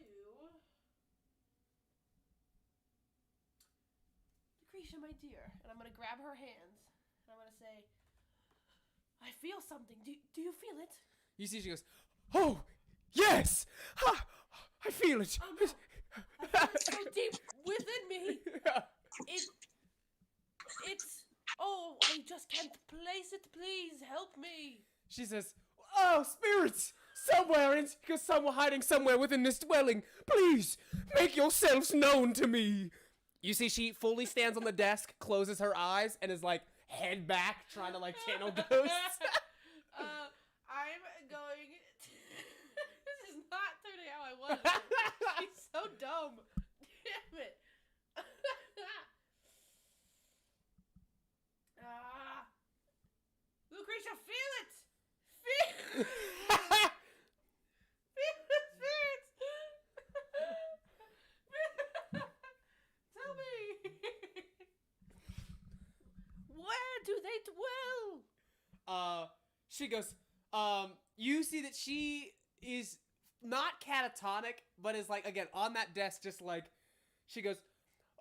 Lucretia, my dear, and I'm gonna grab her hands, and I'm gonna say, I feel something. Do you feel it? You see, she goes, Oh, yes! I feel it. Oh no! I feel it so deep within me. It's. Oh, I just can't place it. Please help me. She says, Oh, spirits! Because someone hiding somewhere within this dwelling. Please, make yourselves known to me. You see, she fully stands on the desk, closes her eyes, and is like head back, trying to like channel ghosts. I'm going. This is not turning how I wanted it. She's so dumb. Damn it. Lucretia, feel it. Feel the spirits. Tell me. Where do they dwell? She goes, you see that she is not catatonic, but is like, again, on that desk, just like, she goes,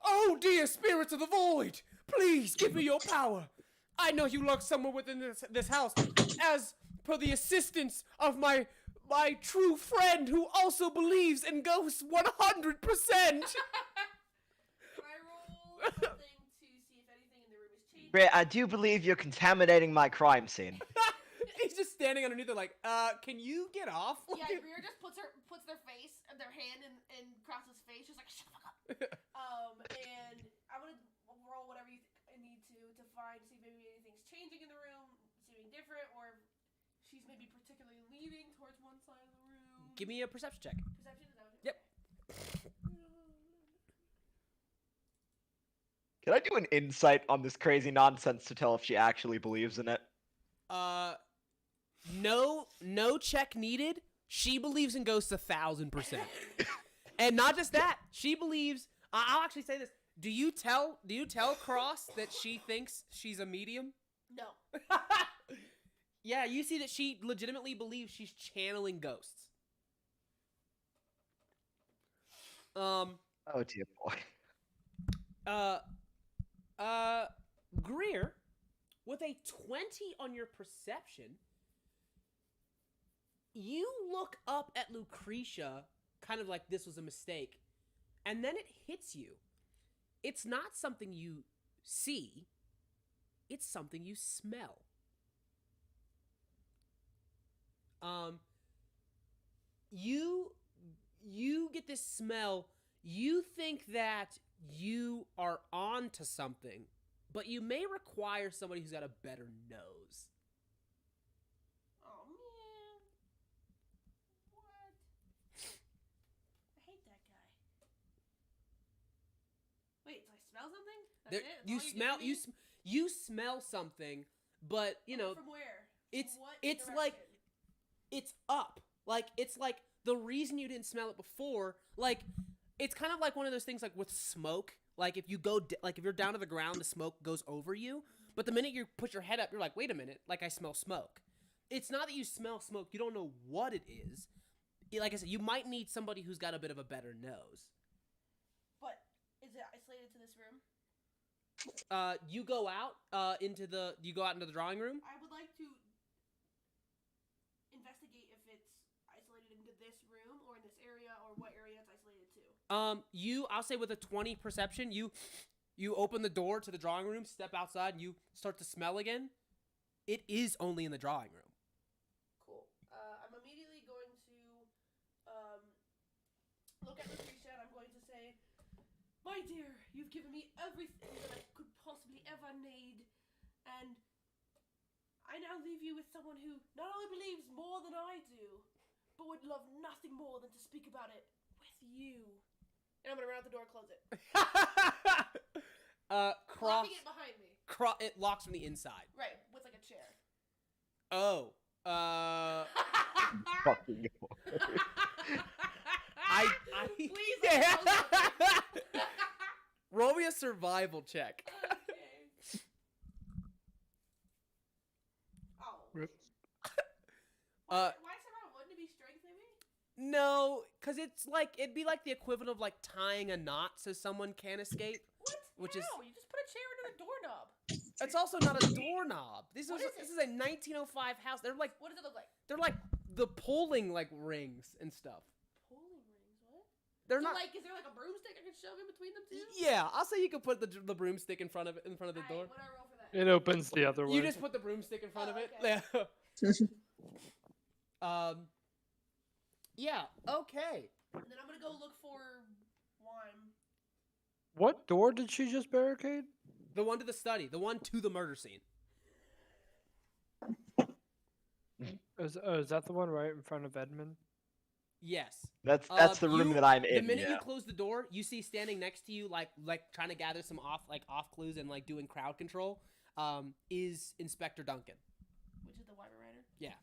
"Oh dear spirits of the void, please give me your power. I know you lurk somewhere within this house, as per the assistance of my true friend who also believes in ghosts 100%. Can I roll something to see if anything in the room is changing? Great, I do believe you're contaminating my crime scene. He's just standing underneath it like, can you get off? Yeah, Greer just puts their face, their hand in Krause's face, just like, shut the fuck up. And I'm gonna roll whatever you need to find, see if maybe anything's changing in the room, seeming different, or if she's maybe particularly leaning towards one side of the room. Give me a perception check. Perception, is that what Yep. Can I do an insight on this crazy nonsense to tell if she actually believes in it? No check needed. She believes in ghosts 1,000%. And not just that, she believes. I'll actually say this. Do you tell Cross that she thinks she's a medium? No. Yeah, you see that she legitimately believes she's channeling ghosts. Oh dear boy. Greer, with a 20 on your perception, you look up at Lucretia, kind of like this was a mistake, and then it hits you. It's not something you see, it's something you smell. You get this smell. You think that you are on to something, but you may require somebody who's got a better nose. Oh man. What? I hate that guy. Wait, so I smell something? That's There, it? That's you all smell giving me? you smell something, but you know From where? it's From what it's direction? like it's up. Like it's like the reason you didn't smell it before. Like it's kind of like one of those things like with smoke. Like if you go like if you're down to the ground, the smoke goes over you. But the minute you put your head up, you're like, wait a minute, like I smell smoke. It's not that you smell smoke. You don't know what it is. Like I said, you might need somebody who's got a bit of a better nose. But is it isolated to this room? You go out into the drawing room. I would like to investigate if it's isolated into this room or in this area or what area it's isolated to. I'll say with a 20 perception, you open the door to the drawing room, step outside, and you start to smell again. It is only in the drawing room. Cool. I'm immediately going to look at Lucretia and I'm going to say, "My dear, you've given me everything that I could possibly ever need, and I now leave you with someone who not only believes more than I do, but would love nothing more than to speak about it with you." And I'm gonna run out the door and close it. Cross. Locking it behind me. It locks from the inside. Right, with like a chair. Oh. Fucking Please don't close it. Roll me a survival check. Okay. Oh. Rip. Why somehow wouldn't it be strength maybe? No, because it'd be like the equivalent of like tying a knot so someone can't escape. What? Which no, is you just put a chair under a doorknob. it's also not a doorknob. This What is is this it? is a 1905 house. They're like What does it look like? they're like the pulling like rings and stuff. Pulling rings, what? They're So not. like, is there like a broomstick I can shove in between them two? Yeah, I'll say you could put the broomstick in front of the door. Alright, what do I roll for that? It opens the other way. You just put the broomstick in front Oh, of it. okay. Yeah. Yeah. Okay. And then I'm gonna go look for wine. What door did she just barricade? The one to the study. The one to the murder scene. Is that the one right in front of Edmund? Yes. That's the room You- that I'm The in. minute Yeah. you close the door, you see standing next to you, like trying to gather some off clues and like doing crowd control, is Inspector Duncan. Which is the Wyvern Rider? Yeah.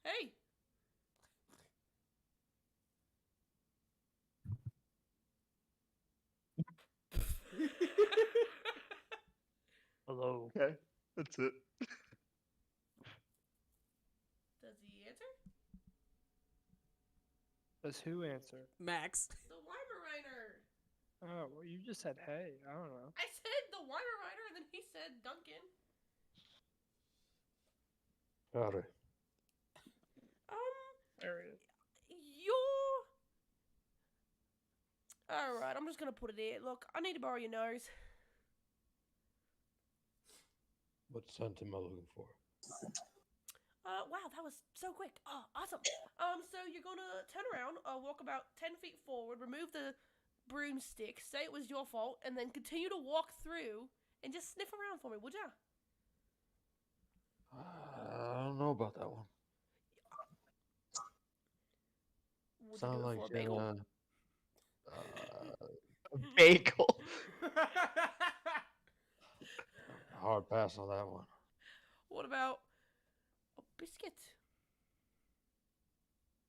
Hey. Hello. Okay. That's it. Does he answer? Does who answer? Max. The Weimaraner. Oh, well, you just said hey. I don't know. I said the Weimaraner, and then he said Duncan. Howdy. There he is. You're... Alright, I'm just gonna put it here. Look, I need to borrow your nose. What scent am I looking for? Wow, that was so quick. Oh, awesome. So you're gonna turn around, walk about 10 feet forward, remove the broomstick, say it was your fault, and then continue to walk through and just sniff around for me, would ya? I don't know about that one. Would Sound you do it like for a bagel? Bagel. Hard pass on that one. What about a biscuit?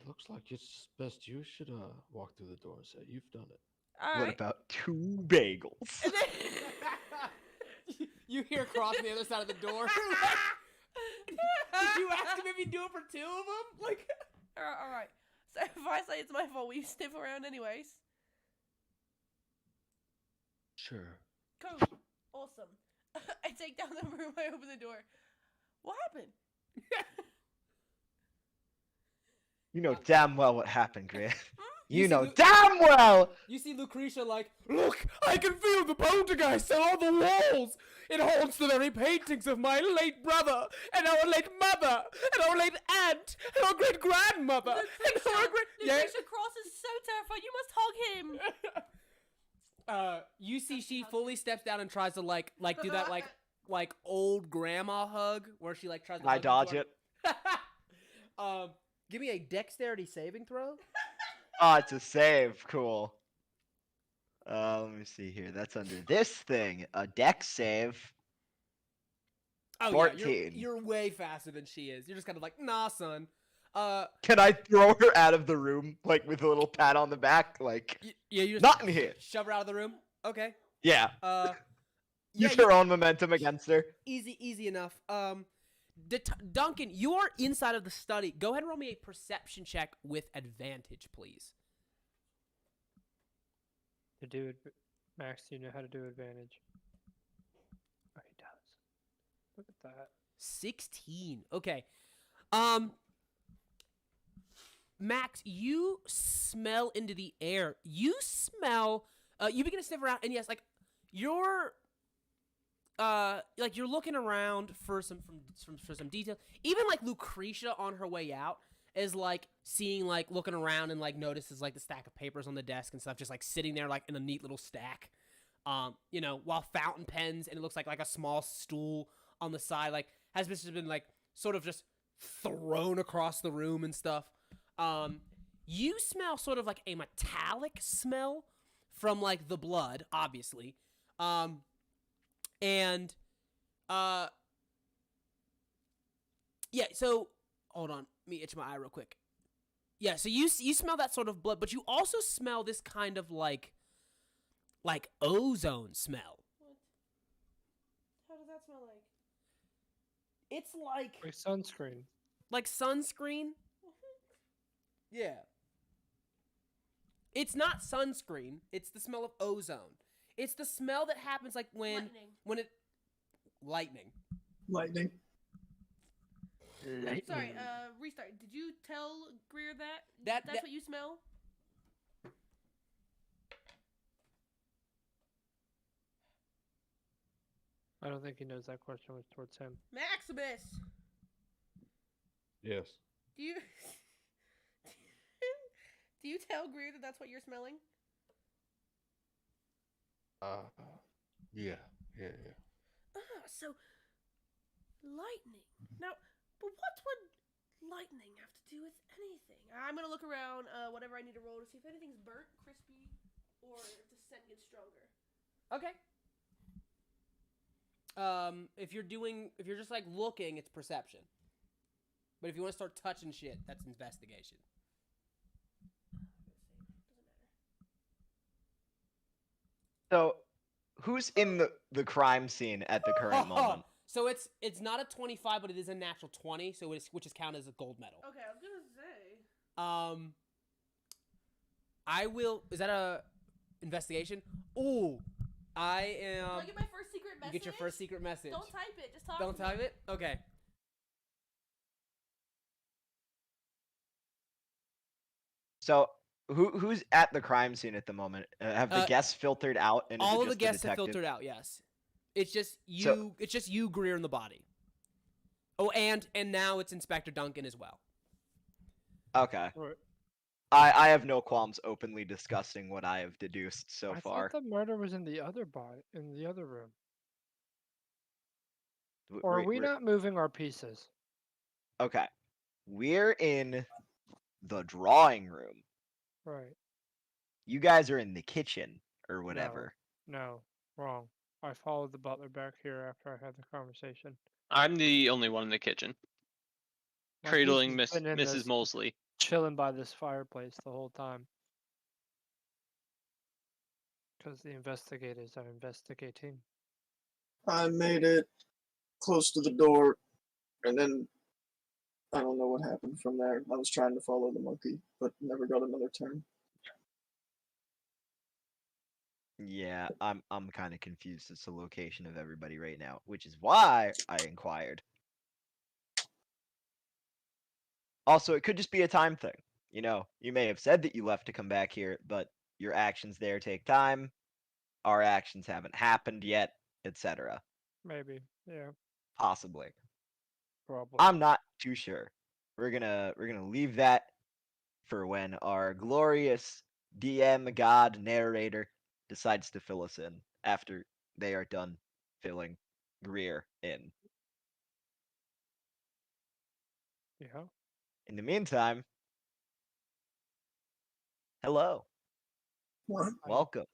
Looks like it's best you should walk through the door and say you've done it. What Alright. about 2 bagels? And then... You hear across the other side of the door. Did you ask him if he'd do it for 2 of them? Like, Alright. So if I say it's my fault, will you sniff around anyways? Sure. Cool. Awesome. I take down the room, I open the door. What happened? You know damn well what happened, Griff. You You see know Lu- damn well! you see Lucretia like, look, I can feel the poltergeist on all the walls. It haunts the very paintings of my late brother, and our late mother, and our late aunt, and our great grandmother, and our great. Lucretia Cross is so terrified. You must hug him. You see, she fully steps down and tries to like do that like old grandma hug where she like tries to. I hug dodge into it. her. Give me a dexterity saving throw. Oh, it's a save. Cool. Let me see here. That's under this thing. A dex save. Oh 14. yeah, you're way faster than she is. You're just kind of like, nah, son. Can I throw her out of the room, like with a little pat on the back? Like, Yeah, you just not in here. shove her out of the room. Okay. Yeah. Yeah, Use her own momentum against her. easy enough. Duncan, you are inside of the study. Go ahead and roll me a perception check with advantage, please. To do it, Max, do you know how to do advantage? Oh, he does. Look at that. 16. Okay. Max, you smell into the air. You smell. You begin to sniff around, and yes, like you're looking around for some detail. Even like Lucretia on her way out is like seeing like looking around and like notices like the stack of papers on the desk and stuff just like sitting there like in a neat little stack. While fountain pens and it looks like a small stool on the side like has just been like sort of just thrown across the room and stuff. You smell sort of like a metallic smell from like the blood, obviously. Yeah, so hold on, let me itch my eye real quick. Yeah, so you smell that sort of blood, but you also smell this kind of like ozone smell. What? How does that smell like? It's like Sunscreen. like sunscreen. Yeah. It's not sunscreen. It's the smell of ozone. It's the smell that happens like when lightning. Lightning. Sorry, restart. Did you tell Greer that's what you smell? I don't think he knows that question was towards him. Maximus! Yes. Do you... Do you tell Greer that's what you're smelling? Yeah. So... Lightning. Now, but what would lightning have to do with anything? I'm gonna look around, whatever I need to roll to see if anything's burnt, crispy, or if the scent gets stronger. Okay. If you're just like looking, it's perception. But if you want to start touching shit, that's investigation. So, who's in the crime scene at the current moment? So it's not a 25, but it is a natural 20, so which is counted as a gold medal. Okay, I was gonna say. I will. Is that a investigation? Ooh, I am. Do I get my first secret You message? get your first secret message. Don't type it. Just talk. Don't to me. type it. Okay. So, who's at the crime scene at the moment? Have the guests filtered out, and is All it of the just guests have detective? filtered out. Yes, it's just you. So- it's just you, Greer, and the body. Oh, and now it's Inspector Duncan as well. Okay. Right. I have no qualms openly discussing what I have deduced so I far. thought the murder was in the other room. Or are we We're- not moving our pieces? Okay. We're in the drawing room. Right. You guys are in the kitchen or whatever. No, wrong. I followed the butler back here after I had the conversation. I'm the only one in the kitchen, My cradling goose has been in Mrs. this, Mosley. chilling by this fireplace the whole time. Because the investigators are investigating. I made it close to the door, and then I don't know what happened from there. I was trying to follow the monkey, but never got another turn. Yeah, I'm kind of confused as to the location of everybody right now, which is why I inquired. Also, it could just be a time thing. You know, you may have said that you left to come back here, but your actions there take time. Our actions haven't happened yet, etc. Maybe. Yeah, Possibly. probably. I'm not too sure. We're gonna leave that for when our glorious DM god narrator decides to fill us in after they are done filling Greer in. Yeah. In the meantime, hello, What? welcome.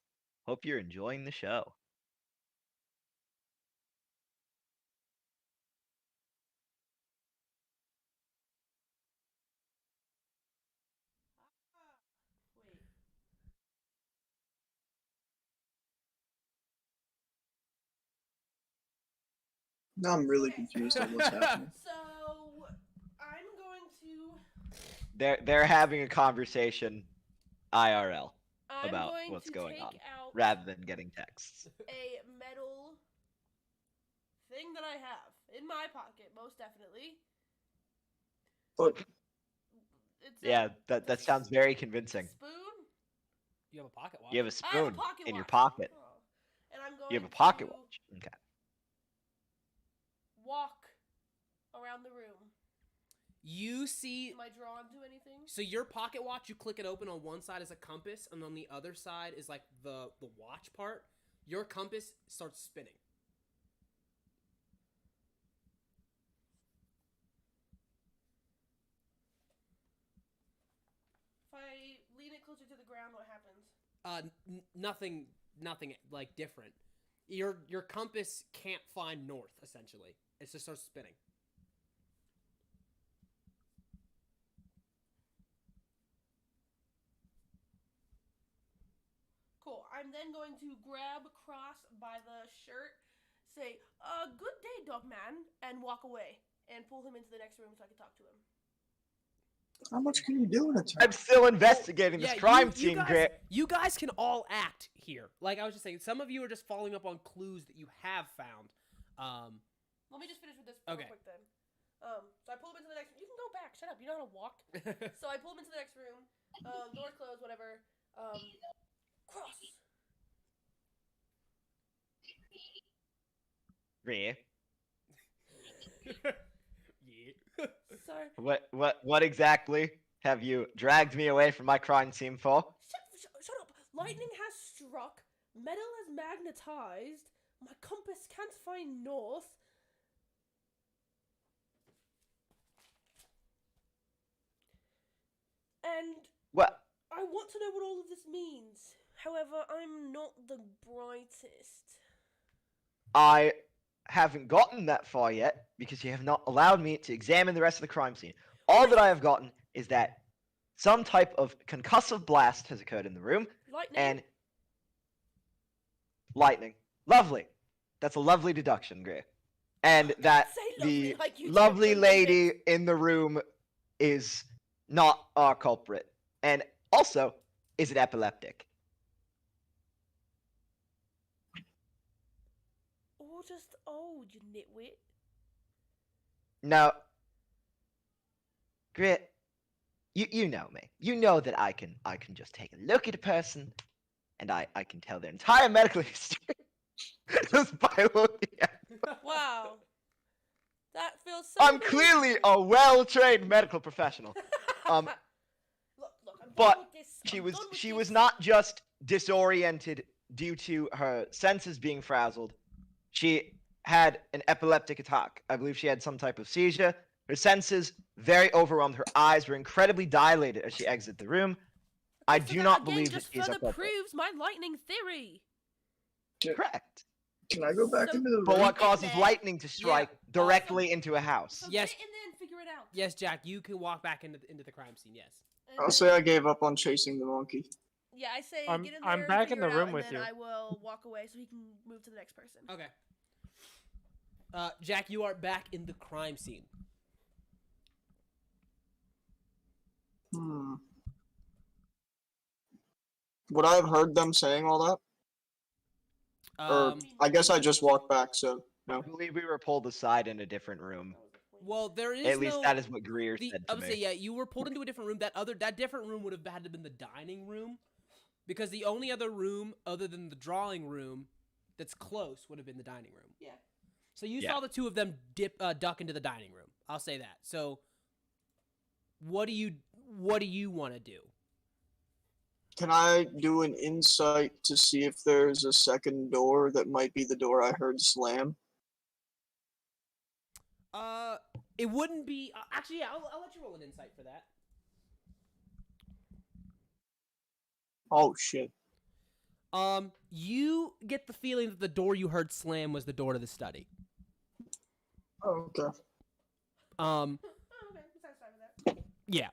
Hope you're enjoying the show. Wait. Now I'm really Okay. confused on what's happening. So I'm going to. They're having a conversation IRL I'm about going what's to going take on out rather than getting texts. a metal thing that I have in my pocket, most definitely. But It's Yeah, that sounds very convincing. spoon. You have a pocket watch. You have a I have a spoon pocket in your watch. pocket. Oh. And I'm going You have a pocket to watch. Okay. walk around the room. You see. Am I drawn to anything? So your pocket watch, you click it open. On one side is a compass, and on the other side is like the watch part. Your compass starts spinning. If I lean it closer to the ground, what happens? Nothing like different. Your compass can't find north. Essentially, it just starts spinning. Cool. I'm then going to grab Cross by the shirt, say, good day, dog man, and walk away, and pull him into the next room so I can talk to him. how much can you do in a turn? I'm still investigating this crime scene, Grit. You guys can all act here. Like I was just saying, some of you are just following up on clues that you have found. Let me just finish with this real Okay. quick then. So I pull him into the next room. You can go back. Shut up. You know how to walk. So I pull him into the next room. Door closed, whatever. Cross. Grit. Yeah. Sorry. What exactly have you dragged me away from my crime scene for? Shut up. Lightning has struck. Metal has magnetized. My compass can't find north. And What? I want to know what all of this means. However, I'm not the brightest. I haven't gotten that far yet because you have not allowed me to examine the rest of the crime scene. All that I have gotten is that some type of concussive blast has occurred in the room Lightning. and lightning. Lovely. That's a lovely deduction, Gray. and that Say lovely the like you do lovely for lady Mondays. in the room is not our culprit. And also, is it epileptic? Or just old, you nitwit. Now, Grit, you know me. You know that I can just take a look at a person and I can tell their entire medical history just by looking at them. Wow. That feels so I'm clearly a well-trained medical professional. look, I'm done But with this. she I'm was done with she this. was not just disoriented due to her senses being frazzled. She had an epileptic attack. I believe she had some type of seizure. Her senses very overwhelmed. Her eyes were incredibly dilated as she exited the room. I So do that, not again, believe that just she is a further culprit. proves my lightning theory. Correct. Can I go back So- into the But room? what causes there. lightning to strike directly into a house? So Yes. get in there and figure it out. Yes, Jack, you can walk back into the crime scene. Yes. And I'll then- say I gave up on chasing the monkey. Yeah, I say I'm- get in there I'm and back in figure the it out, room and with then you. I will walk away so he can move to the next person. Okay. Jack, you are back in the crime scene. Would I have heard them saying all that? Or I guess I just walked back, so I no. believe we were pulled aside in a different room. Well, there is At least no. that is what Greer I said to would me. say, yeah, you were pulled into a different room. That different room would have had to have been the dining room, because the only other room other than the drawing room that's close would have been the dining room. Yeah. So you Yeah. saw the two of them duck into the dining room. I'll say that. So, what do you want to do? Can I do an insight to see if there's a second door that might be the door I heard slam? It wouldn't be. Actually, yeah, I'll let you roll an insight for that. Oh shit. You get the feeling that the door you heard slam was the door to the study. Oh, okay. Oh, okay, I'm satisfied with that. Yeah.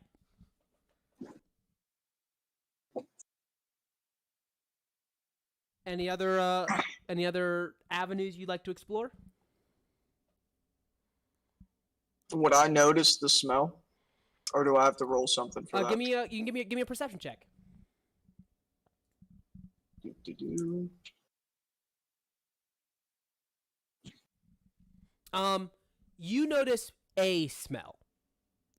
Any other avenues you'd like to explore? Would I notice the smell? Or do I have to roll something for that? You can give me a perception check. Do-do-do. You notice a smell.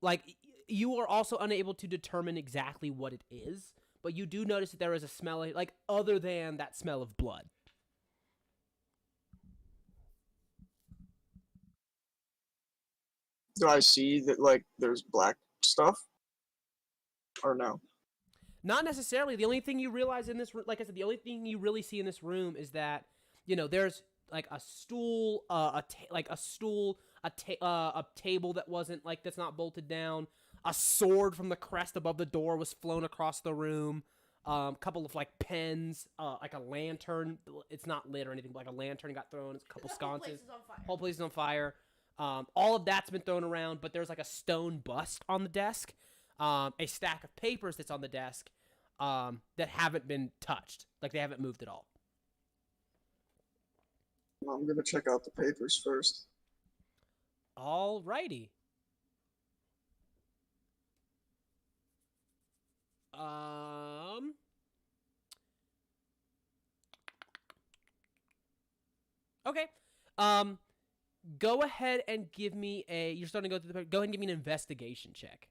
Like, you are also unable to determine exactly what it is, but you do notice that there is a smell, like, other than that smell of blood. Do I see that, like, there's black stuff? Or no? Not necessarily. The only thing you realize in this, like I said, the only thing you really see in this room is that, there's like a stool, a table that wasn't like that's not bolted down. A sword from the crest above the door was flown across the room. A couple of like pens, like a lantern. It's not lit or anything, but like a lantern got thrown. It's a couple sconces. Whole place is on fire. All of that's been thrown around, but there's like a stone bust on the desk. A stack of papers that's on the desk that haven't been touched. Like, they haven't moved at all. I'm gonna check out the papers first. Alrighty. Okay. Go ahead and give me you're starting to go through the, go ahead and give me an investigation check.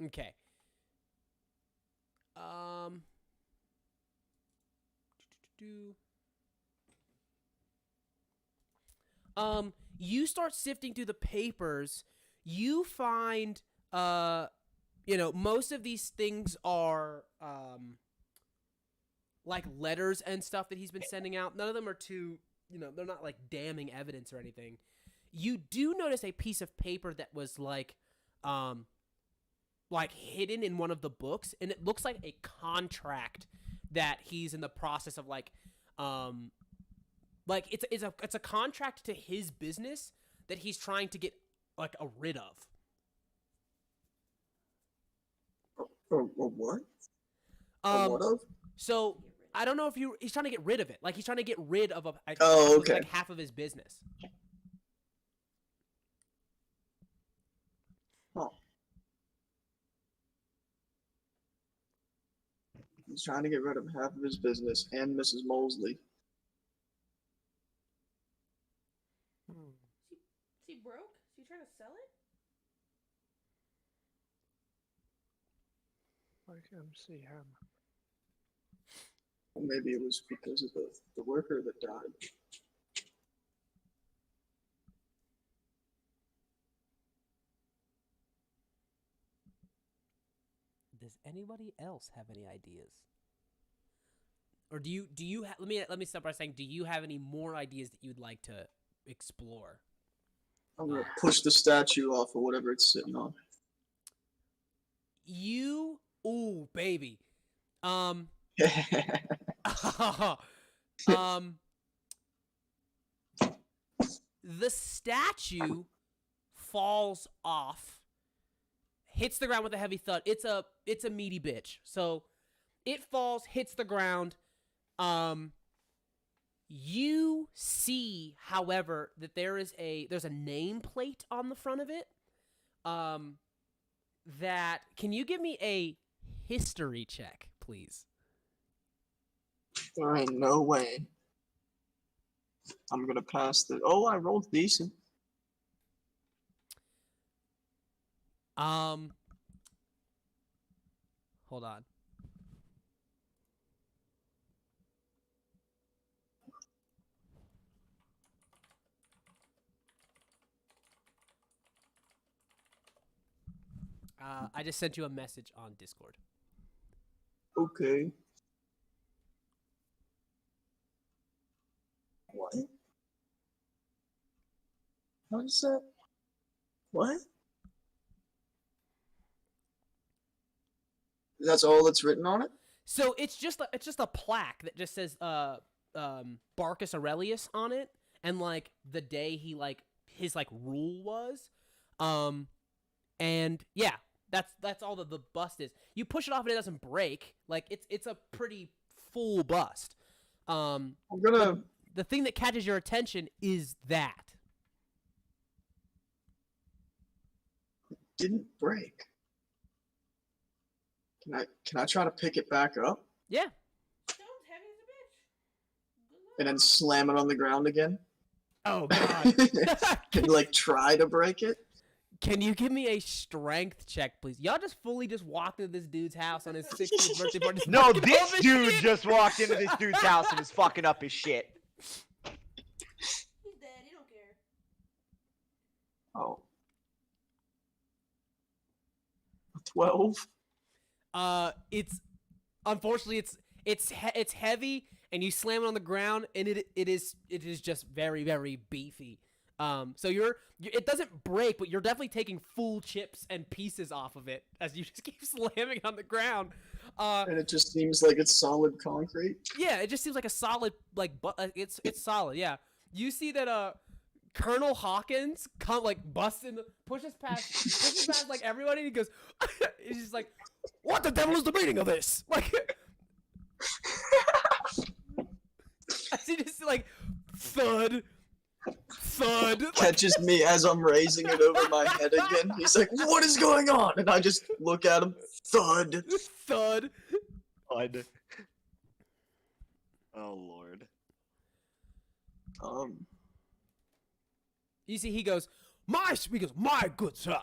Okay. You start sifting through the papers. You find, most of these things are, like letters and stuff that he's been sending out. None of them are too, they're not like damning evidence or anything. You do notice a piece of paper that was like hidden in one of the books, and it looks like a contract that he's in the process of it's a contract to his business that he's trying to get like a rid of. What? What of? So I don't know if he's trying to get rid of it. Like he's trying to get rid of Oh, okay. like half of his business. Oh. He's trying to get rid of half of his business and Mrs. Mosley. Is he broke? Is he trying to sell it? Like MC Hammer. Or maybe it was because of the worker that died. Does anybody else have any ideas? Or do you let me start by saying, do you have any more ideas that you'd like to explore? I'm gonna push the statue off of whatever it's sitting on. Ooh, baby. The statue falls off, hits the ground with a heavy thud. It's a meaty bitch. So it falls, hits the ground. You see, however, that there's a nameplate on the front of it. That can you give me a history check, please? There ain't no way. I'm gonna pass the. Oh, I rolled decent. Hold on. I just sent you a message on Discord. Okay. What? How is that? What? That's all that's written on it? So it's just a plaque that just says Barcus Aurelius on it, and like the day he like his like rule was, and yeah, that's all the bust is. You push it off and it doesn't break. Like it's a pretty full bust. I'm gonna. The thing that catches your attention is that Didn't break. Can I try to pick it back up? Yeah. Stone's heavy as a bitch. Good luck. And then slam it on the ground again? Oh god. And like try to break it? Can you give me a strength check, please? Y'all just fully just walked into this dude's house on his 60th birthday party. just No, fucking this up his dude shit. just walked into this dude's house and is fucking up his shit. He's dead. He don't care. Oh. 12? It's unfortunately it's heavy, and you slam it on the ground, and it is just very, very beefy. So it doesn't break, but you're definitely taking full chips and pieces off of it as you just keep slamming it on the ground. And it just seems like it's solid concrete? Yeah, it just seems like a solid it's solid. Yeah, you see that Colonel Hawkins pushes past like everybody, and he goes, he's just like, what the devil is the meaning of this? Like, I see just like thud. Catches me as I'm raising it over my head again. He's like, what is going on? And I just look at him, thud. Thud. God. Oh lord. You see, he goes, my good sir,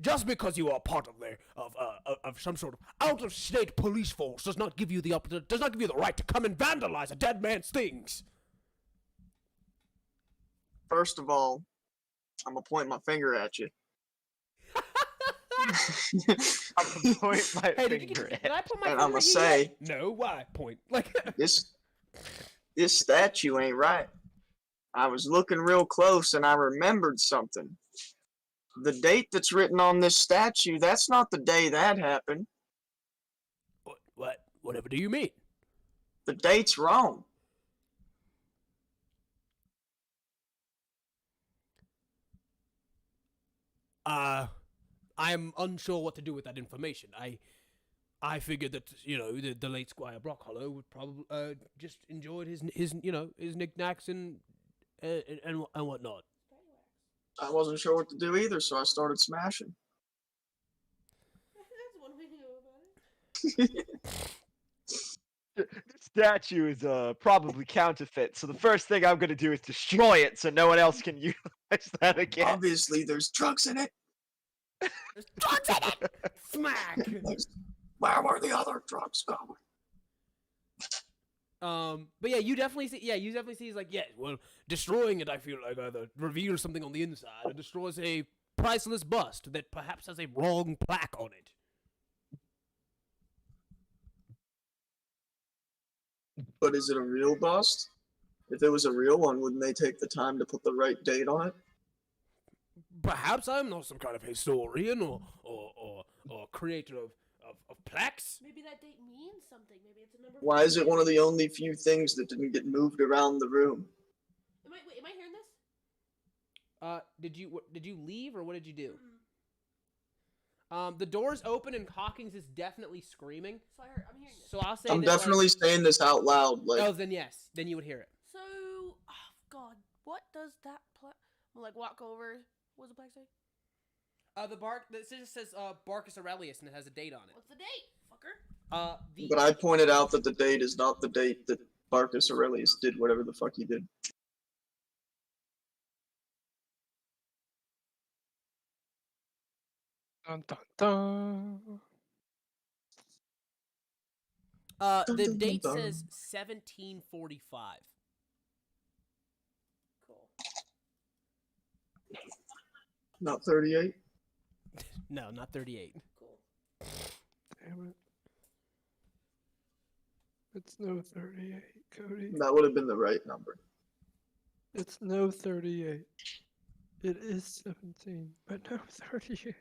just because you are part of some sort of out-of-state police force does not give you the right to come and vandalize a dead man's things. First of all, I'm gonna point my finger at you. I'm gonna point my Hey, finger can at. I put my And finger I'm gonna at you say, yet? No, why? Point. Like, this statue ain't right. I was looking real close and I remembered something. The date that's written on this statue, that's not the day that happened. whatever do you mean? The date's wrong. I'm unsure what to do with that information. I figured that the late Squire Brockhollow would probably just enjoyed his his knickknacks and whatnot. I wasn't sure what to do either, so I started smashing. That's one way to go about it. This statue is probably counterfeit, so the first thing I'm gonna do is destroy it so no one else can utilize that again. Obviously, there's drugs in it. There's drugs in it. Smack. Where were the other drugs going? But yeah, you definitely see. Yeah, you definitely see. He's like, yeah, well, destroying it, I feel like either reveals something on the inside or destroys a priceless bust that perhaps has a wrong plaque on it. But is it a real bust? If it was a real one, wouldn't they take the time to put the right date on it? Perhaps I'm not some kind of historian or creator of plaques. Maybe that date means something. Maybe it's a number. Why is it one of the only few things that didn't get moved around the room? Am I hearing this? Did you leave or what did you do? Mm-mm. The door's open and Hawkins is definitely screaming. So I'm hearing this. So I'll say I'm that, definitely saying this out loud. Like, oh, then yes, then you would hear it. So, oh God, what does that plaque? I'm gonna, like, walk over. What does the plaque say? This just says Barcus Aurelius and it has a date on it. What's the date, fucker? but I pointed out that the date is not the date that Barcus Aurelius did whatever the fuck he did. Dun, dun, dun. The dun, date dun. says 1745. Cool. Not 38. No, not 38. Cool. Damn it. It's no 38, Cody. That would have been the right number. It's no 38. It is 17, but no 38.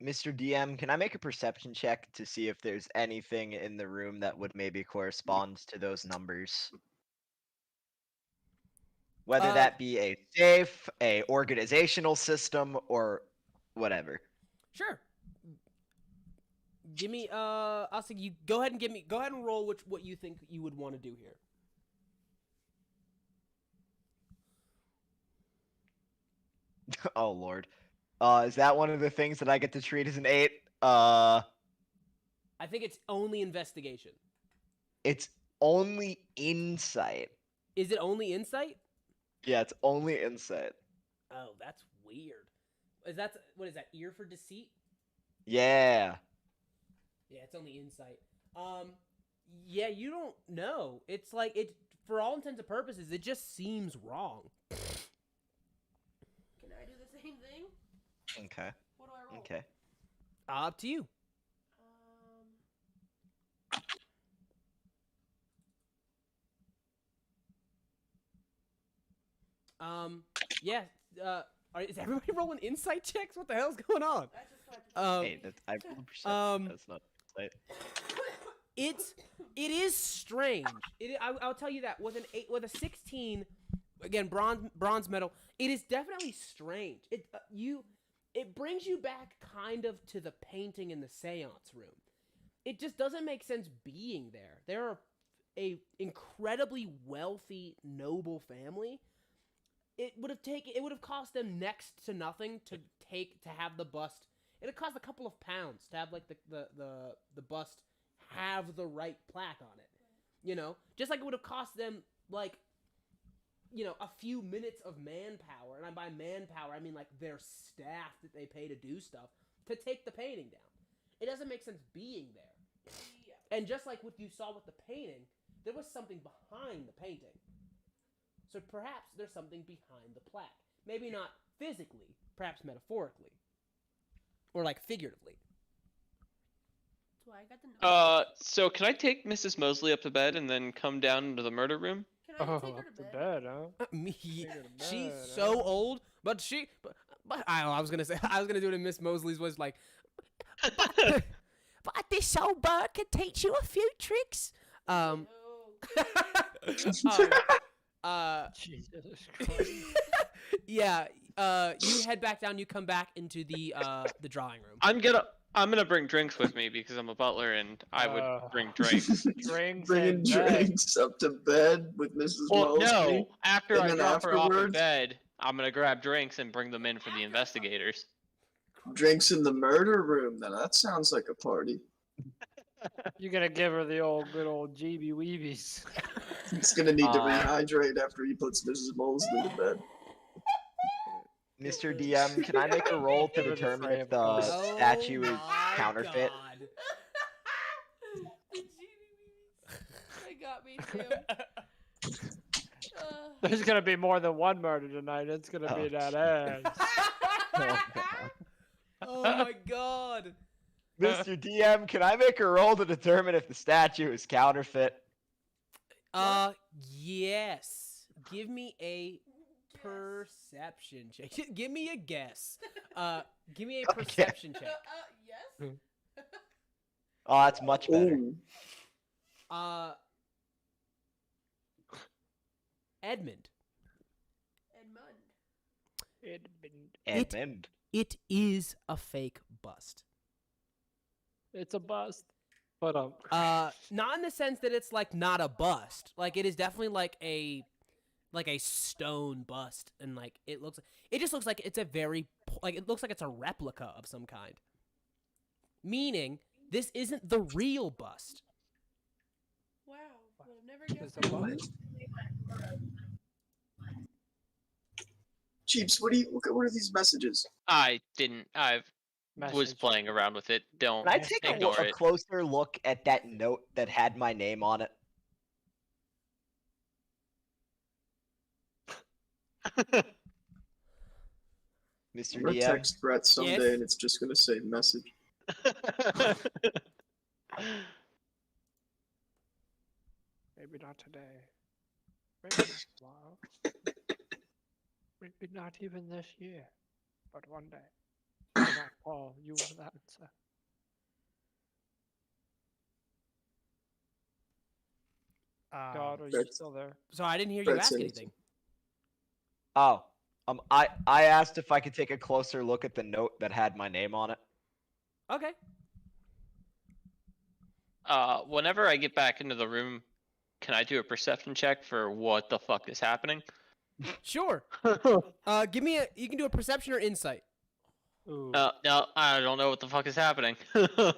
Mr. DM, can I make a perception check to see if there's anything in the room that would maybe correspond to those numbers? Whether that be a safe, a organizational system, or whatever. Sure. Give me I'll say you go ahead and roll what you think you would want to do here. Oh lord. Is that one of the things that I get to treat as an 8? I think it's only investigation. It's only insight. Is it only insight? Yeah, it's only insight. Oh, that's weird. What is that? Ear for deceit? Yeah. Yeah, it's only insight. Yeah, you don't know. It's like it for all intents and purposes, it just seems wrong. Can I do the same thing? Okay. What do I roll? Okay. Up to you. Yeah. Is everybody rolling insight checks? What the hell's going on? That's just my Hey, I rolled a perception. That's not insight. It is strange. I'll tell you that with a 16, again bronze medal, it is definitely strange. It brings you back kind of to the painting in the seance room. It just doesn't make sense being there. They're a incredibly wealthy, noble family. It would have cost them next to nothing to have the bust. It would cost a couple of pounds to have like the bust have the right plaque on it. You know, just like it would have cost them like, you know, a few minutes of manpower, and by manpower I mean like their staff that they pay to do stuff to take the painting down. It doesn't make sense being there. Yeah. And just like what you saw with the painting, there was something behind the painting. So perhaps there's something behind the plaque. Maybe not physically, perhaps metaphorically. Or like figuratively. That's why I got the note. So can I take Mrs. Mosley up to bed and then come down into the murder room? Can I Oh, take her up to to bed? bed, huh? She's bed, so old, but I was gonna do it in Miss Mosley's voice, like, but this old bird can teach you a few tricks. No. Um, Jesus Christ. yeah, you head back down. You come back into the drawing room. I'm gonna bring drinks with me because I'm a butler and I would bring drinks. Drinks Bringing and bed. drinks up to bed with Mrs. Well, Mosley. no. After and I then drop her off in afterwards- bed, I'm gonna grab drinks and bring them in for the investigators. Drinks in the murder room. Now that sounds like a party. You're gonna give her the good old GB weebies. He's gonna need to Uh, rehydrate after he puts Mrs. Mosley to bed. Mr. DM, can I make a roll to Give her the determine if frame. the Oh statue is my counterfeit? God. The genie They got me too. There's gonna be more than one murder tonight. It's gonna be that ass. Oh my God. Mr. DM, can I make a roll to determine if the statue is counterfeit? Yes. Give me a perception check. Give me a guess. Give me a Okay. perception check. Yes. Oh, that's much better. Ooh. Edmund. Edmund. It is a fake bust. It's a bust. But Not in the sense that it's like not a bust. Like it is definitely like a stone bust, and like it just looks like it's a it looks like it's a replica of some kind. Meaning this isn't the real bust. Wow. Would have never it's guessed a that. bust. Jeeps, what are these messages? I was Message. playing around with it. Don't Can I take ignore a it. closer look at that note that had my name on it? Mr. I'm gonna DM. text Brett someday Yes? and it's just gonna say message. Maybe not today. Maybe not tomorrow. Maybe not even this year. But one day. When I call, you will answer. God, are you Brett- still there? So I didn't hear you Brett ask said anything. Oh, I asked if I could take a closer look at the note that had my name on it. Okay. Whenever I get back into the room, can I do a perception check for what the fuck is happening? Sure. Give me you can do a perception or insight. Ooh. No, I don't know what the fuck is happening. That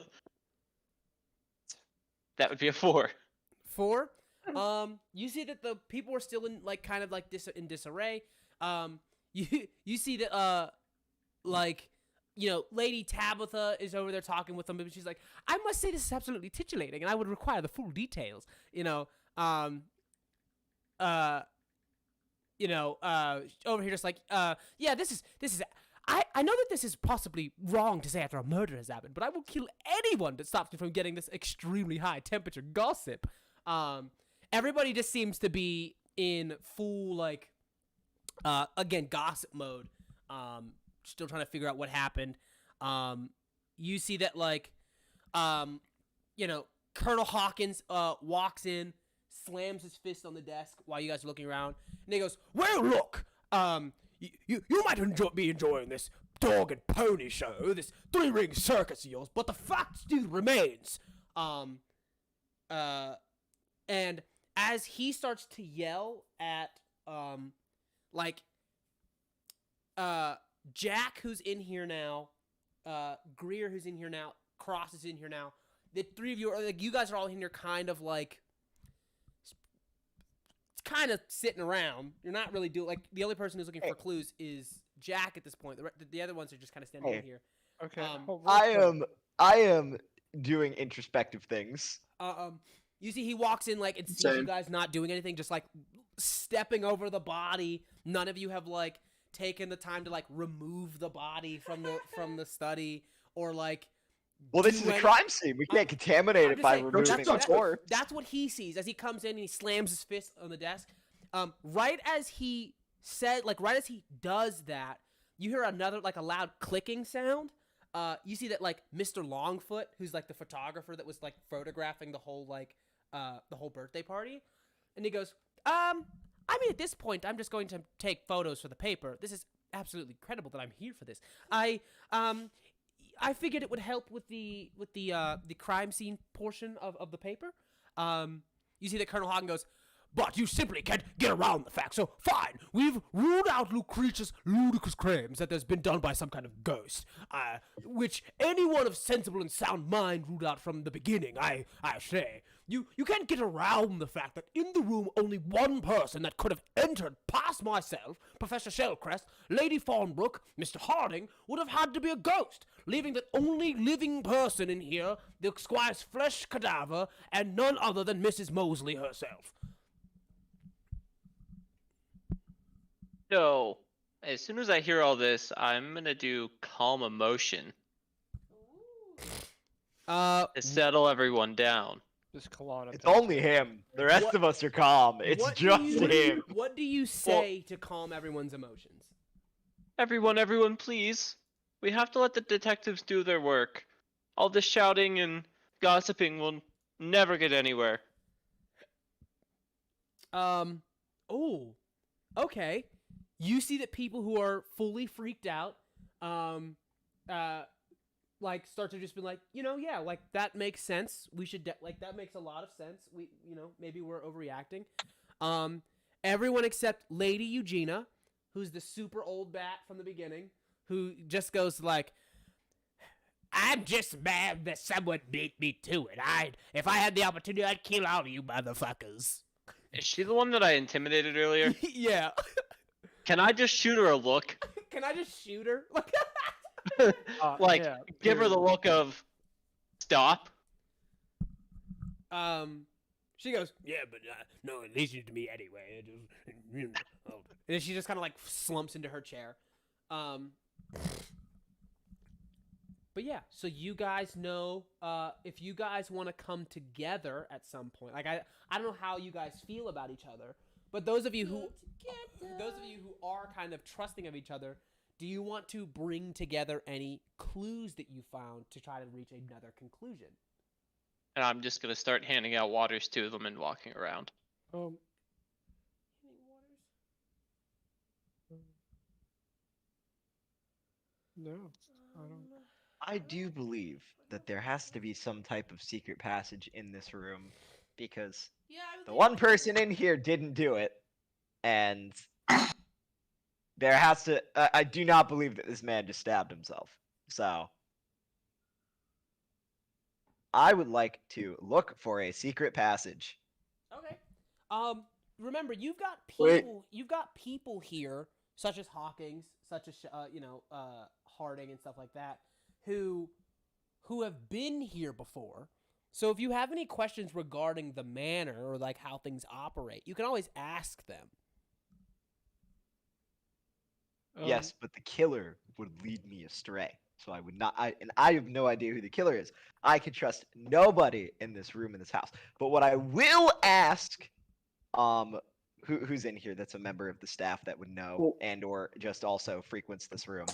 would be a 4. 4. You see that the people are still in like kind of like in disarray. You see that Lady Tabitha is over there talking with them, but she's like, I must say this is absolutely titillating, and I would require the full details. Over here just like, yeah, this is. I know that this is possibly wrong to say after a murder has happened, but I will kill anyone that stops me from getting this extremely high temperature gossip. Everybody just seems to be in full again gossip mode. Still trying to figure out what happened. You see that Colonel Hawkins walks in, slams his fist on the desk while you guys are looking around, and he goes, "Well, look, you might be enjoying this dog and pony show, this 3-ring circus of yours, but the fact still remains." And as he starts to yell at Jack, who's in here now, Greer, who's in here now, Cross is in here now. The 3 of you are you guys are all in here, kind of sitting around. You're not really doing the only person who's looking for clues is Jack at this point. The other ones are just kind of standing in here. Okay. I am doing introspective things. You see, he walks in and sees Same. you guys not doing anything, just stepping over the body. None of you have taken the time to remove the body from the study or Well, this is a crime scene. We can't contaminate it by removing the corpse. That's what he sees as he comes in and he slams his fist on the desk. Right as he does that, you hear another a loud clicking sound. You see that Mr. Longfoot, who's the photographer that was photographing the whole birthday party, and he goes, at this point, I'm just going to take photos for the paper. This is absolutely incredible that I'm here for this. I figured it would help with the crime scene portion of the paper. You see that Colonel Hagen goes, but you simply can't get around the fact. So fine, we've ruled out Lucretius' ludicrous claims that there's been done by some kind of ghost, which anyone of sensible and sound mind ruled out from the beginning. I say, you can't get around the fact that in the room only one person that could have entered past myself, Professor Shellcrest, Lady Farnbrook, Mr. Harding, would have had to be a ghost, leaving the only living person in here, the Squire's flesh cadaver, and none other than Mrs. Mosley herself. So, as soon as I hear all this, I'm gonna do calm emotion to settle everyone down. Just Kalana. It's only him. The rest of us are calm. It's just him. What do you say to calm everyone's emotions? Everyone, please. We have to let the detectives do their work. All this shouting and gossiping will never get anywhere. Oh, okay. You see that people who are fully freaked out, like start to just be like, yeah, like that makes sense. We should like that makes a lot of sense. We, maybe we're overreacting. Everyone except Lady Eugenia, who's the super old bat from the beginning, who just goes like, I'm just mad that someone beat me to it. If I had the opportunity, I'd kill all of you motherfuckers. Is she the one that I intimidated earlier? Yeah. Can I just shoot her a look? Can I just shoot her? Like, yeah, give her the look of stop. She goes, yeah, but no, it leads you to me anyway. And then she just kind of like slumps into her chair. But yeah, so you guys know, if you guys want to come together at some point, like I don't know how you guys feel about each other, but those of you who are kind of trusting of each other, do you want to bring together any clues that you found to try to reach another conclusion? And I'm just gonna start handing out waters to them and walking around. No, I don't. I do believe that there has to be some type of secret passage in this room because the one person in here didn't do it, and there has to. I do not believe that this man just stabbed himself. So I would like to look for a secret passage. Okay. Remember, you've got Wait. people here, such as Hawkins, such as Harding and stuff like that, who have been here before. So if you have any questions regarding the manor or like how things operate, you can always ask them. Yes, but the killer would lead me astray. So I would not. I have no idea who the killer is. I can trust nobody in this room in this house. But what I will ask, who's in here that's a member of the staff that would know and or just also frequents this room.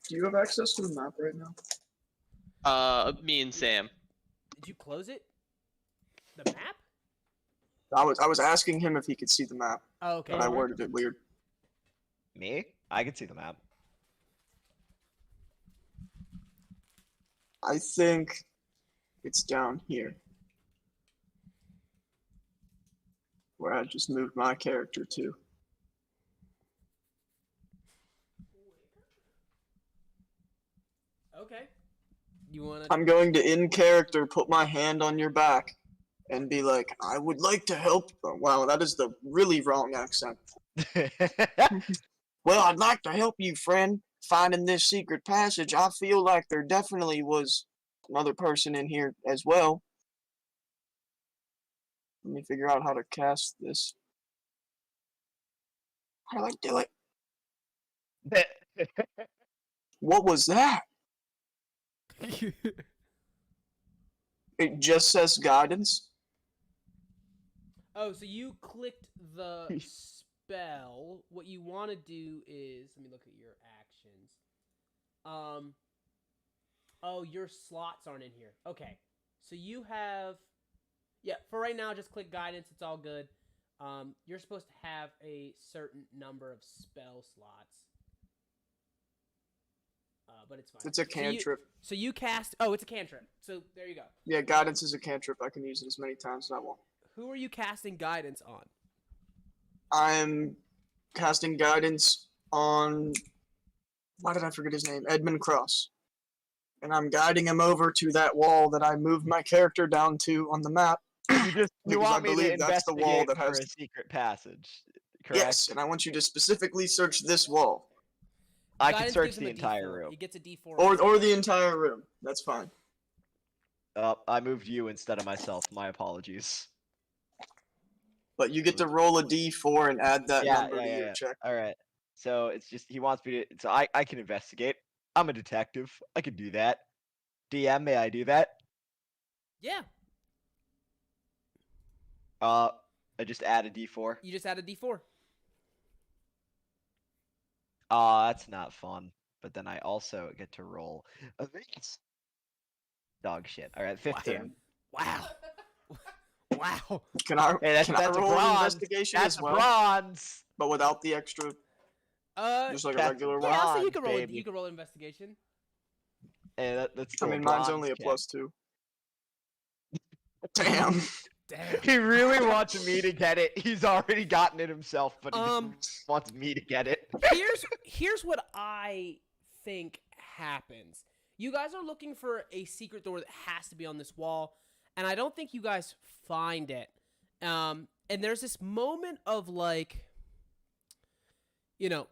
Do you have access to the map right now? Me and Sam. Did you close it? The map? I was asking him if he could see the map, Oh, okay. but I worded it weird. Me? I can see the map. I think it's down here. Where I just moved my character to. Okay. You wanna? I'm going to, in character, put my hand on your back and be like, I would like to help. Oh, wow, that is the really wrong accent. Well, I'd like to help you, friend, finding this secret passage. I feel like there definitely was another person in here as well. Let me figure out how to cast this. How do I do it? What was that? It just says guidance. Oh, so you clicked the spell. What you want to do is, let me look at your actions. Oh, your slots aren't in here. Okay, so you have, yeah. For right now, just click guidance. It's all good. You're supposed to have a certain number of spell slots. But it's fine. It's a cantrip. So you cast. Oh, it's a cantrip. So there you go. Yeah, guidance is a cantrip. I can use it as many times as I want. Who are you casting guidance on? I'm casting guidance on. Why did I forget his name? Edmund Cross. And I'm guiding him over to that wall that I moved my character down to on the map. You Because want I me to believe that's the wall investigate that for has. a secret passage, correct? Yes, and I want you to specifically search this wall. I can Guidance search gives him the a entire D4. room. He gets a D4. Or the entire room. That's fine. I moved you instead of myself. My apologies. But you get to roll a d4 and add that number to your check. All right. So it's just he wants me to. So I can investigate. I'm a detective. I can do that. DM, may I do that? Yeah. I just add a d4. You just add a D4. That's not fun. But then I also get to roll a Vegas. Dog shit. All right, 15. Wow. Wow. Can I, Hey, that's can I a roll an bronze. investigation That's as a well? bronze. But without the extra, just like a that's regular a one? Yeah, so you Bronze, can roll. baby. You can roll investigation. Hey, that's I still mean, a mine's bronze only a check. +2. Damn. Damn. He really wants me to get it. He's already gotten it himself, but he Um, wants me to get it. Here's what I think happens. You guys are looking for a secret door that has to be on this wall, and I don't think you guys find it. And there's this moment of like,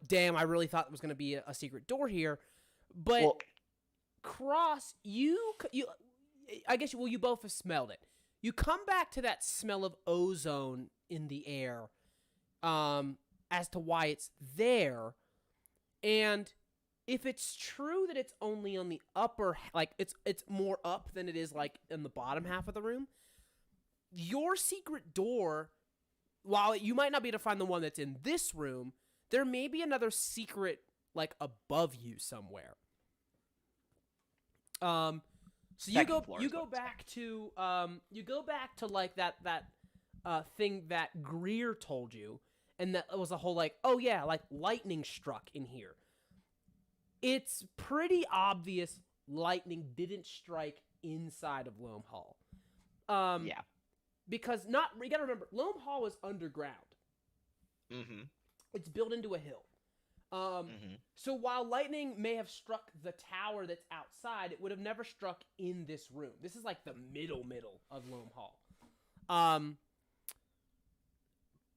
damn, I really thought there was going to be a secret door here. But Well, Cross, you I guess you both have smelled it. You come back to that smell of ozone in the air, as to why it's there, and if it's true that it's only on the upper, like it's more up than it is like in the bottom half of the room, your secret door, while you might not be able to find the one that's in this room, there may be another secret like above you somewhere. So you Second go floor you is go what it's back to like that thing that Greer told you, and that was a whole like, oh yeah, like lightning struck in here. It's pretty obvious lightning didn't strike inside of Loam Hall. yeah. Because you gotta remember, Loam Hall is underground. Mm-hmm. It's built into a hill. Mm-hmm. So while lightning may have struck the tower that's outside, it would have never struck in this room. This is like the middle of Loam Hall.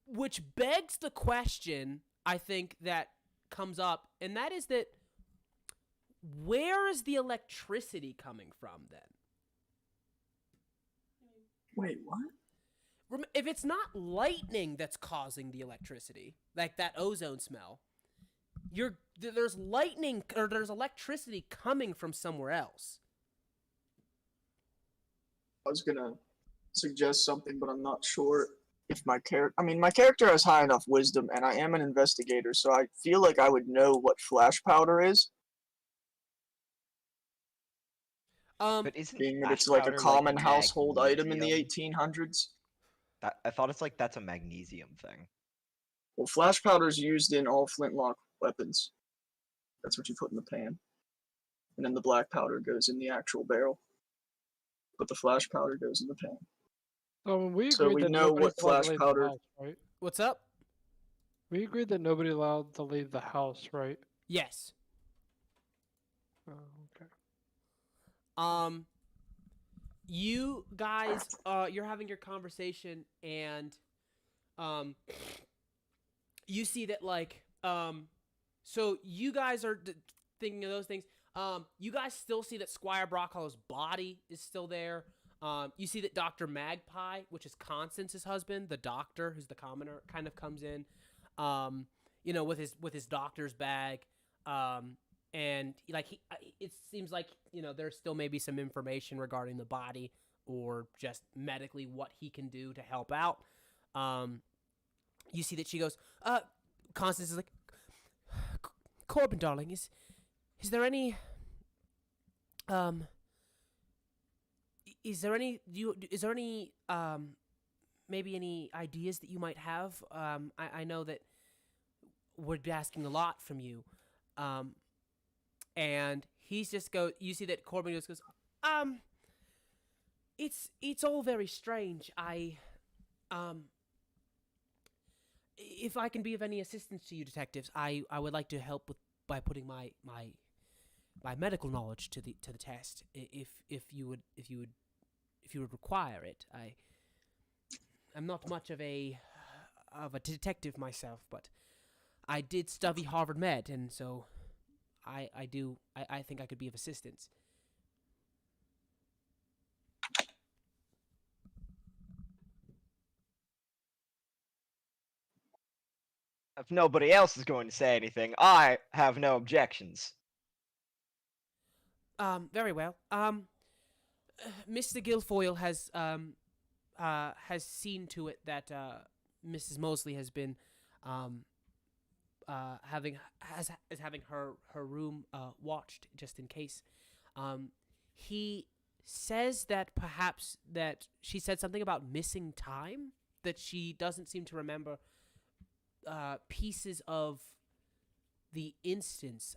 Which begs the question, I think, that comes up, and that is that where is the electricity coming from then? Wait, what? If it's not lightning that's causing the electricity, like that ozone smell, there's lightning or there's electricity coming from somewhere else. I was gonna suggest something, but I'm not sure if my character. I mean, my character has high enough wisdom, and I am an investigator, so I feel like I would know what flash powder is. But isn't Being that flash it's like a powder common household item in the magnesium? 1800s. I thought it's like that's a magnesium thing. Well, flash powder is used in all flintlock weapons. That's what you put in the pan. And then the black powder goes in the actual barrel. But the flash powder goes in the pan. So we So agreed we that know nobody's what allowed flash to leave powder- the house, right? What's up? We agreed that nobody allowed to leave the house, right? Yes. Oh, okay. You guys, you're having your conversation, and you see that like, so you guys are thinking of those things. You guys still see that Squire Brockhallow's body is still there. You see that Dr. Magpie, which is Constance's husband, the doctor who's the commoner, kind of comes in, with his doctor's bag. And like it seems like there's still maybe some information regarding the body or just medically what he can do to help out. You see that she goes, Constance is like, Corbin, darling, is there any maybe any ideas that you might have. I know that we'd be asking a lot from you. And he's just go. You see that Corbin just goes, it's all very strange. If I can be of any assistance to you, detectives, I would like to help by putting my medical knowledge to the test. If you would require it. I'm not much of a detective myself, but I did study Harvard Med, and so I think I could be of assistance. If nobody else is going to say anything, I have no objections. Very well. Mr. Guilfoyle has seen to it that Mrs. Mosley has been having her room watched just in case. He says that perhaps that she said something about missing time, that she doesn't seem to remember pieces of the instance.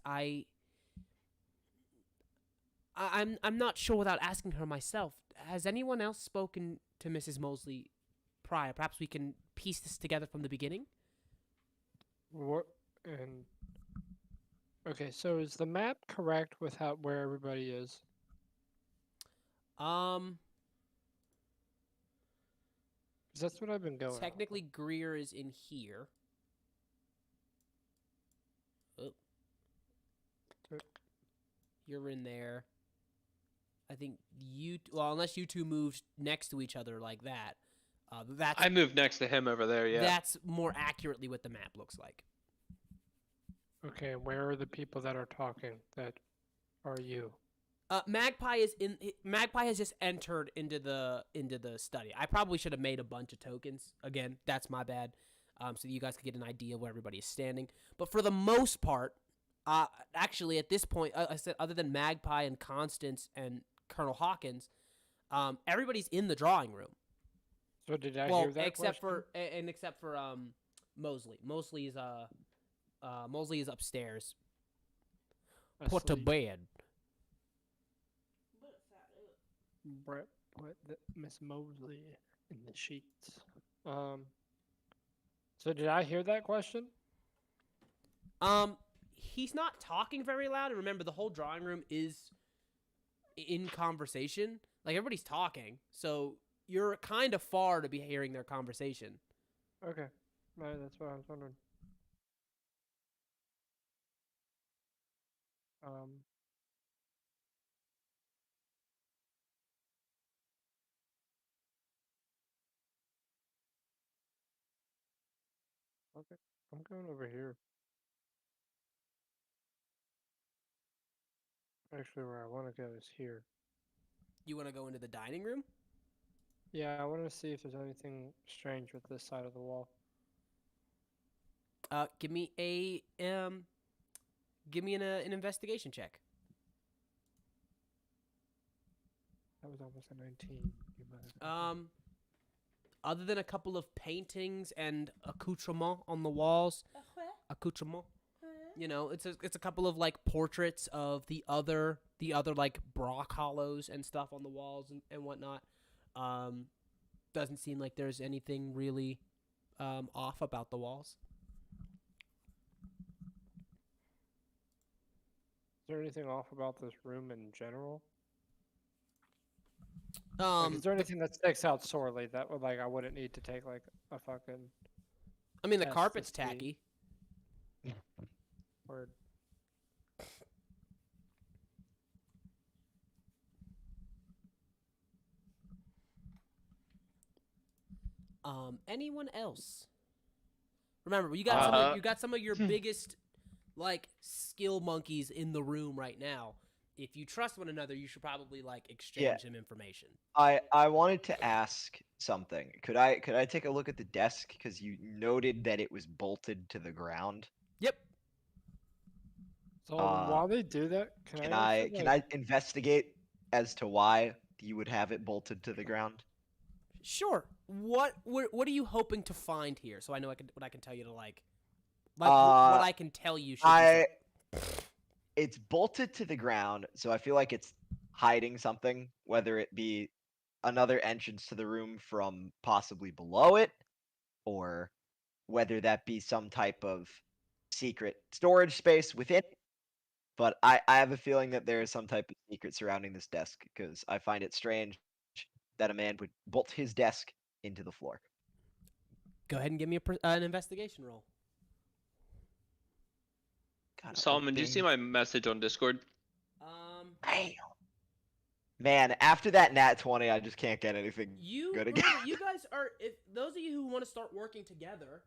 I'm not sure without asking her myself. Has anyone else spoken to Mrs. Mosley prior? Perhaps we can piece this together from the beginning. What and okay, so is the map correct with where everybody is? Um, 'Cause that's what I've been going. Technically, Greer is in here. Oh. You're in there. I think unless you two moved next to each other like that. That's I moved next to him over there. Yeah. That's more accurately what the map looks like. Okay, where are the people that are talking? That are you? Magpie has just entered into the study. I probably should have made a bunch of tokens. Again, that's my bad. So that you guys could get an idea where everybody is standing. But for the most part, actually at this point, I said other than Magpie and Constance and Colonel Hawkins, everybody's in the drawing room. So did I hear that except question? except for Mosley. Mosley is upstairs. Put to Asleep. bed. Brett put Miss Mosley in the sheets. So did I hear that question? He's not talking very loud, and remember, the whole drawing room is in conversation. Like, everybody's talking, so you're kind of far to be hearing their conversation. Okay, right, that's what I was wondering. Okay, I'm going over here. Actually, where I want to go is here. You want to go into the dining room? Yeah, I want to see if there's anything strange with this side of the wall. Give me an investigation check. That was almost a 19. You Other than a couple of paintings and accoutrement on the walls, you know, it's a couple of like portraits of the other like Brock hollows and stuff on the walls and whatnot. Doesn't seem like there's anything really off about the walls. Is there anything off about this room in general? Is Is there anything that sticks out sorely that would I wouldn't need to take like a fucking I mean, the test to carpet's see? tacky. Word. Anyone else? Remember, you got some of your biggest like skill monkeys in the room right now. If you trust one another, you should probably like exchange some information. I wanted to ask something. Could I take a look at the desk because you noted that it was bolted to the ground? Yep. So while they do that, Can I investigate as to why you would have it bolted to the ground? Sure. What are you hoping to find here? So I know what I can tell you to like what I can tell you should be It's bolted to the ground, so I feel like it's hiding something, whether it be another entrance to the room from possibly below it, or whether that be some type of secret storage space within it. But I have a feeling that there is some type of secret surrounding this desk, because I find it strange that a man would bolt his desk into the floor. Go ahead and give me an investigation roll. Solomon, did you see my message on Discord? Damn. Man, after that nat 20, I just can't get anything good again. You guys are, if those of you who want to start working together,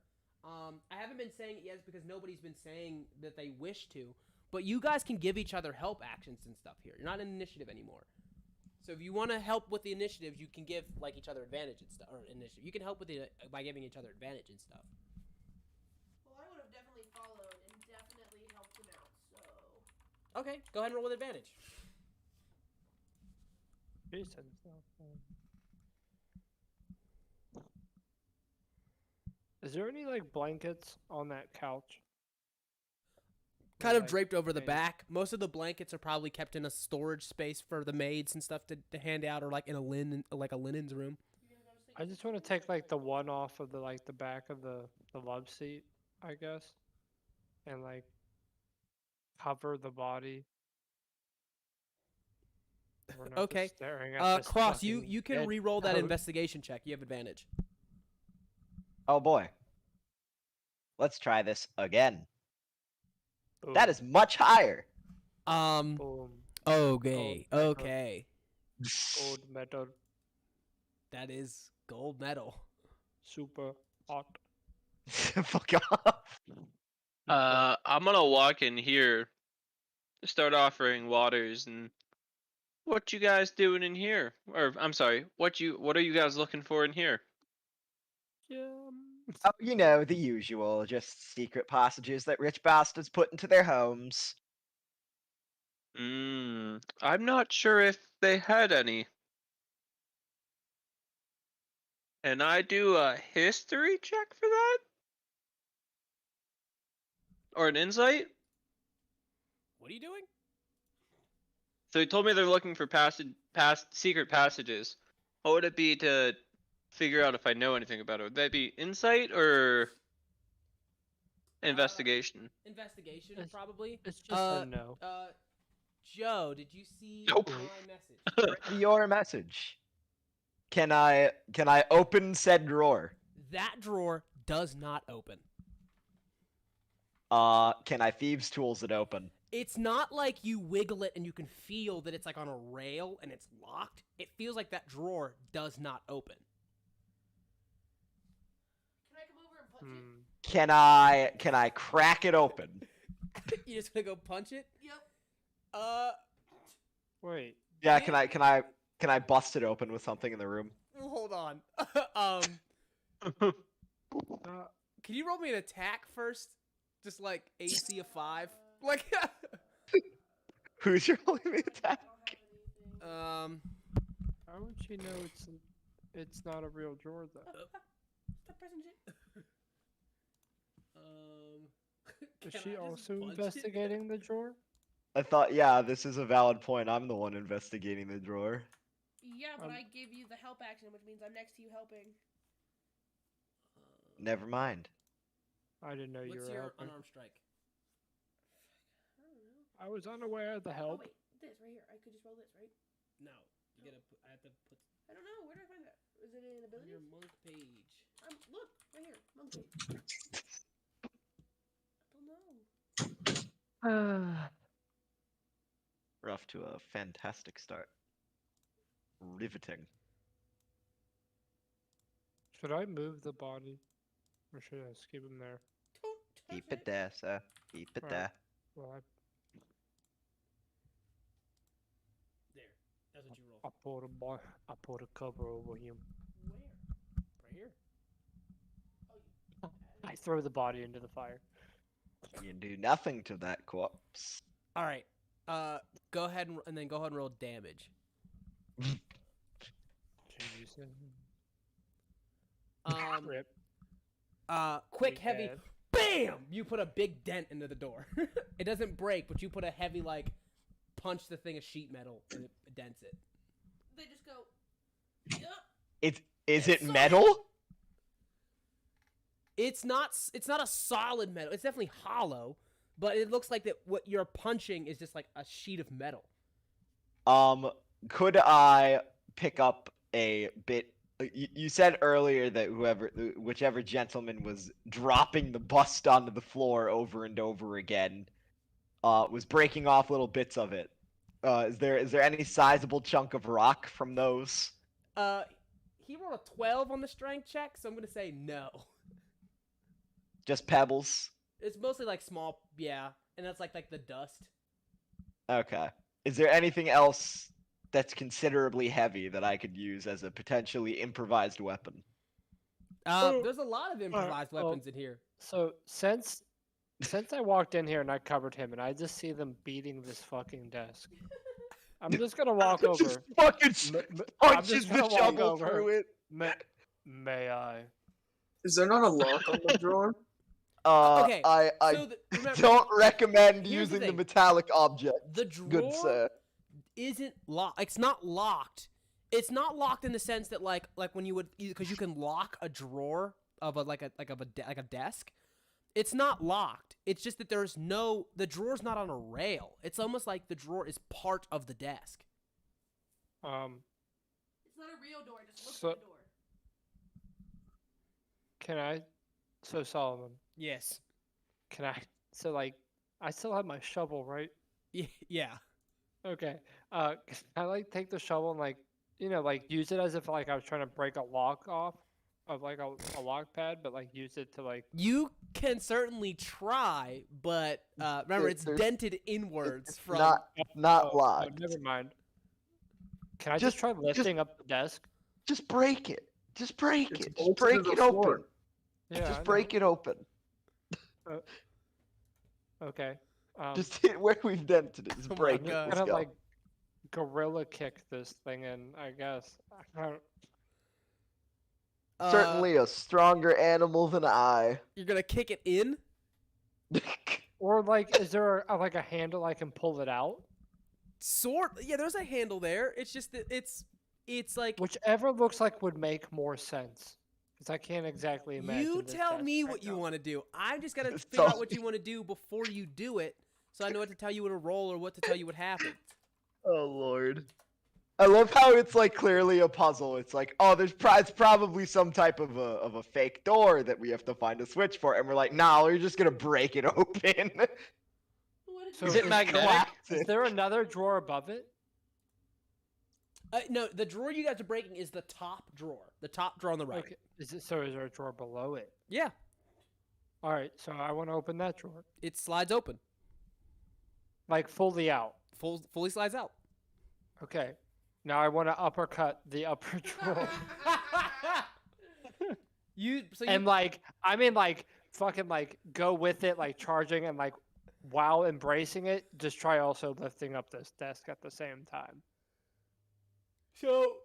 I haven't been saying it yet because nobody's been saying that they wish to, but you guys can give each other help actions and stuff here. You're not in initiative anymore. So if you want to help with the initiatives, you can give like each other advantage and stuff, or initiative. You can help with it by giving each other advantage and stuff. Well, I would have definitely followed and definitely helped him out, so... Okay, go ahead and roll with advantage. Jason. Is there any like blankets on that couch? Kind of like, draped over the maybe- back. Most of the blankets are probably kept in a storage space for the maids and stuff to hand out, or like in a linens room. I just want to take like the one off of the back of the love seat, I guess, and like cover the body. We're not just Okay. staring at this Cross, you fucking can dead re-roll that goat. investigation check. You have advantage. Oh boy. Let's try this again. That is much higher. Boom. Okay. Gold medal. Okay. Gold medal. That is gold medal. Super hot. Fuck off. I'm gonna walk in here, start offering waters, and what you guys doing in here? Or I'm sorry, what are you guys looking for in here? Oh, you know, the usual, just secret passages that rich bastards put into their homes. I'm not sure if they had any. And I do a history check for that? Or an insight? What are you doing? So he told me they're looking for secret passages. What would it be to figure out if I know anything about it? Would that be insight or investigation? Investigation, It's- probably. It's just a no. Joe, did you see Nope. my message? Your message. Can I open said drawer? That drawer does not open. Can I thieves tools it open? It's not like you wiggle it and you can feel that it's like on a rail and it's locked. It feels like that drawer does not open. Can I come over and punch it? Can I crack it open? You just gonna go punch it? Yep. Wait. Yeah, can I bust it open with something in the room? Hold on. Uh, Can you roll me an attack first? Just like AC of 5? Like, Who's rolling the attack? how would she know it's not a real drawer though? Stop pressing shit. Is can she I just also punch it? investigating the drawer? I thought, yeah, this is a valid point. I'm the one investigating the drawer. Yeah, but Um, I gave you the help action, which means I'm next to you helping. Never mind. I didn't know you What's were your helping. unarmed strike? I don't know. I was unaware of the Oh help. wait, this right here. I could just roll this, right? No, you gotta. I have to put I don't know. Where do I find that? Is it in on abilities? your monk page. Look right here, monk page. I don't know. We're off to a fantastic start. Riveting. Should I move the body? Or should I just keep him there? Don't touch Keep it there, sir. Keep it Right. there. Well, There. That's what you roll. I put a cover over him. Where? Right here. Oh, I throw the body into the fire. You do nothing to that corpse. All right. Go ahead and then go ahead and roll damage. Jeez. Rip. Quick, We heavy, dead. bam! You put a big dent into the door. It doesn't break, but you put a heavy, like, punch the thing of sheet metal, and it dents it. They just go, yup. Is it Sorry. metal? It's not a solid metal. It's definitely hollow, but it looks like that what you're punching is just like a sheet of metal. Could I pick up a bit? You said earlier that whichever gentleman was dropping the bust onto the floor over and over again, was breaking off little bits of it. Is there any sizable chunk of rock from those? He rolled a 12 on the strength check, so I'm gonna say no. Just pebbles. It's mostly like small, yeah, and that's like the dust. Okay. Is there anything else that's considerably heavy that I could use as a potentially improvised weapon? There's a lot of improvised weapons in here. So since I walked in here and I covered him, and I just see them beating this fucking desk, I'm just gonna walk over. Just fucking I'm punches just the gonna walk shovel over. through it. May I? Is there not a lock on the drawer? Okay, I so remember, don't recommend here's the using the thing. metallic object. the Good drawer sir. isn't locked. It's not locked. It's not locked in the sense that like when you would, because you can lock a drawer of a desk. It's not locked. It's just that the drawer's not on a rail. It's almost like the drawer is part of the desk. It's not a real door. Just look So- at the door. Can I? So Solomon, Yes. can I? So like, I still have my shovel, right? Yeah. Okay. Can I like take the shovel and like, like use it as if like I was trying to break a lock off of like a lock pad, but like use it to like. You can certainly try, but remember it's There's- dented inwards from. Not Oh, locked. never mind. Can I just try lifting up the desk? Just break it. Just break It's it. Just bolted to break the it floor. open. Yeah. I know. Just break it open. Okay. Just hit where we've dented it. Just Oh my break it. God. Let's Kind of go. like gorilla kick this thing in, I guess. I don't- Certainly a stronger animal than I. You're gonna kick it in. Or like, is there like a handle I can pull it out? Yeah, there's a handle there. It's just that it's like Whichever looks like would make more sense. Because I can't exactly imagine. you this tell desk me right what you now. want to do. I'm just gonna It's figure out all- what you want to do before you do it, so I know what to tell you what to roll or what to tell you what happened. Oh lord. I love how it's like clearly a puzzle. It's like, oh, it's probably some type of a fake door that we have to find a switch for, and we're like, nah, we're just gonna break it open. What did So Is you it do? magnetic? Is there another drawer above it? No, the drawer you guys are breaking is the top drawer. The top drawer on the right. Okay. Is there a drawer below it? Yeah, All right, so I want to open that drawer. it slides open. Like fully out. Fully slides out. Okay. Now I want to uppercut the upper drawer. And like, I mean like fucking like go with it, like charging and like while embracing it, just try also lifting up this desk at the same time. So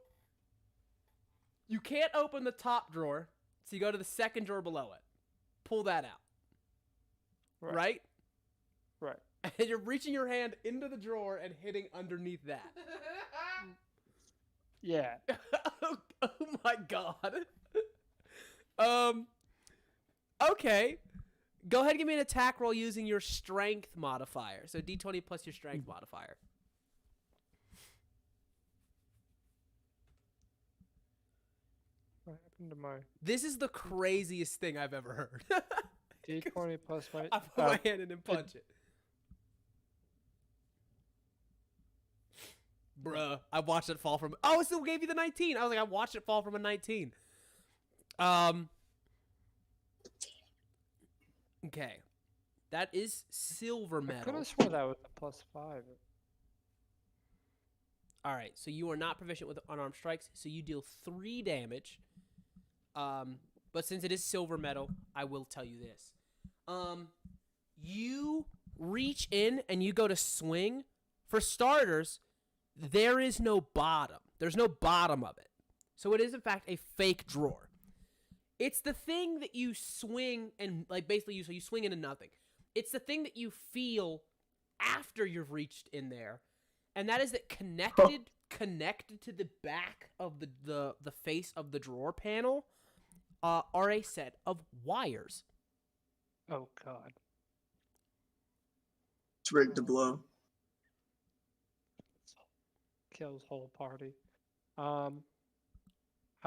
you can't open the top drawer, so you go to the second drawer below it. Pull that out. Right? Right. And you're reaching your hand into the drawer and hitting underneath that. Yeah. Oh my god. Okay. Go ahead and give me an attack roll using your strength modifier. So d20 plus your strength modifier. What happened to my This is the craziest thing I've ever heard. D20 plus my? I put my hand in and punch it. Bruh, I watched it fall from. Oh, it still gave you the 19. I was like, I watched it fall from a 19. Okay, that is silver I could metal. have sworn that was a +5. All right, so you are not proficient with unarmed strikes, so you deal 3 damage. But since it is silver metal, I will tell you this. You reach in and you go to swing. For starters, there is no bottom. There's no bottom of it. So it is, in fact, a fake drawer. It's the thing that you swing and like basically you swing into nothing. It's the thing that you feel after you've reached in there, and that is that connected to the back of the face of the drawer panel are a set of wires. Oh God. It's rigged to blow. Kills whole party. How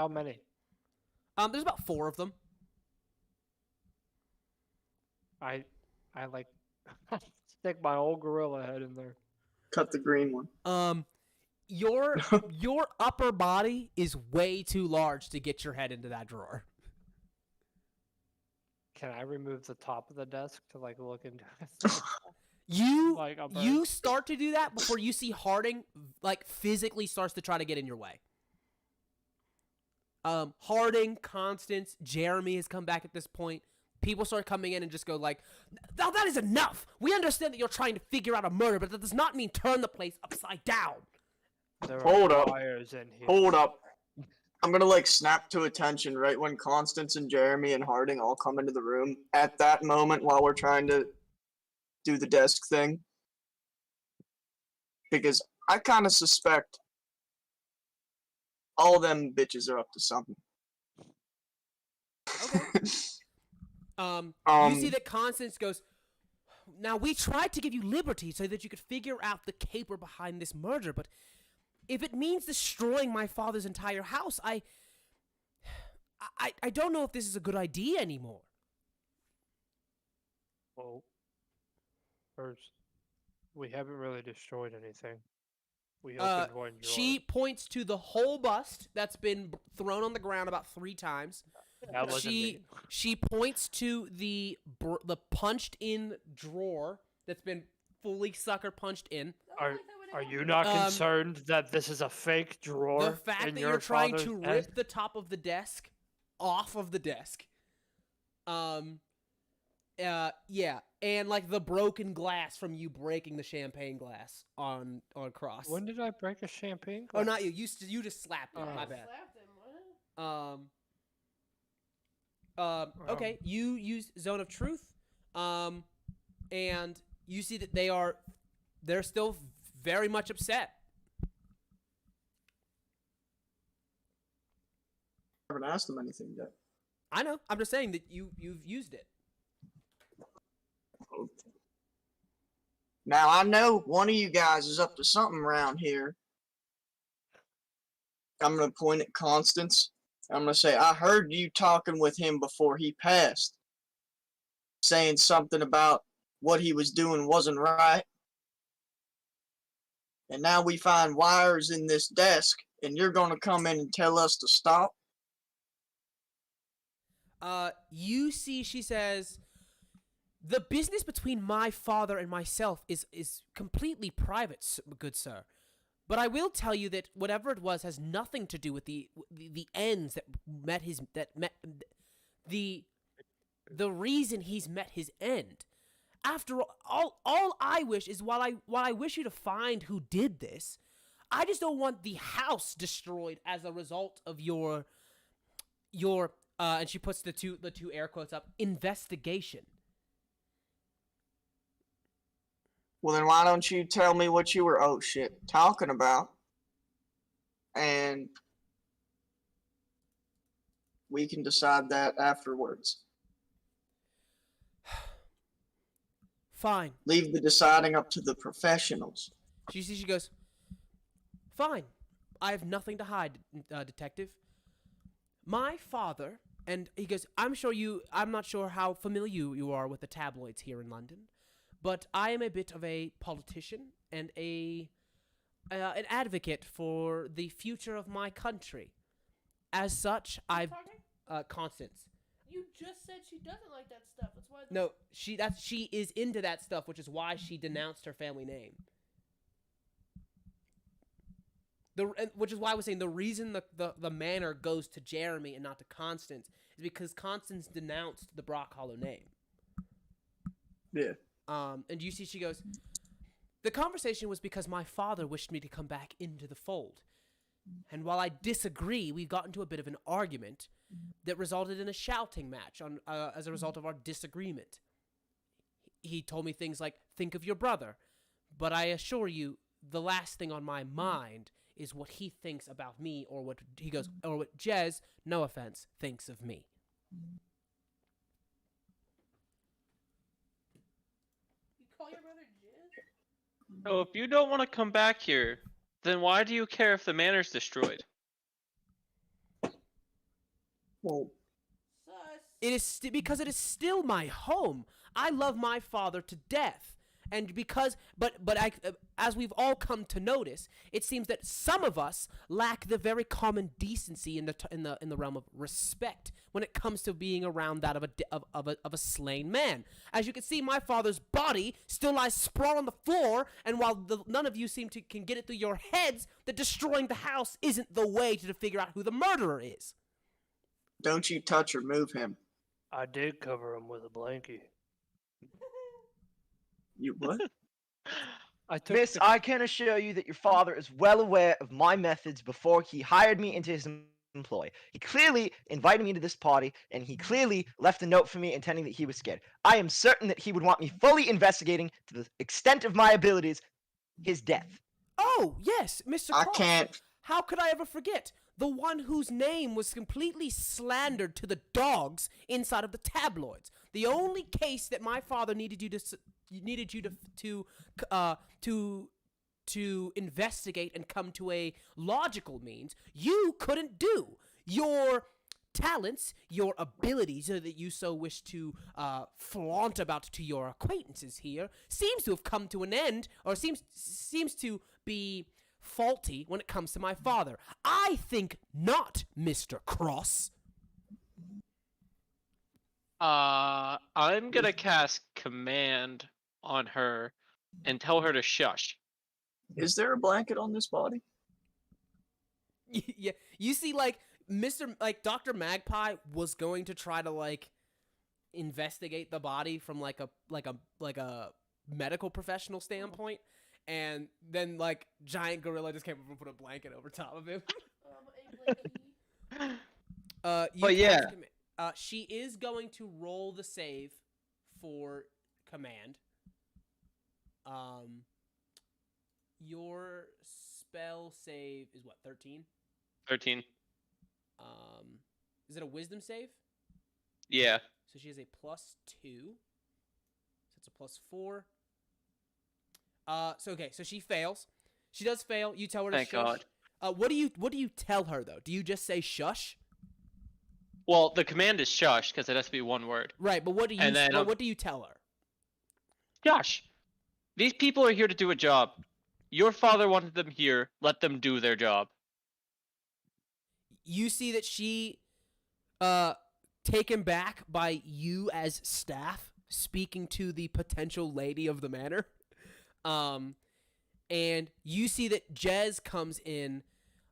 many? There's about 4 of them. I like stick my old gorilla head in there. Cut the green one. Your upper body is way too large to get your head into that drawer. Can I remove the top of the desk to like look into it? You start to do that before you see Harding like physically starts to try to get in your way. Harding, Constance, Jeremy has come back at this point. People start coming in and just go like, now that is enough. We understand that you're trying to figure out a murder, but that does not mean turn the place upside down. Hold up. Wires in here. Hold up. I'm gonna like snap to attention right when Constance and Jeremy and Harding all come into the room. At that moment while we're trying to do the desk thing. Because I kind of suspect all them bitches are up to something. Okay. You see that Constance goes, now we tried to give you liberty so that you could figure out the caper behind this murder, but if it means destroying my father's entire house, I don't know if this is a good idea anymore. Well, first, we haven't really destroyed anything. We opened one drawer. She points to the whole bust that's been thrown on the ground about 3 times. That wasn't me. She points to the punched in drawer that's been fully sucker punched in. Are you not concerned that this is a fake drawer? The fact in that your you're trying to father's rip head? the top of the desk off of the desk. Yeah, and like the broken glass from you breaking the champagne glass on Cross. When did I break a champagne Oh, glass? not you. You just slapped him. My Oh. bad. Slapped him. What? Okay, you use Zone of Truth, and you see that they're still very much upset. I haven't asked them anything yet. I know. I'm just saying that you've used it. Now I know one of you guys is up to something around here. I'm gonna point at Constance. I'm gonna say, I heard you talking with him before he passed, saying something about what he was doing wasn't right. And now we find wires in this desk, and you're gonna come in and tell us to stop? You see, she says, the business between my father and myself is completely private, good sir. But I will tell you that whatever it was has nothing to do with the ends that met the reason he's met his end. After all I wish is while I wish you to find who did this, I just don't want the house destroyed as a result of your and she puts the two air quotes up, investigation. Well, then why don't you tell me what you were, talking about? And we can decide that afterwards. Fine. Leave the deciding up to the professionals. She goes, fine. I have nothing to hide, detective. My father, and he goes, I'm not sure how familiar you are with the tabloids here in London, but I am a bit of a politician and an advocate for the future of my country. As such, Constance. You just said she doesn't like that stuff. That's why. No, she is into that stuff, which is why she denounced her family name. Which is why I was saying the reason the manor goes to Jeremy and not to Constance is because Constance denounced the Brock Hollow name. Yeah. And you see, she goes, the conversation was because my father wished me to come back into the fold. And while I disagree, we got into a bit of an argument that resulted in a shouting match as a result of our disagreement. He told me things like, think of your brother. But I assure you, the last thing on my mind is what he thinks about me, or what Jez, no offense, thinks of me. You call your brother Jizz? So if you don't want to come back here, then why do you care if the manor's destroyed? Well, Sus. It is because it is still my home. I love my father to death. And as we've all come to notice, it seems that some of us lack the very common decency in the realm of respect when it comes to being around that of a slain man. As you can see, my father's body still lies sprawled on the floor, and while none of you can get it through your heads that destroying the house isn't the way to figure out who the murderer is. don't you touch or move him. I did cover him with a blankie. You what? I took Miss, the- I can assure you that your father is well aware of my methods before he hired me into his employ. He clearly invited me to this party, and he clearly left a note for me intending that he was scared. I am certain that he would want me fully investigating, to the extent of my abilities, his death. Oh, yes, Mr. I Cross. can't. How could I ever forget? The one whose name was completely slandered to the dogs inside of the tabloids. The only case that my father needed you to investigate and come to a logical means, you couldn't do. Your talents, your abilities that you so wish to flaunt about to your acquaintances here, seems to have come to an end, or seems to be faulty when it comes to my father. I think not, Mr. Cross. I'm gonna cast command on her and tell her to shush. Is there a blanket on this body? Yeah, you see, Dr. Magpie was going to try to investigate the body from like a medical professional standpoint, and then giant gorilla just came up and put a blanket over top of him. A blankie. But yeah. She is going to roll the save for command. Your spell save is what, 13? 13. Is it a wisdom save? Yeah. So she has a +2. So it's a +4. So she fails. She does fail. You tell her to Thank shush. God. What do you tell her though? Do you just say shush? Well, the command is shush because it has to be one word. Right, but what do you what do you tell her? Shush! These people are here to do a job. Your father wanted them here. Let them do their job. You see that she, taken back by you as staff, speaking to the potential lady of the manor. And you see that Jez comes in,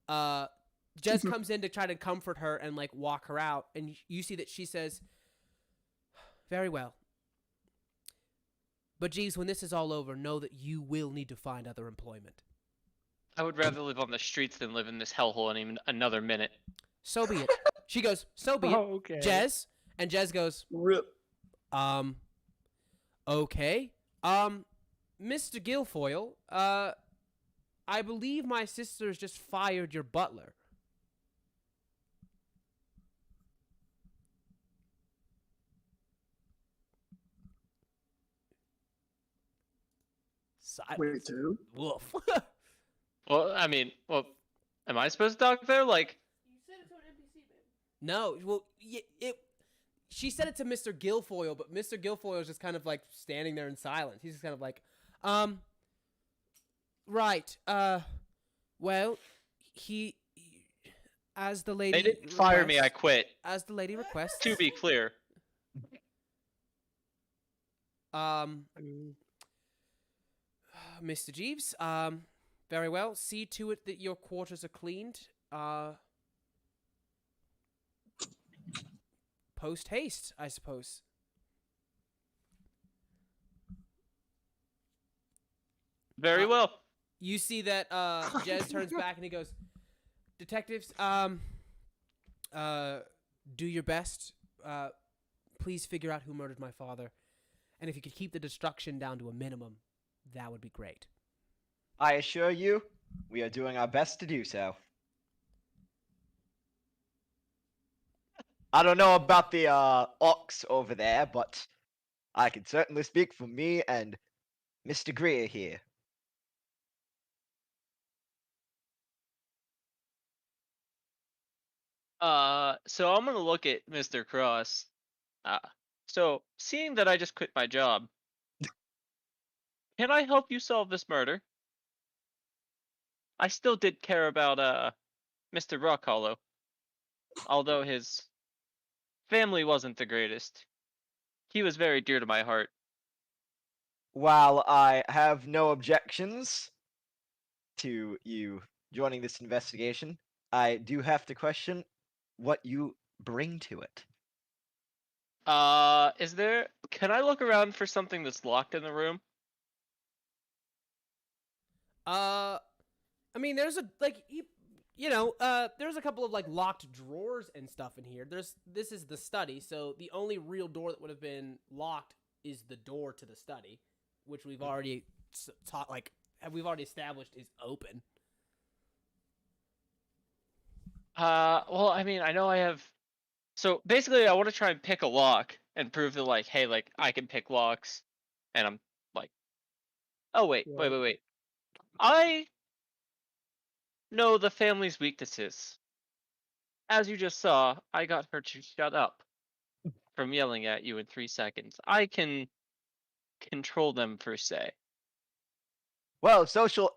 to try to comfort her and walk her out, and you see that she says, "Very well. But Jeeves, when this is all over, know that you will need to find other employment." I would rather live on the streets than live in this hellhole in even another minute. "So be it." She goes, "So be it." Oh, okay. Jez, and Jez goes, Rip. "Okay. Mr. Guilfoyle, I believe my sister's just fired your butler." Silence. Wait, who? Woof. Well, I mean, am I supposed to talk there? You said it to an NPC, babe. No, well, she said it to Mr. Guilfoyle, but Mr. Guilfoyle is just kind of standing there in silence. He's just kind of right, well, he as the lady They didn't fire me, I requests- quit. As the lady requests. To be clear. Mr. Jeeves, very well. See to it that your quarters are cleaned. Post haste, I suppose. Very well. You see that Jez turns back and he goes, "Detectives, do your best. Please figure out who murdered my father. And if you could keep the destruction down to a minimum, that would be great. I assure you, we are doing our best to do so. I don't know about the ox over there, but I can certainly speak for me and Mr. Greer here. So I'm gonna look at Mr. Cross. Uh, so seeing that I just quit my job, can I help you solve this murder? I still did care about Mr. Rockhollow, although his family wasn't the greatest. He was very dear to my heart. While I have no objections to you joining this investigation, I do have to question what you bring to it. Can I look around for something that's locked in the room? I mean, there's there's a couple of like locked drawers and stuff in here. This is the study, so the only real door that would have been locked is the door to the study, which we've already we've already established is open. Well, I mean, I know I have. So basically, I want to try and pick a lock and prove that, like, hey, like I can pick locks, and I'm like, oh wait. I know the family's weaknesses. As you just saw, I got her to shut up from yelling at you in 3 seconds. I can control them per se. Well, sociality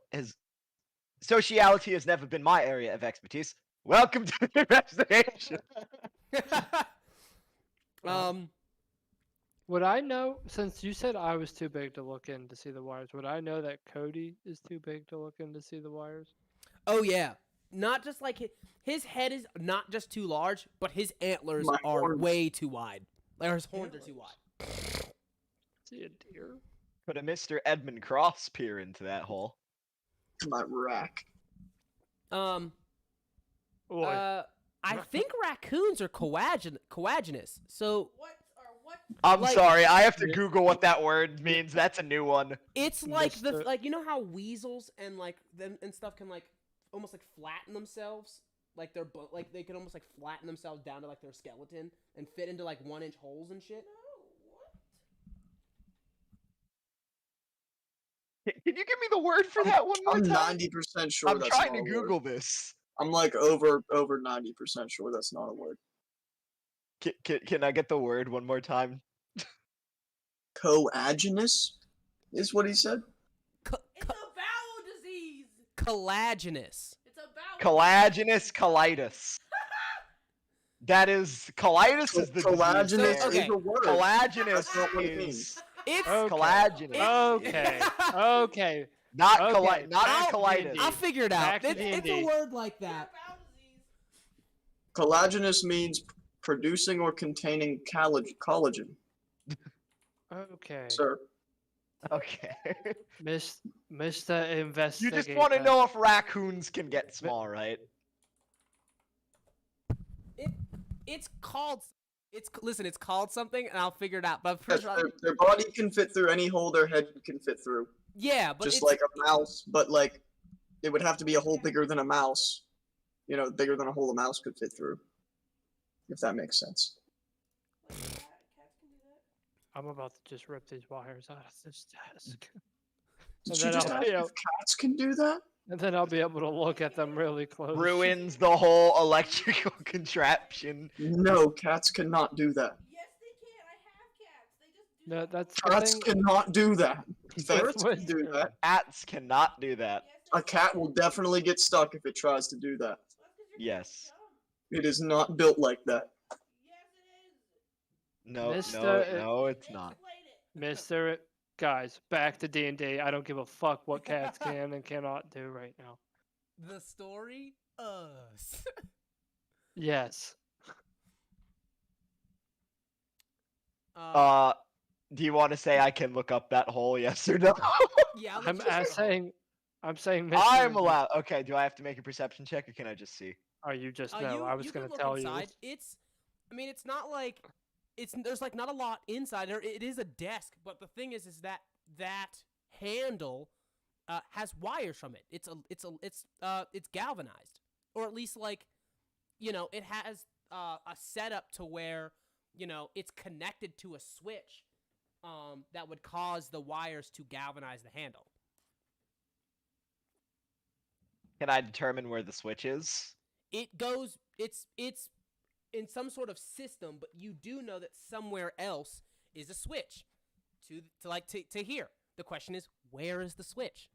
has never been my area of expertise. Welcome to the investigation. Would I know, since you said I was too big to look in to see the wires, would I know that Cody is too big to look in to see the wires? Oh yeah, not just like his head is not just too large, but his antlers My are horns. way too wide. Like his horns are too wide. See a deer? Could a Mr. Edmund Cross peer into that hole? My rack. Oi. I think raccoons are coaginous. So What or what? I'm Like- sorry, I have to Google what that word means. That's a new one. it's like Mr. like you know how weasels and like them and stuff can like almost like flatten themselves, like like they can almost like flatten themselves down to like their skeleton and fit into like 1-inch holes and shit. No, what? Can you give me the word for that one more I'm time? 90% sure I'm that's trying not to a word. Google this. I'm like over 90% sure that's not a word. Can I get the word one more time? Coaginous is what he said. It's a bowel disease. Collagenous. It's a bowel. Collagenous colitis. That is colitis is the Collagenous disease. So, okay. is a word. Collagenous That's not what it is means. It's Okay. collagenous. Okay. Okay. Not Okay. not I'll- colitis. I'll figure it out. Back to It's a D&D. word like It's a that. bowel disease. Collagenous means producing or containing collagen, Okay. sir. Okay. Mr. You Investigator. just want to know if raccoons can get small, right? It's called. It's called something, and I'll figure it out. But I'm Yes, pretty sure. their body can fit through any hole their head can fit through, Yeah, but just it's like a mouse. But like, it would have to be a hole bigger than a mouse. You know, bigger than a hole a mouse could fit through. If that makes sense. Like cats can do that. I'm about to just rip these wires out of this desk. Did And you then just I'll ask be if able- cats can do that? And then I'll be able to look at them really close. Ruins the whole electrical contraption. No, cats cannot do that. Yes, they can. I have cats. They just do No, that. that's the Cats thing. cannot do that. That's Ferrets what- can do that. Cats cannot do that. Yes, A they cat can. will definitely get stuck if it tries to do that. Well, that's 'cause your cat's Yes. dumb. It is not built like that. Yes, it is. No, Mr. no, it's not. Explain it. Mr. Guys, back to D&D. I don't give a fuck what cats can and cannot do right now. the story. Us. Yes. Do you want to say I can look up that hole? Yes or no? Yeah, let's I'm just- saying, Mr. I'm allowed. Okay, do I have to make a perception check or can I just see? Oh, you just Oh, know. I was you going can to look tell inside. you. I mean, it's not like there's like not a lot inside there. It is a desk, but the thing is that handle has wires from it. It's galvanized, or at least like, it has a setup to where it's connected to a switch that would cause the wires to galvanize the handle. Can I determine where the switch is? It goes. It's in some sort of system, but you do know that somewhere else is a switch to here. The question is, where is the switch?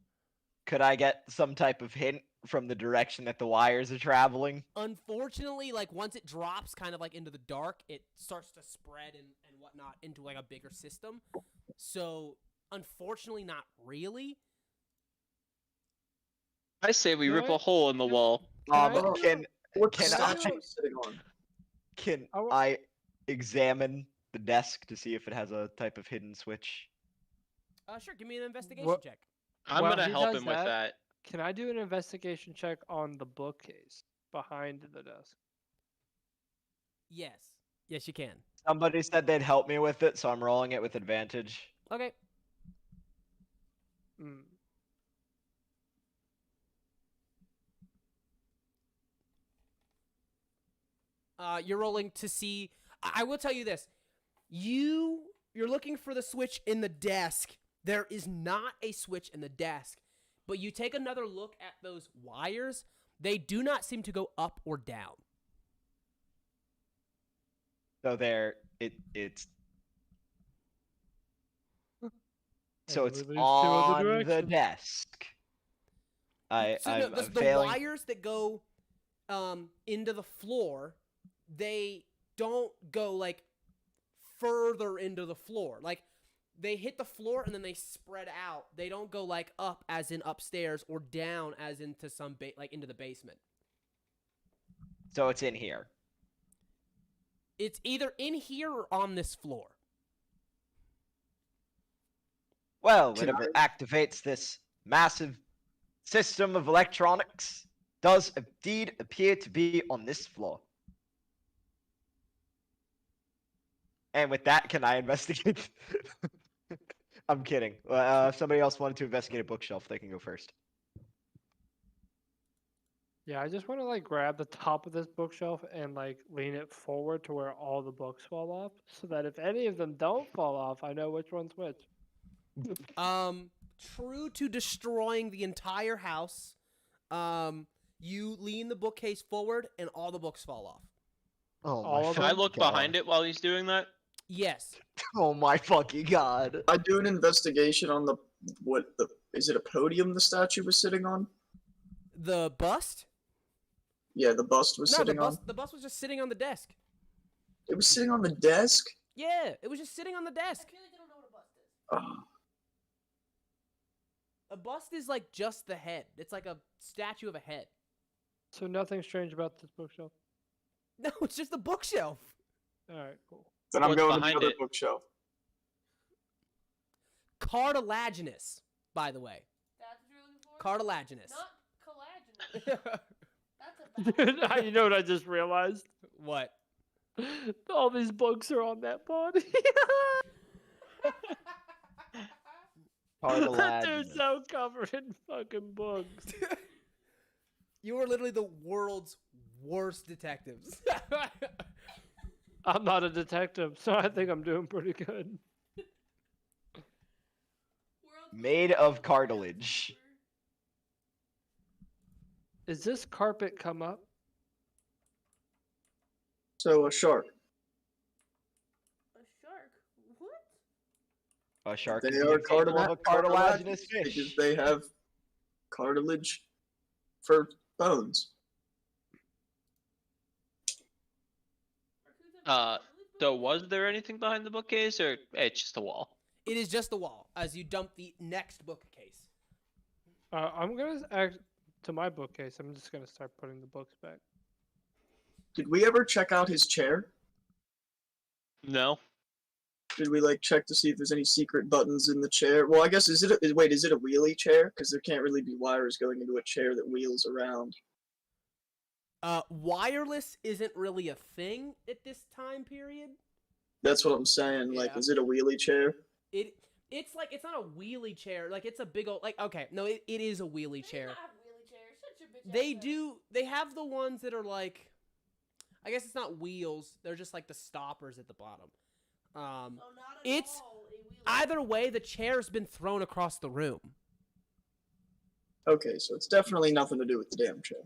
Could I get some type of hint from the direction that the wires are traveling? Unfortunately, like once it drops kind of like into the dark, it starts to spread and whatnot into like a bigger system. So unfortunately, not really. I say we rip Can I- a hole in the wall. Can What's Can the I- statue sitting on? can I wa- I examine the desk to see if it has a type of hidden switch? Sure. Give me an investigation What- check. I'm While gonna he help does him with that. Can I do an investigation check on the bookcase behind the desk? Yes. Yes, you can. Somebody said they'd help me with it, so I'm rolling it with advantage. Okay. Mm. You're rolling to see. I will tell you this: you're looking for the switch in the desk. There is not a switch in the desk, but you take another look at those wires. They do not seem to go up or down. So it's so it's It leads to other on the directions. desk. I'm The failing. wires that go into the floor, they don't go like further into the floor. Like they hit the floor and then they spread out. They don't go like up as in upstairs or down as into some like into the basement. So it's in here. It's either in here or on this floor. Well, Can whatever activates this massive system of electronics does indeed appear to be on this floor. And with that, can I investigate? I'm kidding. If somebody else wanted to investigate a bookshelf, they can go first. Yeah, I just want to like grab the top of this bookshelf and like lean it forward to where all the books fall off, so that if any of them don't fall off, I know which one's which. True to destroying the entire house, you lean the bookcase forward and all the books fall off. Oh All my of Can I them? look behind it while he's doing that? Yes. Oh my fucking god. I do an investigation on is it a podium the statue was sitting on? The bust? Yeah, the bust was No, sitting on. the bust was just sitting on the desk. It was sitting on the desk. Yeah, it was just sitting on the I desk. feel like they don't know what a bust is. Oh, A bust is like just the head. It's like a statue of a head. So nothing strange about this bookshelf. No, it's just a bookshelf. All right, cool. then I'm What's going to the behind other it? bookshelf. Cartilaginous, by the way. That's what you're looking for? Cartilaginous. Not collagenous. That's a bad You know what I just realized? What? All these books are on that body. That dude's Cartilaginous. so covered in fucking books. You are literally the world's worst detectives. I'm not a detective, so I think I'm doing pretty good. Made of cartilage. Is this carpet come up? So a shark. A shark? What? A shark They is are the example of a cartilaginous because fish. they have cartilage for bones. So was there anything behind the bookcase, or it's just a wall? It is just the wall as you dump the next bookcase. I'm gonna act to my bookcase. I'm just gonna start putting the books back. Did we ever check out his chair? No. Did we like check to see if there's any secret buttons in the chair? Well, I guess is it a wheelie chair? Because there can't really be wires going into a chair that wheels around. Wireless isn't really a thing at this time period. That's what I'm saying. Like, Yeah. is it a wheelie chair? It's like it's not a wheelie chair. Like it's a big old like okay no it is a wheelie They chair. do not have wheelie chairs. Shut your bitch They ass up. do. They have the ones that are like, I guess it's not wheels. They're just like the stoppers at the bottom. Oh, not at It's all a wheelie either way. The chair's been thrown across the room. Okay, so it's definitely nothing to do with the damn chair.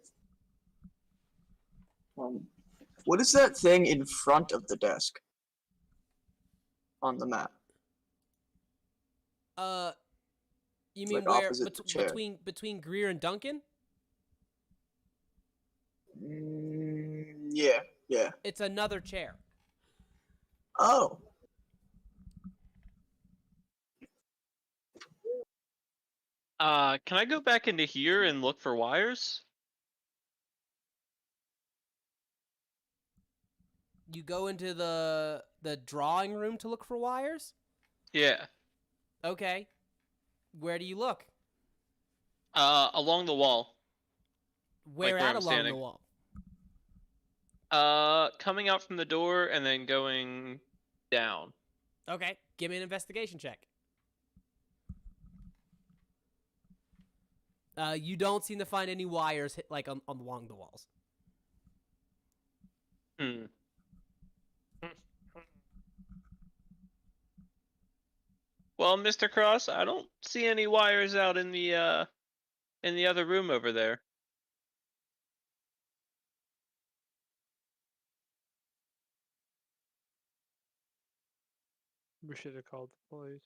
What is that thing in front of the desk? On the map. You It's mean like where opposite the chair. between Greer and Duncan? Yeah. It's another chair. Oh. Can I go back into here and look for wires? You go into the drawing room to look for wires? Yeah. Okay. Where do you look? Along the wall. Where where at I'm along standing. the wall? Coming out from the door and then going down. Okay. Give me an investigation check. You don't seem to find any wires like on along the walls. Well, Mr. Cross, I don't see any wires out in the other room over there. We should have called the police.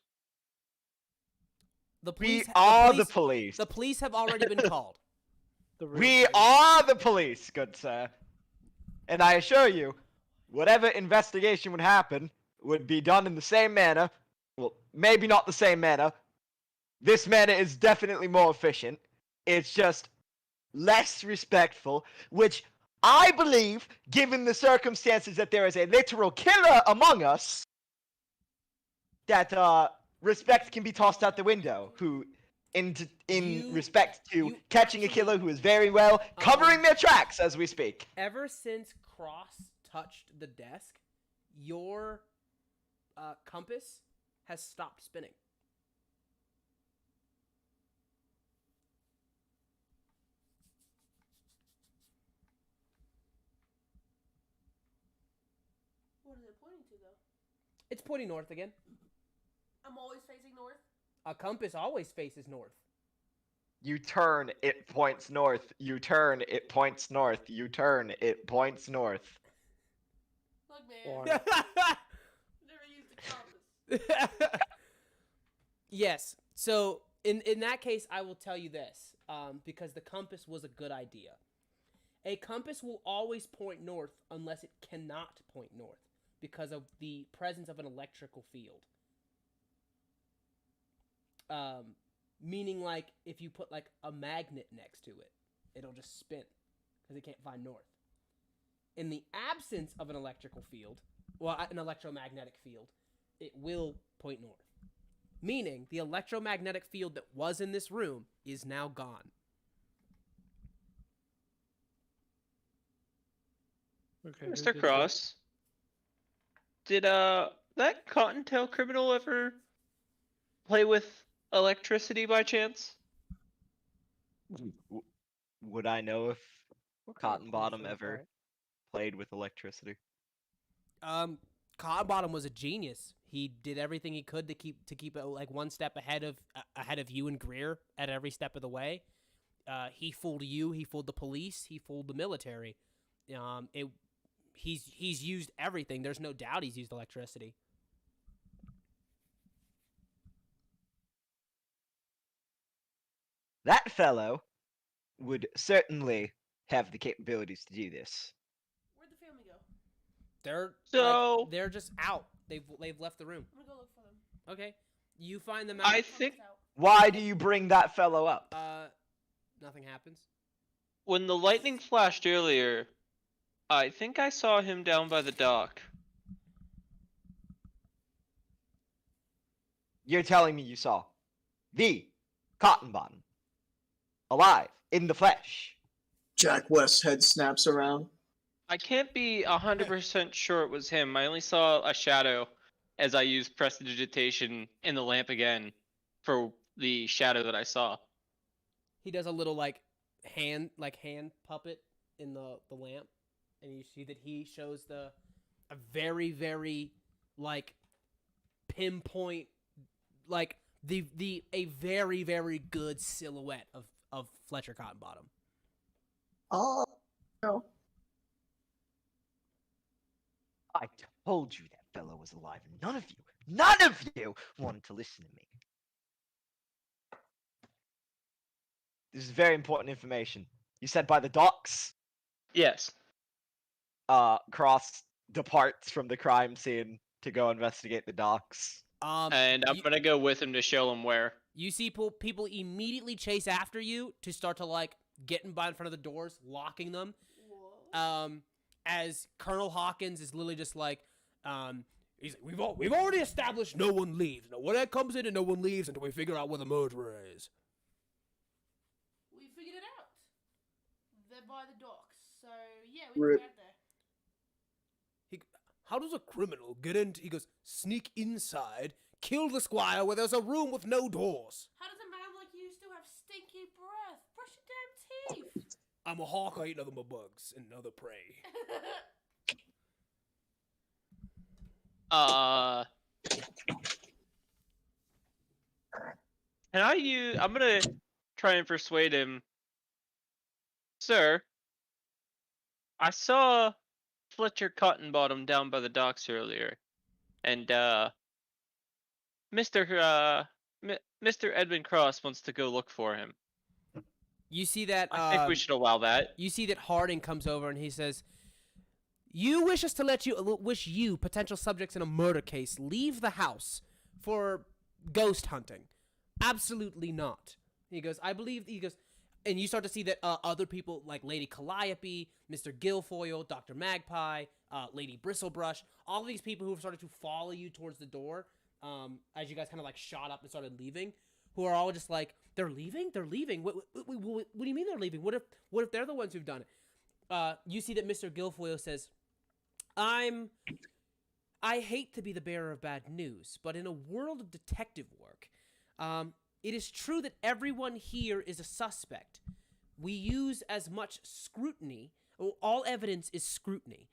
The We police. are the police. The police have already been called. The real We police. are the police, good sir. And I assure you, whatever investigation would happen would be done in the same manner. Well, maybe not the same manner. This manner is definitely more efficient. It's just less respectful, which I believe, given the circumstances that there is a literal killer among us, that respect can be tossed out the window. Who, in respect to you catching a actually- killer who is very well covering their tracks as we speak. Ever since Cross touched the desk, your compass has stopped spinning. What is it pointing to, though? It's pointing north again. I'm always facing north. A compass always faces north. You turn, it points north. You turn, it points north. You turn, it points north. Look, man. Why? Never used a compass. Yes. So in that case, I will tell you this, because the compass was a good idea. A compass will always point north unless it cannot point north because of the presence of an electrical field. Meaning like if you put like a magnet next to it, it'll just spin because it can't find north. In the absence of an electrical field, well, an electromagnetic field, it will point north. Meaning the electromagnetic field that was in this room is now gone. Okay, who Mr. did Cross, did that cottontail criminal ever play with electricity by chance? Would I know if What kind of Cotton Bottom question is ever that? played with electricity? Cottonbottom was a genius. He did everything he could to keep it like one step ahead of you and Greer at every step of the way. He fooled you. He fooled the police. He fooled the military. He's used everything. There's no doubt he's used electricity. That fellow would certainly have the capabilities to do this. Where'd the family go? They're just out. They've left the room. I'm gonna go look for them. Okay, you find them out. I think Out. Why do you bring that fellow up? Nothing happens. when the lightning flashed earlier, I think I saw him down by the dock. You're telling me you saw the Cotton Bottom alive in the flesh? Jack West's head snaps around. I can't be 100% sure it was him. I only saw a shadow as I used prestidigitation in the lamp again for the shadow that I saw. He does a little hand puppet in the lamp, and you see that he shows a very very pinpoint a very very good silhouette of Fletcher Cottonbottom. Oh no. I told you that fellow was alive, and none of you wanted to listen to me. This is very important information. You said by the docks? Yes. Cross departs from the crime scene to go investigate the docks. And I'm gonna go with him to show him where. You see people immediately chase after you to start to get in front of the doors, locking them. As Colonel Hawkins is literally just he's like, we've already established no one leaves. No one comes in and no one leaves until we figure out where the murderer is. We figured it out. They're by the docks. So yeah, we Rip. can get there. How does a criminal get in? He goes, sneak inside, kill the squire where there's a room with no doors. How does a man like you still have stinky breath? Brush your damn teeth. I'm a hawk, I eat nothing but bugs and other prey. I'm gonna try and persuade him. Sir, I saw Fletcher Cottonbottom down by the docks earlier, and Mr. Edmund Cross wants to go look for him. You see that? I think we should allow that. You see that Harding comes over and he says, "You wish us to wish you, potential subjects in a murder case, leave the house for ghost hunting? Absolutely not." He goes, and you start to see that other people like Lady Calliope, Mr. Guilfoyle, Dr. Magpie, Lady Bristlebrush, all of these people who have started to follow you towards the door, as you guys kind of shot up and started leaving, who are all just they're leaving? They're leaving? What do you mean they're leaving? What if they're the ones who've done it? You see that Mr. Guilfoyle says, I hate to be the bearer of bad news, but in a world of detective work, it is true that everyone here is a suspect. We use as much scrutiny. All evidence is scrutiny,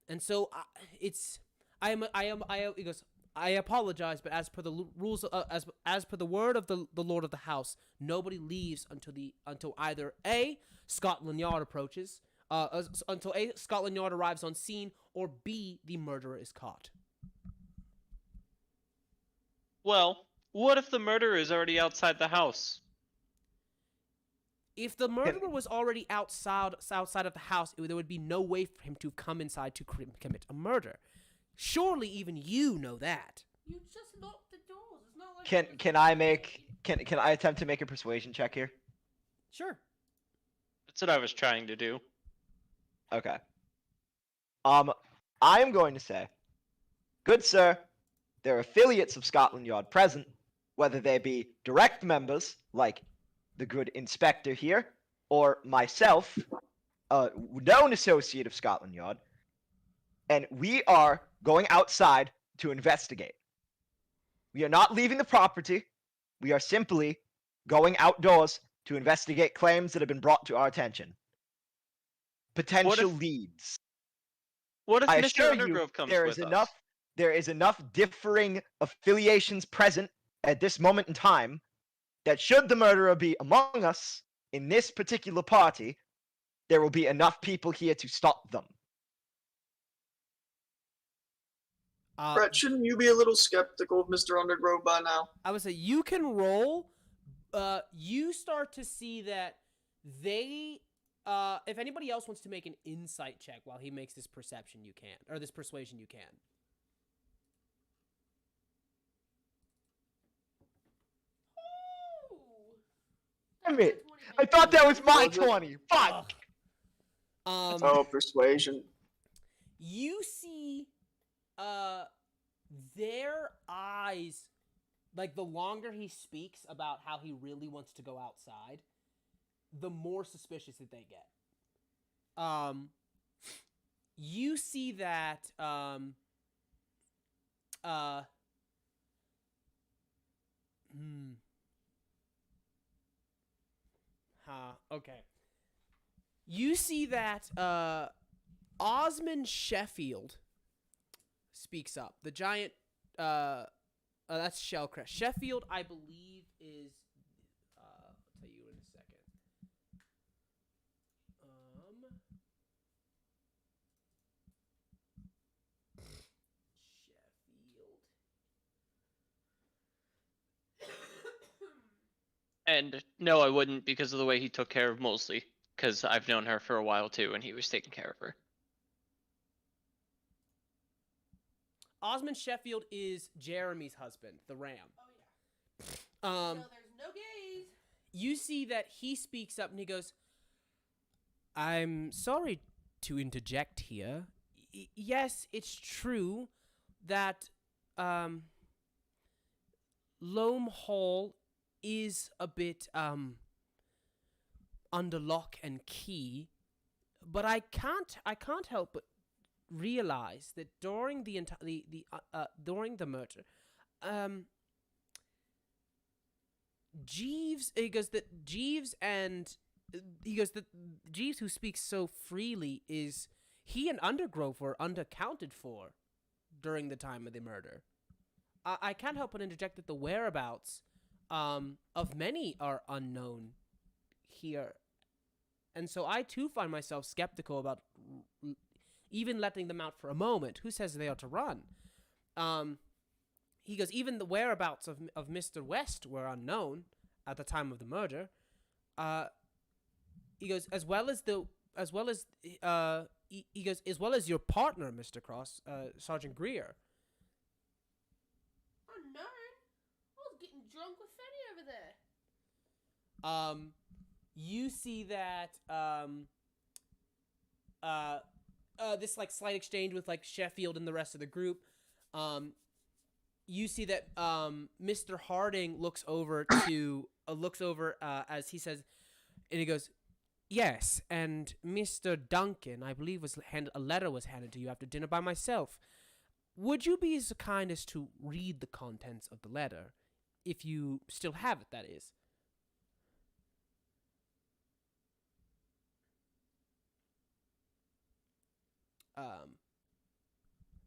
and so he goes, I apologize, but as per the rules, as per the word of the Lord of the House, nobody leaves until either A, Scotland Yard approaches, until A, Scotland Yard arrives on scene, or B, the murderer is caught. Well, what if the murderer is already outside the house? If the murderer was already outside of the house, there would be no way for him to come inside to commit a murder. Surely even you know that. You just locked the doors. It's not like Can I attempt to make a persuasion check here? Sure. That's what I was trying to do. Okay. I am going to say, good sir, there are affiliates of Scotland Yard present, whether they be direct members, like the good inspector here, or myself, a known associate of Scotland Yard, and we are going outside to investigate. We are not leaving the property. We are simply going outdoors to investigate claims that have been brought to our attention. Potential leads. What if I Mr. assure you, Undergrove comes there with is us? there is enough differing affiliations present at this moment in time that should the murderer be among us in this particular party, there will be enough people here to stop them. Brett, shouldn't you be a little skeptical of Mr. Undergrove by now? I would say you can roll. You start to see that they. If anybody else wants to make an insight check while he makes this perception, you can, or this persuasion, you can. Damn it! I thought that was my 20. Fuck! Persuasion. You see, their eyes, the longer he speaks about how he really wants to go outside, the more suspicious that they get. you see that okay. You see that Osmond Sheffield speaks up. The giant that's Shellcrest. Sheffield, I believe, is I'll tell you in a second. Sheffield. And no, I wouldn't because of the way he took care of Mosley. Because I've known her for a while too, and he was taking care of her. Osmond Sheffield is Jeremy's husband, the Ram. Oh, yeah. So there's no gays. You see that he speaks up and he goes, I'm sorry to interject here. Yes, it's true that Loam Hall is a bit under lock and key, but I can't help but realize that during the during the murder, Jeeves who speaks so freely is he and Undergrove were undercounted for during the time of the murder. I can't help but interject that the whereabouts of many are unknown here. And so I too find myself skeptical about even letting them out for a moment. Who says they ought to run? He goes, even the whereabouts of Mr. West were unknown at the time of the murder. He goes, as well as your partner, Mr. Cross, Sergeant Greer. Unknown? I was getting drunk with Fetty over there. You see that this like slight exchange with like Sheffield and the rest of the group. You see that Mr. Harding looks over as he says, and he goes, yes, and Mr. Duncan, I believe a letter was handed to you after dinner by myself. Would you be so kind as to read the contents of the letter, if you still have it, that is?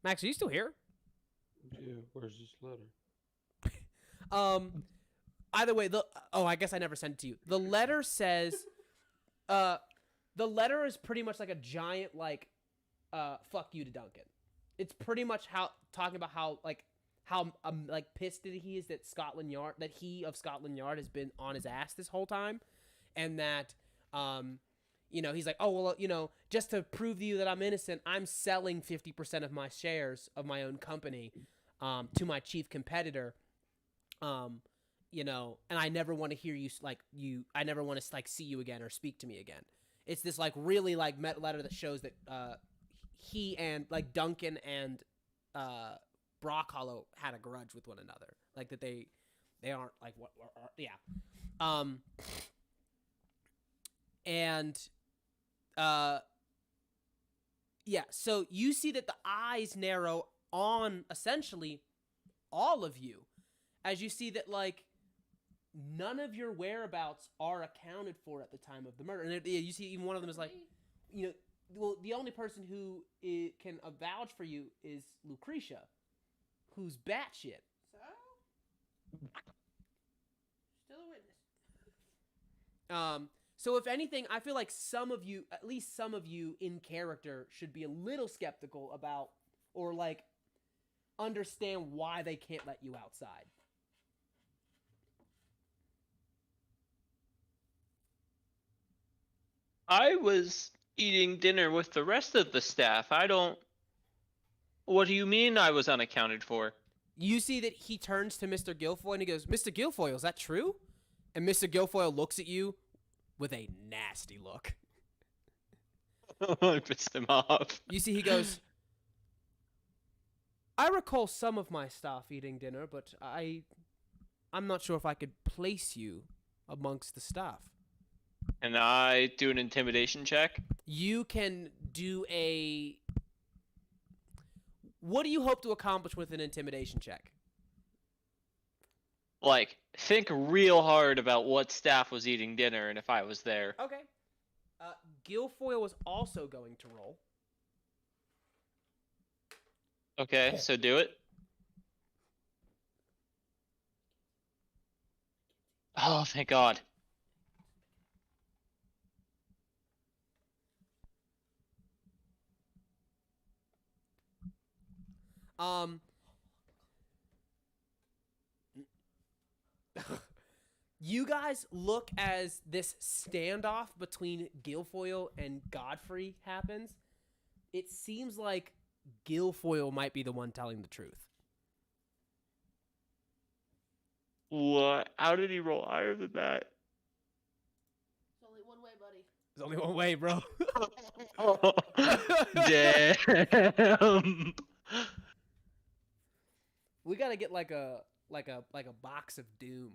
Max, are you still here? Yeah, where's this letter? Either way, I guess I never sent it to you. The letter says, the letter is pretty much like a giant, like, fuck you to Duncan. It's pretty much talking about how pissed he is that Scotland Yard has been on his ass this whole time, and that, he's like, oh, well, just to prove to you that I'm innocent, I'm selling 50% of my shares of my own company to my chief competitor, and I never want to hear I never want to, see you again or speak to me again. It's this, really, meta letter that shows that he and, Duncan and Brock Hollow had a grudge with one another. That they aren't, yeah. Yeah, so you see that the eyes narrow on essentially all of you, as you see that none of your whereabouts are accounted for at the time of the murder. And you see even one of them is the only person who can vouch for you is Lucretia, who's batshit. So? Still a witness. So if anything, I feel like at least some of you in character should be a little skeptical about, or understand why they can't let you outside. I was eating dinner with the rest of the staff. What do you mean I was unaccounted for? You see that he turns to Mr. Guilfoyle and he goes, Mr. Guilfoyle, is that true? And Mr. Guilfoyle looks at you with a nasty look. I pissed him off. You see, he goes, I recall some of my staff eating dinner, but I'm not sure if I could place you amongst the staff. And I do an intimidation check. You can do a. What do you hope to accomplish with an intimidation check? Like, think real hard about what staff was eating dinner and if I was there. Okay. Guilfoyle was also going to roll. Okay, so do it. Oh, thank God. You guys look as this standoff between Guilfoyle and Godfrey happens. It seems like Guilfoyle might be the one telling the truth. What? How did he roll higher than that? It's only one way, buddy. There's only one way, bro. Damn. We gotta get like a box of doom.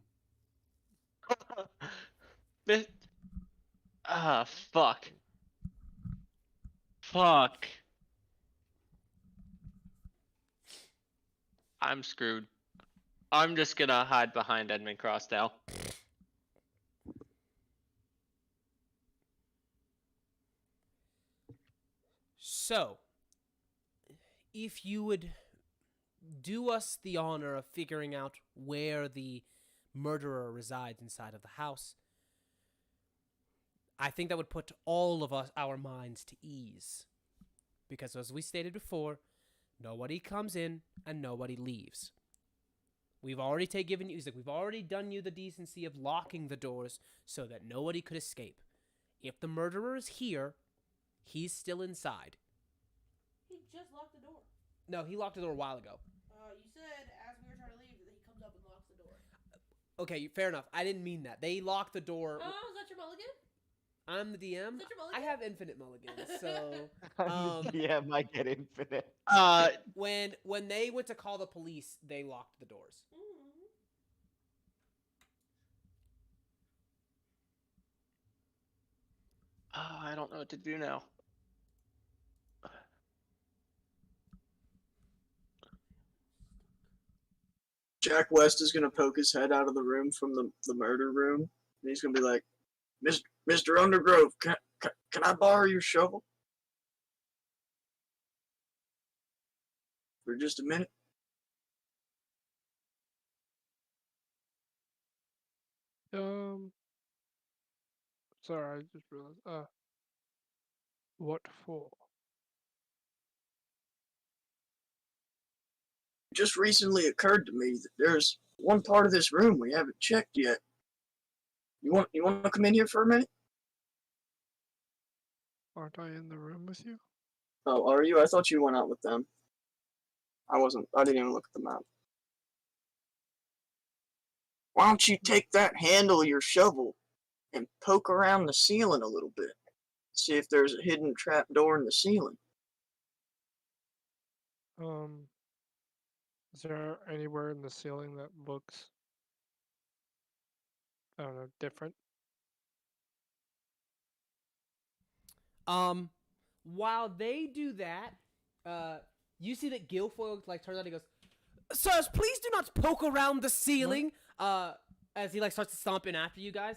Fuck. Fuck. I'm screwed. I'm just gonna hide behind Edmund Cross now. So, if you would do us the honor of figuring out where the murderer resides inside of the house, I think that would put all of our minds to ease. Because as we stated before, nobody comes in and nobody leaves. We've already we've already done you the decency of locking the doors so that nobody could escape. If the murderer is here, he's still inside. He just locked the door. No, he locked the door a while ago. You said as we were trying to leave that he comes up and locks the door. Okay, fair enough. I didn't mean that. They locked the door. Oh, is that your mulligan? I'm the DM. Is that your I mulligan? have infinite mulligans, so Yeah, might get infinite. when they went to call the police, they locked the doors. Mm-hmm. I don't know what to do now. Jack West is gonna poke his head out of the room from the murder room, and he's gonna be like, Mr. Undergrove, can I borrow your shovel for just a minute? Sorry, I just realized. What for? It just recently occurred to me that there's one part of this room we haven't checked yet. You want to come in here for a minute? Aren't I in the room with you? Oh, are you? I thought you went out with them. I wasn't. I didn't even look at the map. Why don't you take that handle of your shovel and poke around the ceiling a little bit? See if there's a hidden trap door in the ceiling. Is there anywhere in the ceiling that looks, I don't know, different? While they do that, you see that Guilfoyle turns out, he goes, "Sirs, please do not poke around the ceiling." As he starts to stomp in after you guys.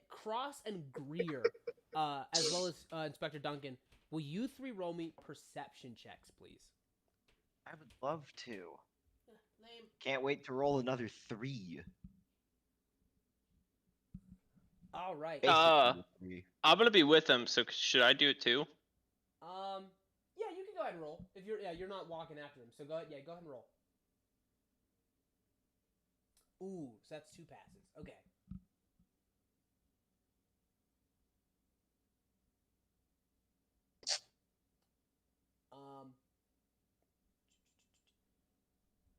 Cross and Greer, as well as Inspector Duncan, will you three roll me perception checks, please? I would love to. Lame. Can't wait to roll another 3. All right. Basically 3. I'm gonna be with him, so should I do it too? Yeah, you can go ahead and roll. If you're not walking after him, so go ahead and roll. Ooh, so that's 2 passes. Okay.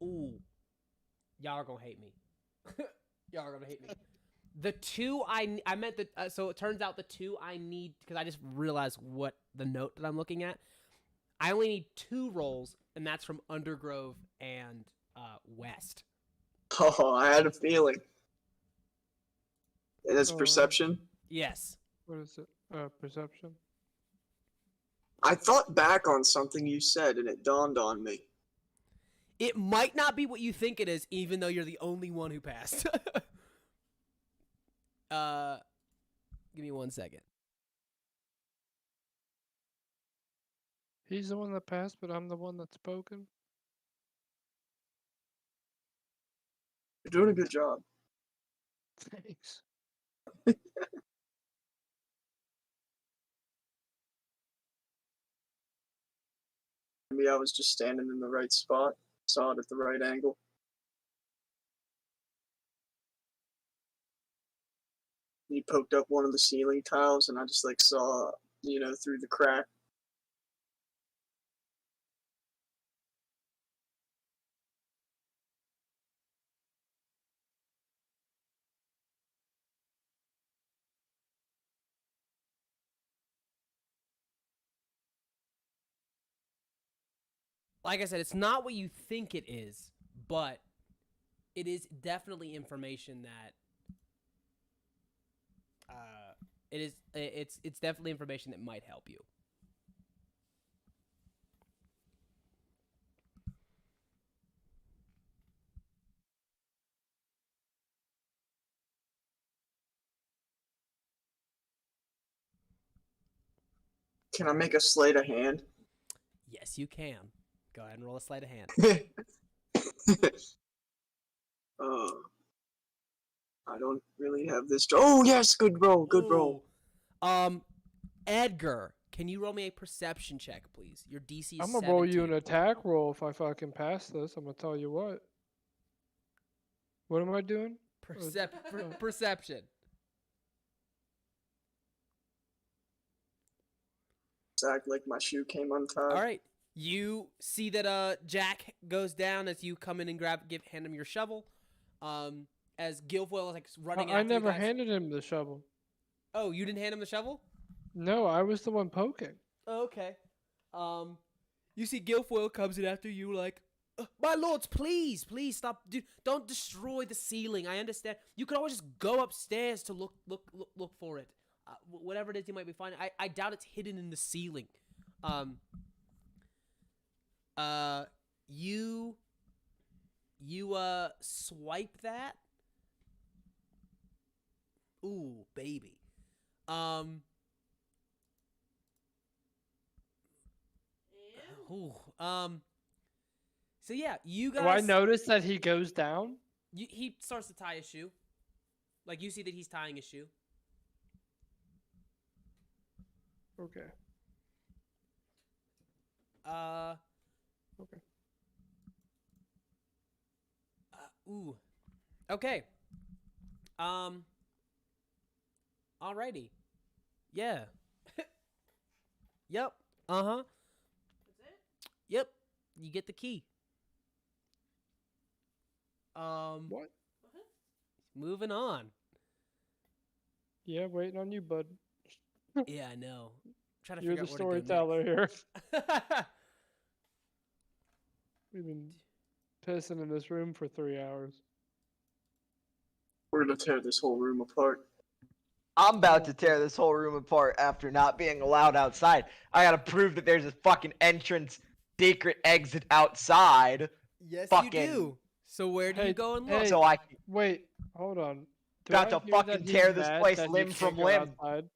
Ooh, y'all are gonna hate me. Y'all are gonna hate me. The 2 I meant that. So it turns out the 2 I need, because I just realized what the note that I'm looking at. I only need 2 rolls, and that's from Undergrove and West. Oh, I had a feeling. That's Oh. perception. Yes. What is it? Perception. I thought back on something you said, and it dawned on me. It might not be what you think it is, even though you're the only one who passed. Give me 1 second. He's the one that passed, but I'm the one that's spoken. You're doing a good job. Thanks. Maybe I was just standing in the right spot, saw it at the right angle. He poked up one of the ceiling tiles, and I just like saw, through the crack. Like I said, it's not what you think it is, but it is definitely information that it's definitely information that might help you. Can I make a sleight of hand? Yes, you can. Go ahead and roll a sleight of hand. I don't really have this. Oh yes, good roll, good roll. Ooh. Edgar, can you roll me a perception check, please? Your DC is I'm gonna roll you 17. an attack roll if I fucking pass this. I'm gonna tell you what. What am I doing? Perception. Act like my shoe came untied. All right. You see that Jack goes down as you come in and hand him your shovel. As Guilfoyle is like running after I never you guys. handed him the shovel. Oh, you didn't hand him the shovel? No, I was the one poking. Oh, okay. You see Guilfoyle comes in after you like, my lords, please stop. Dude, don't destroy the ceiling. I understand. You could always just go upstairs to look for it. Whatever it is you might be finding. I doubt it's hidden in the ceiling. You swipe that. Ooh, baby. So yeah, you guys. Do I notice that he goes down? He starts to tie his shoe. Like you see that he's tying his shoe. Okay. Okay. Ooh. Okay. Alrighty. Yeah. Yep. Uh-huh. That's it? Yep. You get the key. What? Moving on. Yeah, waiting on you, bud. Yeah, I know. I'm trying to You're figure the out where to go storyteller here. next. We've been pissing in this room for 3 hours. We're gonna tear this whole room apart. I'm about to tear this whole room apart after not being allowed outside. I gotta prove that there's a fucking entrance, secret exit outside. Yes, Fucking- you do. So where do you go and look? Hey, So I can wait, hold on. Do About I to hear fucking that he's tear this mad place that he limb can't from go limb. outside?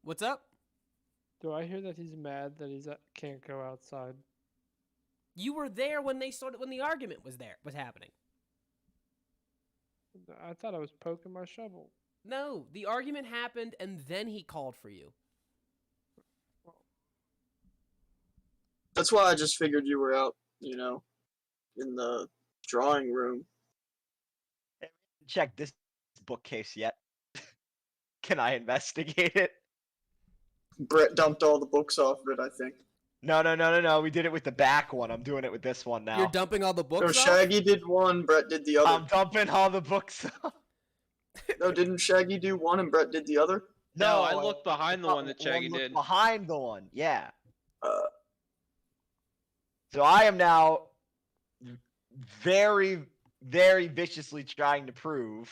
What's up? Do I hear that he's mad that he can't go outside? You were there when the argument was happening. I thought I was poking my shovel. No, the argument happened and then he called for you. That's why I just figured you were out, in the drawing room. check this bookcase yet. Can I investigate it? Brett dumped all the books off of it, I think. No. We did it with the back one. I'm doing it with this one now. You're dumping all the books No, off? Shaggy did one, Brett did the other. I'm dumping all the books off. No, didn't Shaggy do one and Brett did the other? No, I looked behind the one that Shaggy looked did. Behind the one, yeah. Uh, So I am now very, very viciously trying to prove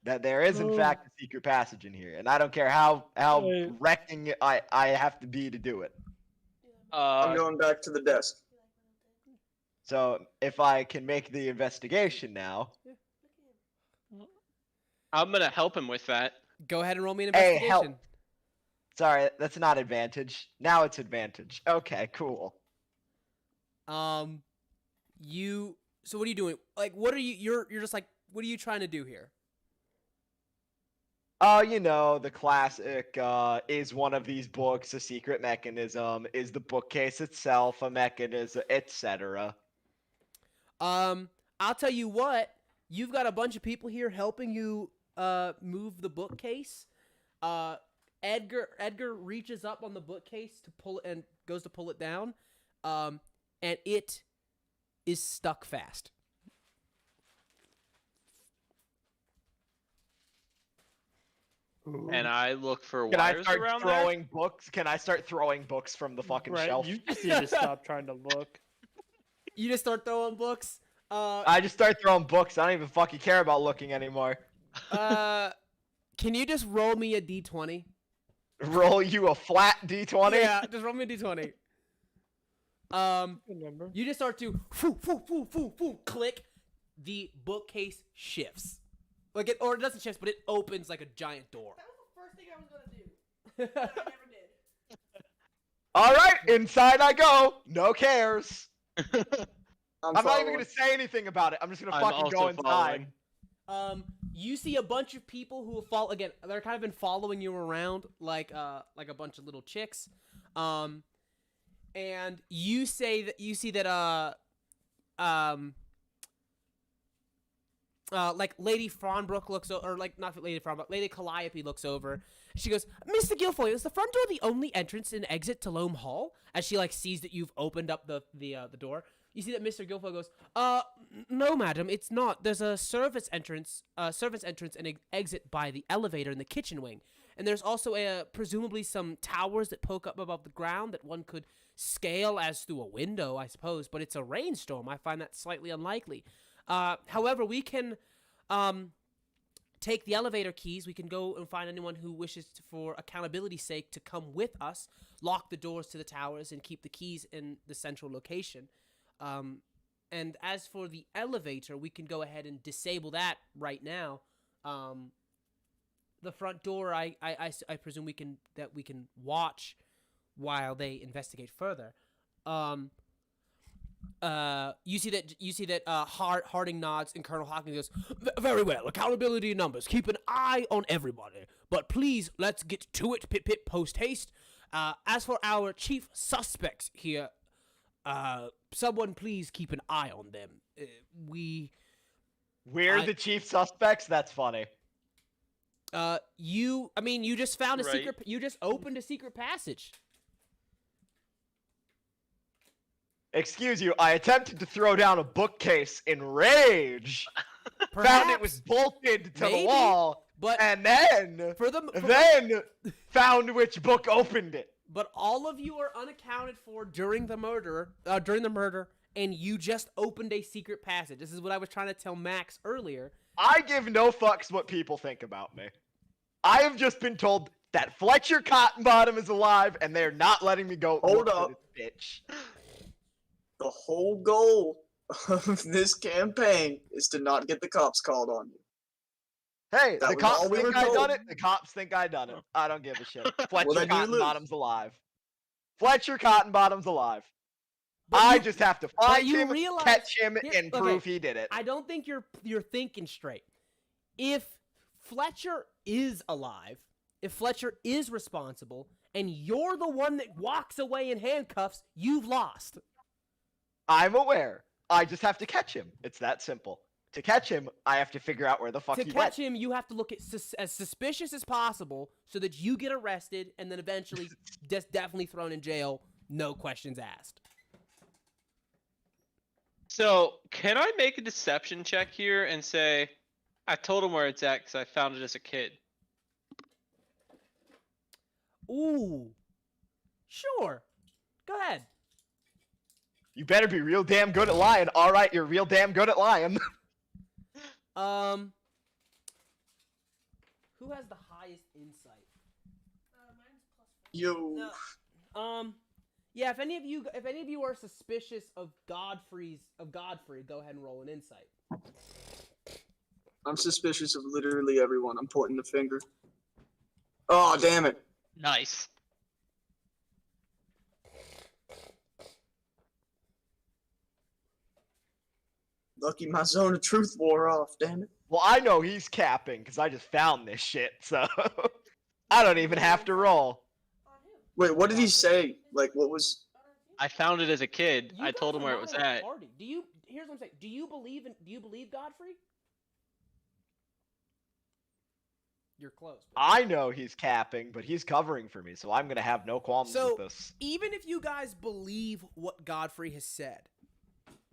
that there is in Oh. fact a secret passage in here, and I don't care how Wait. wrecking I have to be to do it. I'm going back to the desk. So if I can make the investigation now. I'm gonna help him with that. Go ahead and roll me an Hey, investigation. help. Sorry, that's not advantage. Now it's advantage. Okay, cool. You. So what are you doing? Like, what are you? You're just like, what are you trying to do here? You know, the classic, is one of these books a secret mechanism? Is the bookcase itself a mechanism, etc.? I'll tell you what. You've got a bunch of people here helping you move the bookcase. Edgar reaches up on the bookcase to pull it and goes to pull it down. And it is stuck fast. And I look for Can I wires start around there. throwing books? Can I start throwing books from the fucking Brett, shelf? you just need to stop trying to look. You just start throwing books. I just start throwing books. I don't even fucking care about looking anymore. Can you just roll me a d20? Roll you a flat d20? Yeah, just roll me a d20. Good number. You just start to foo, foo, foo, foo, foo, click. The bookcase shifts. Like it, or it doesn't shift, but it opens like a giant door. That was the first thing I was gonna do. But I never did. Alright, inside I go. No cares. I'm not even following. gonna say anything about it. I'm just gonna I'm fucking go also inside. following. You see a bunch of people who fall again. They're kind of been following you around like a bunch of little chicks. And you see that like Lady Frondbrook looks over, or like not Lady Frondbrook, Lady Calliope looks over. She goes, "Mr. Guilfoyle, is the front door the only entrance and exit to Loam Hall?" As she like sees that you've opened up the door. You see that Mr. Guilfoyle goes, "No, madam, it's not. There's a servants entrance and exit by the elevator in the kitchen wing. And there's also presumably some towers that poke up above the ground that one could scale as through a window, I suppose. But it's a rainstorm. I find that slightly unlikely. However, we can take the elevator keys. We can go and find anyone who wishes to, for accountability's sake, to come with us, lock the doors to the towers, and keep the keys in the central location. And as for the elevator, we can go ahead and disable that right now. The front door, I presume we can watch while they investigate further. You see that Harding nods and Colonel Hawkins goes, "Very well. Accountability in numbers. Keep an eye on everybody. But please, let's get to it. Pip pip post haste. As for our chief suspects here, someone please keep an eye on them. We're the chief suspects? That's funny. You just found a Right. secret. You just opened a secret passage. Excuse you, I attempted to throw down a bookcase in rage. Found it was bolted to Maybe, the wall, but and then found which book opened it. But all of you are unaccounted for during the murder, and you just opened a secret passage. This is what I was trying to tell Max earlier. I give no fucks what people think about me. I have just been told that Fletcher Cottonbottom is alive, and they're not letting me go. Hold look for up. this bitch. The whole goal of this campaign is to not get the cops called on you. Hey, That the was cops all we think were I told. done it. The cops think I done it. I don't give a shit. Fletcher then you lose. Cottonbottom's alive. Fletcher Cottonbottom's alive. But I you- just have to find you him, realize- catch him, Here- and okay. prove he did it. I don't think you're thinking straight. If Fletcher is alive, if Fletcher is responsible, and you're the one that walks away in handcuffs, you've lost. I'm aware. I just have to catch him. It's that simple. To catch him, I have to figure out where the fuck To he catch went. him, you have to look at as suspicious as possible so that you get arrested and then eventually just definitely thrown in jail, no questions asked. So, can I make a deception check here and say, I told him where it's at because I found it as a kid? Ooh. Sure. Go ahead. You better be real damn good at lying. All right, you're real damn good at lying. Who has the highest insight? Mine's +4. Yo. No. Yeah. If any of you are suspicious of Godfrey, go ahead and roll an insight. I'm suspicious of literally everyone. I'm pointing the finger. Oh, damn it. Nice. Lucky my zone of truth wore off, damn it. Well, I know he's capping because I just found this shit, so I don't even have to roll. On who? Wait, what did he say? Like, what was... I found it as a kid. You I guys told him are where it not was in a at. Party. Here's what I'm saying. Do you believe Godfrey? You're close. But... I know he's capping, but he's covering for me, so I'm gonna have no qualms with this. Even if you guys believe what Godfrey has said,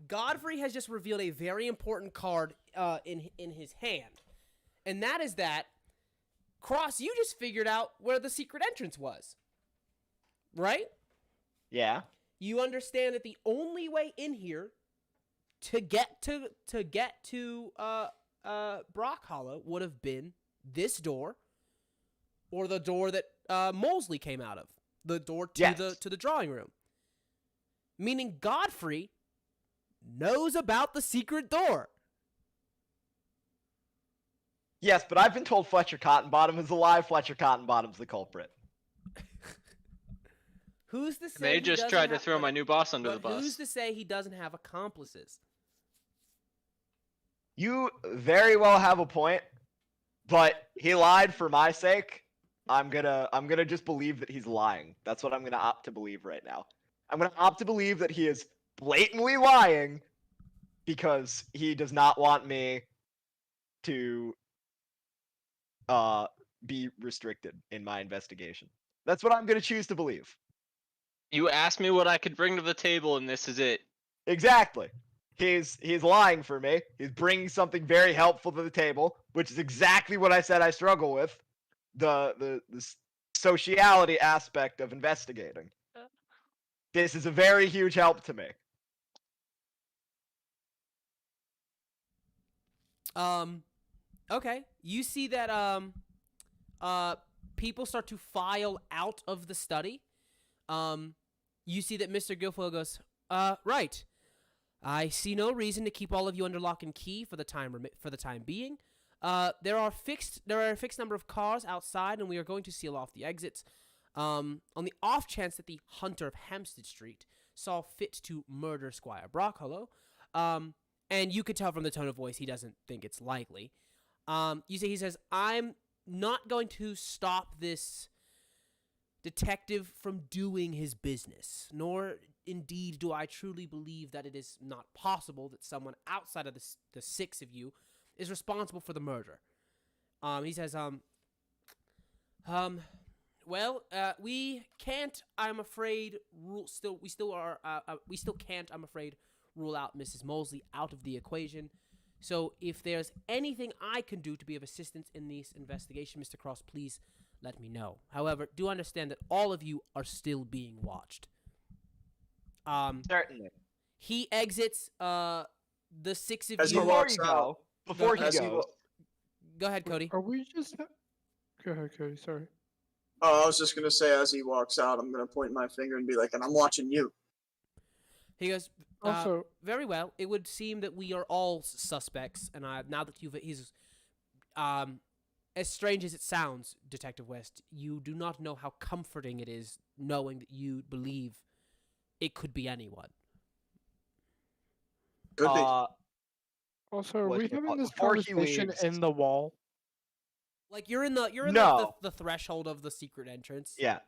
Godfrey has just revealed a very important card in his hand, and that is that Cross. You just figured out where the secret entrance was, right? Yeah. You understand that the only way in here to get to Brock Hollow would have been this door, or the door that Molesley came out of, the door to the drawing room. Meaning Godfrey knows about the secret door. Yes, but I've been told Fletcher Cottonbottom is alive. Fletcher Cottonbottom's the culprit. Who's to say They he just doesn't tried to have- throw my new boss under the but who's bus. to say he doesn't have accomplices? You very well have a point, but he lied for my sake. I'm gonna just believe that he's lying. That's what I'm gonna opt to believe right now. I'm gonna opt to believe that he is blatantly lying because he does not want me to be restricted in my investigation. That's what I'm gonna choose to believe. You asked me what I could bring to the table, and this is it. Exactly. He's lying for me. He's bringing something very helpful to the table, which is exactly what I said I struggle with. The sociality aspect of investigating. This is a very huge help to me. Okay. You see that people start to file out of the study. You see that Mr. Guilfoyle goes, right. I see no reason to keep all of you under lock and key for the time being. There are a fixed number of cars outside, and we are going to seal off the exits. On the off chance that the hunter of Hampstead Street saw fit to murder Squire Brockhollow, and you could tell from the tone of voice he doesn't think it's likely. You see, he says, I'm not going to stop this detective from doing his business, nor indeed do I truly believe that it is not possible that someone outside of the six of you is responsible for the murder. He says, well, we can't, I'm afraid, we still can't, I'm afraid, rule out Mrs. Molesley out of the equation. So if there's anything I can do to be of assistance in this investigation, Mr. Cross, please let me know. However, do understand that all of you are still being watched. Certainly. He exits the six of As he you. walks out. Before he As he goes. Go ahead, Cody. Are we just... Go ahead, Cody, sorry. Oh, I was just gonna say, as he walks out, I'm gonna point my finger and be like, and I'm watching you. He goes, Also, very well. It would seem that we are all suspects, and now that he's, as strange as it sounds, Detective West, you do not know how comforting it is knowing that you believe it could be anyone. Could be. also, are what we the having fuck? this Before he conversation leaves- in the wall? Like you're in the No. the threshold of the secret entrance. Yeah.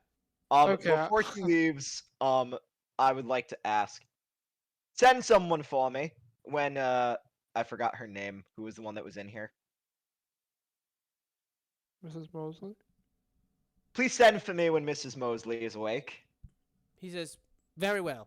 Okay. Before he leaves, I would like to ask, send someone for me when I forgot her name. Who was the one that was in here? Mrs. Molesley? Please send for me when Mrs. Molesley is awake. He says, very well.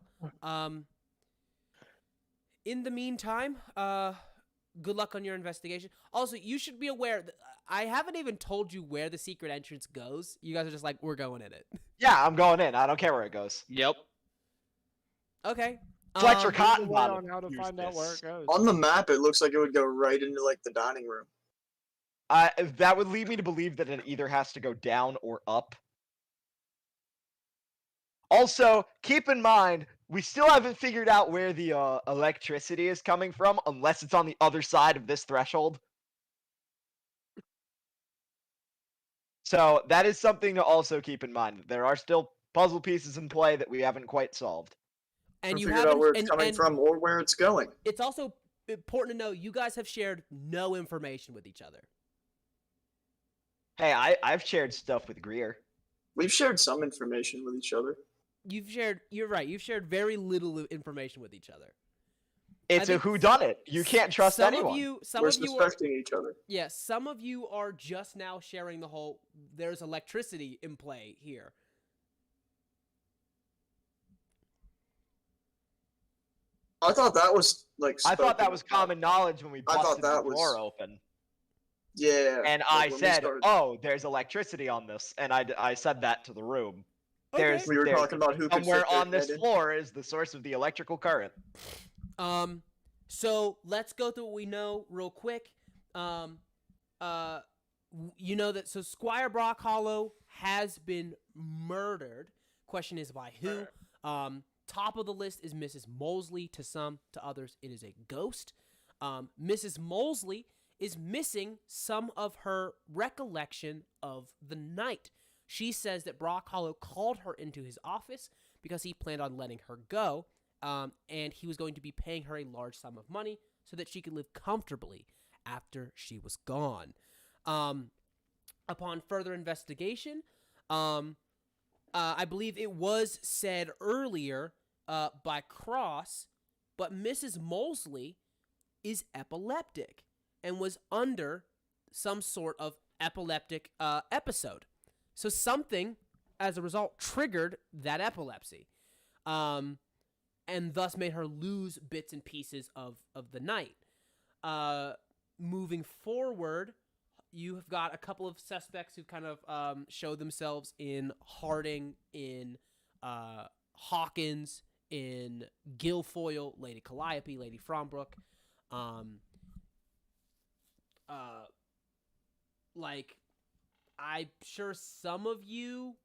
In the meantime, good luck on your investigation. Also, you should be aware that I haven't even told you where the secret entrance goes. You guys are just like, we're going in it. Yeah, I'm going in. I don't care where it goes. Yep. Okay. Fletcher Either way Cottonbottom. on how to Here's find out where this. it goes. On the map, it looks like it would go right into like the dining room. That would lead me to believe that it either has to go down or up. Also, keep in mind, we still haven't figured out where the electricity is coming from, unless it's on the other side of this threshold. So that is something to also keep in mind. There are still puzzle pieces in play that we haven't quite solved. And you figured out haven't, where it's and, coming and from or where it's going. it's also important to know you guys have shared no information with each other. Hey, I've shared stuff with Greer. We've shared some information with each other. You're right, you've shared very little information with each other. It's a whodunit. You can't trust anyone. We're suspecting each other. Yeah, some of you are just now sharing the whole, there's electricity in play here. I thought that was like. I thought that was spoken about. common knowledge when we I thought busted the that was- door open. Yeah. And like I when we said, started- "Oh, there's electricity on this," and I said that to the room. Okay. we were there's talking about who could somewhere fit their on this head in. floor is the source of the electrical current. So let's go through what we know real quick. You know that, so Squire Brock Hollow has been murdered. Question is by who? Top of the list is Mrs. Mosley. To some, to others, it is a ghost. Mrs. Mosley is missing some of her recollection of the night. She says that Brock Hollow called her into his office because he planned on letting her go, and he was going to be paying her a large sum of money so that she could live comfortably after she was gone. Upon further investigation, I believe it was said earlier by Cross, but Mrs. Mosley is epileptic and was under some sort of epileptic episode. So something, as a result, triggered that epilepsy, and thus made her lose bits and pieces of the night. Moving forward, you have got a couple of suspects who kind of show themselves in Harding, in Hawkins, in Guilfoyle, Lady Calliope, Lady Frombrook. Like, I'm sure some of you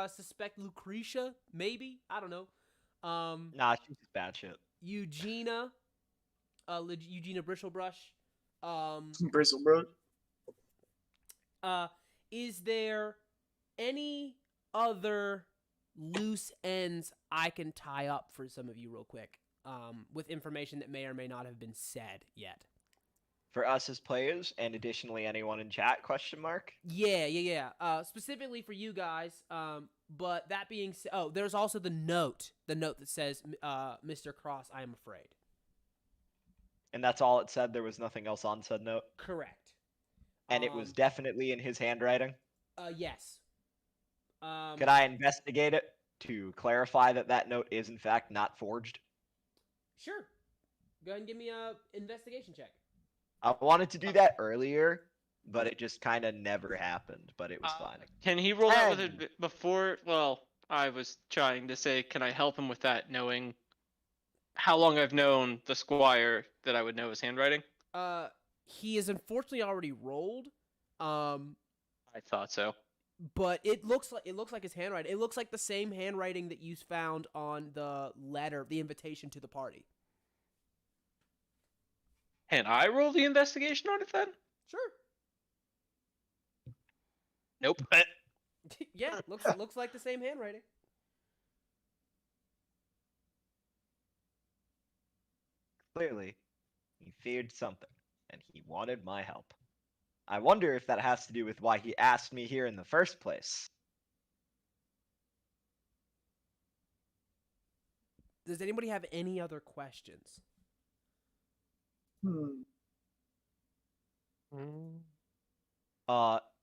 suspect Lucretia, maybe? I don't know. Nah, she's just bad shit. Eugenia Bristlebrush. Bristlebrush. Is there any other loose ends I can tie up for some of you real quick, with information that may or may not have been said yet? For us as players, and additionally anyone in chat, question mark? Yeah. Specifically for you guys, but that being said, there's also the note that says, Mr. Cross, I am afraid. And that's all it said? There was nothing else on said note? Correct. And it was definitely in his handwriting? Yes. Could I investigate it to clarify that that note is in fact not forged? Sure. Go ahead and give me a investigation check. I wanted to do that earlier, but it just kind of never happened, but it was fine. Can he roll that with it before? Well, I was trying to say, can I help him with that, knowing how long I've known the Squire that I would know his handwriting? He is unfortunately already rolled. I thought so. But it looks like his handwriting. It looks like the same handwriting that you found on the letter, the invitation to the party. Can I roll the investigation on it then? Sure. Nope. Yeah, looks like the same handwriting. Clearly, he feared something, and he wanted my help. I wonder if that has to do with why he asked me here in the first place. Does anybody have any other questions?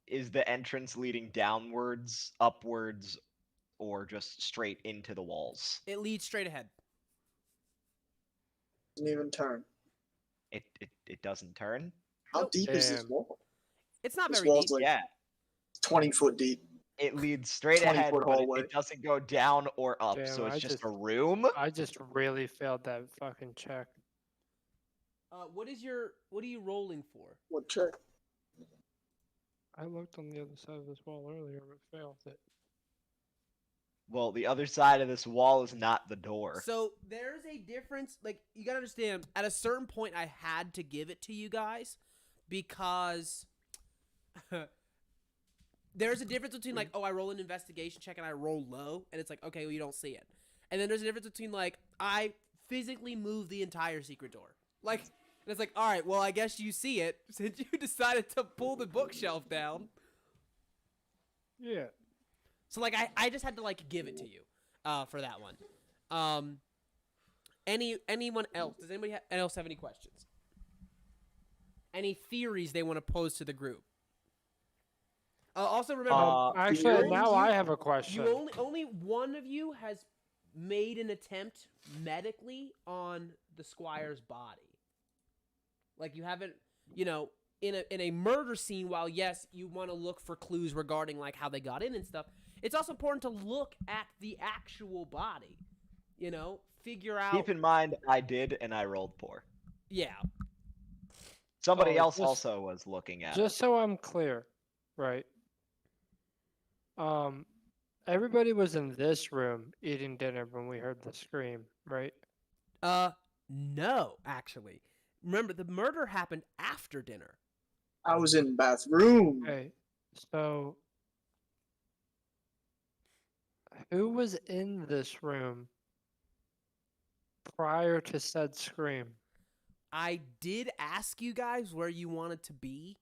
Is the entrance leading downwards, upwards, or just straight into the walls? It leads straight ahead. Doesn't even turn. It doesn't turn? How Nope. deep is this Damn. wall? It's not This very wall's deep. like Yeah, 20 foot deep. it leads straight 20 ahead, foot but hallway. it doesn't go down or up, Damn, so it's I just just- a room? I just really failed that fucking check. What are you rolling for? What check? I looked on the other side of this wall earlier, but failed it. Well, the other side of this wall is not the door. So there's a difference. Like, you gotta understand, at a certain point, I had to give it to you guys because there's a difference between, like, oh, I roll an investigation check and I roll low, and it's like, okay, well, you don't see it. And then there's a difference between, like, I physically move the entire secret door. Like, and it's like, all right, well, I guess you see it since you decided to pull the bookshelf down. Yeah. So, like, I just had to, like, give it to you for that one. Anyone else? Does anybody else have any questions? Any theories they want to pose to the group? Also, remember, Actually, now I have a question. you only one of you has made an attempt medically on the Squire's body. Like, you haven't, in a murder scene, while yes, you want to look for clues regarding, like, how they got in and stuff, it's also important to look at the actual body. Figure out. Keep in mind, I did, and I rolled poor. Yeah. Somebody else just- also was looking at Just so I'm clear, right? Everybody was in this room eating dinner when we heard the scream, right? No, actually. Remember, the murder happened after dinner. I was in the bathroom. Okay, so who was in this room prior to said scream? I did ask you guys where you wanted to be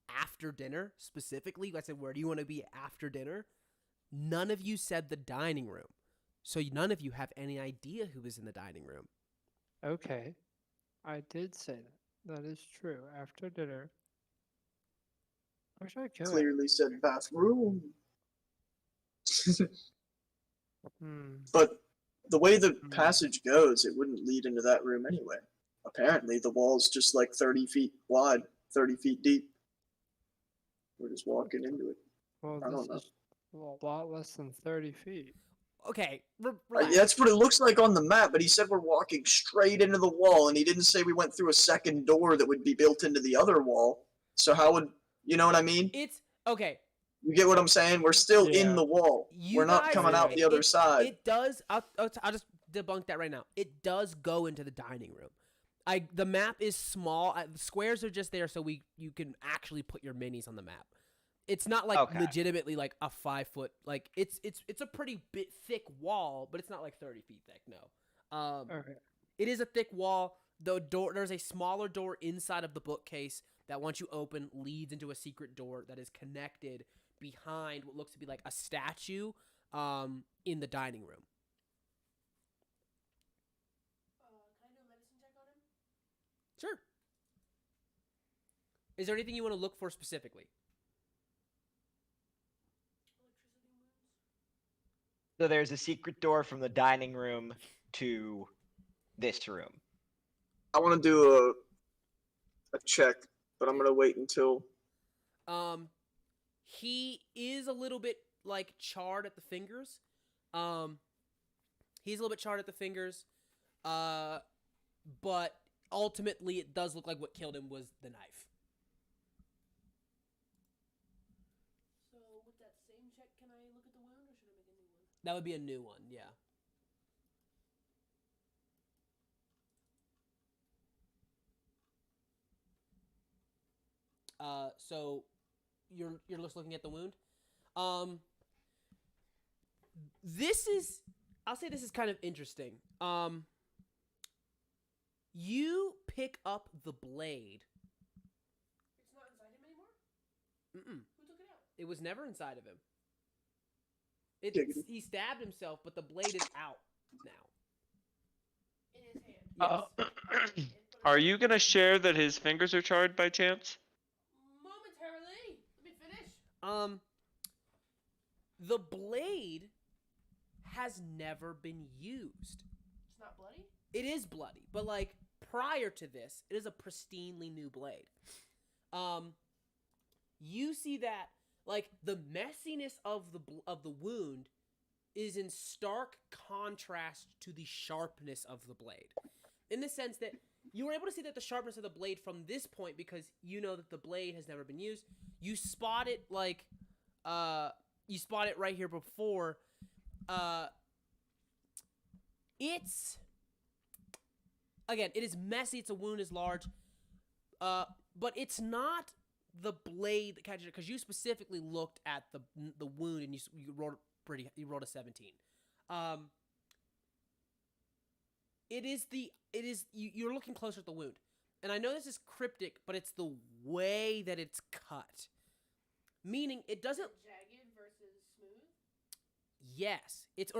after dinner, specifically. I said, where do you want to be after dinner? None of you said the dining room. So none of you have any idea who was in the dining room. Okay, I did say that. That is true. After dinner. Where should I go? Clearly said bathroom. Hmm. But the way the passage goes, it wouldn't lead into that room anyway. Apparently, the wall's just like 30 feet wide, 30 feet deep. We're just walking into it. Well, I don't this know. is a lot less than 30 feet. Okay, relax. That's what it looks like on the map, but he said we're walking straight into the wall, and he didn't say we went through a second door that would be built into the other wall. So how would, you know what I mean? It's, okay. You get what I'm saying? We're still in Yeah. the wall. We're not guys- coming out the other side. It does, I'll just debunk that right now. It does go into the dining room. The map is small. The squares are just there so you can actually put your minis on the map. It's not like Okay. legitimately like a 5 foot, like it's a pretty bit thick wall, but it's not like 30 feet thick. No, Okay. it is a thick wall. There's a smaller door inside of the bookcase that once you open leads into a secret door that is connected behind what looks to be like a statue in the dining room. Can I do a medicine check on him? Sure. Is there anything you want to look for specifically? Electricity wounds. So there's a secret door from the dining room to this room. I want to do a check, but I'm gonna wait until. He is a little bit like charred at the fingers. He's a little bit charred at the fingers. But ultimately it does look like what killed him was the knife. So with that same check, can I look at the wound, or should I make a new one? That would be a new one, yeah. So you're just looking at the wound. I'll say this is kind of interesting. You pick up the blade. It's not inside him anymore? Mm-mm. Who took it out? It was never inside of him. Giggity. He stabbed himself, but the blade is out now. In his hand. Yes. Are you gonna share that his fingers are charred by chance? Momentarily. Let me finish. The blade has never been used. It's not bloody? It is bloody, but like prior to this, it is a pristinely new blade. You see that like the messiness of the wound is in stark contrast to the sharpness of the blade. In the sense that You were able to see that the sharpness of the blade from this point because you know that the blade has never been used. You spot it you spot it right here before. It's again, it is messy. Its a wound is large, but it's not the blade that catches it because you specifically looked at the wound and you rolled a 17. You're looking closer at the wound. And I know this is cryptic, but it's the way that it's cut. Meaning it doesn't Jagged versus smooth? Yes. It's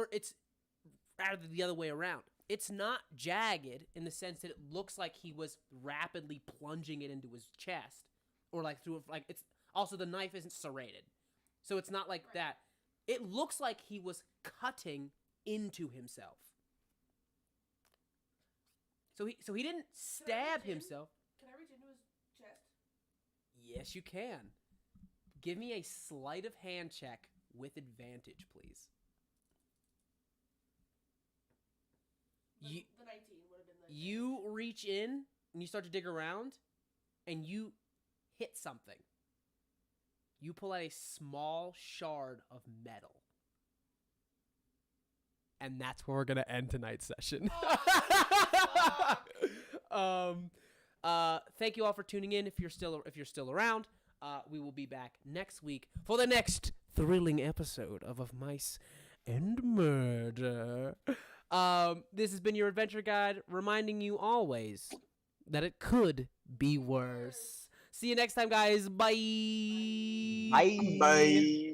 rather the other way around. It's not jagged in the sense that it looks like he was rapidly plunging it into his chest or like through it, like it's also the knife isn't serrated. So it's not like that. It looks like he was cutting into himself. So he didn't stab himself. Can I reach into his chest? Yes, you can. Give me a sleight of hand check with advantage, please. The 19 would have been the You reach in and you start to dig around and you hit something. You pull out a small shard of metal. And that's where we're going to end tonight's session. Thank you all for tuning in. If you're still around, we will be back next week for the next thrilling episode of Mice and Murder. This has been your adventure guide, reminding you always that it could be worse. See you next time, guys. Bye. Bye. Bye.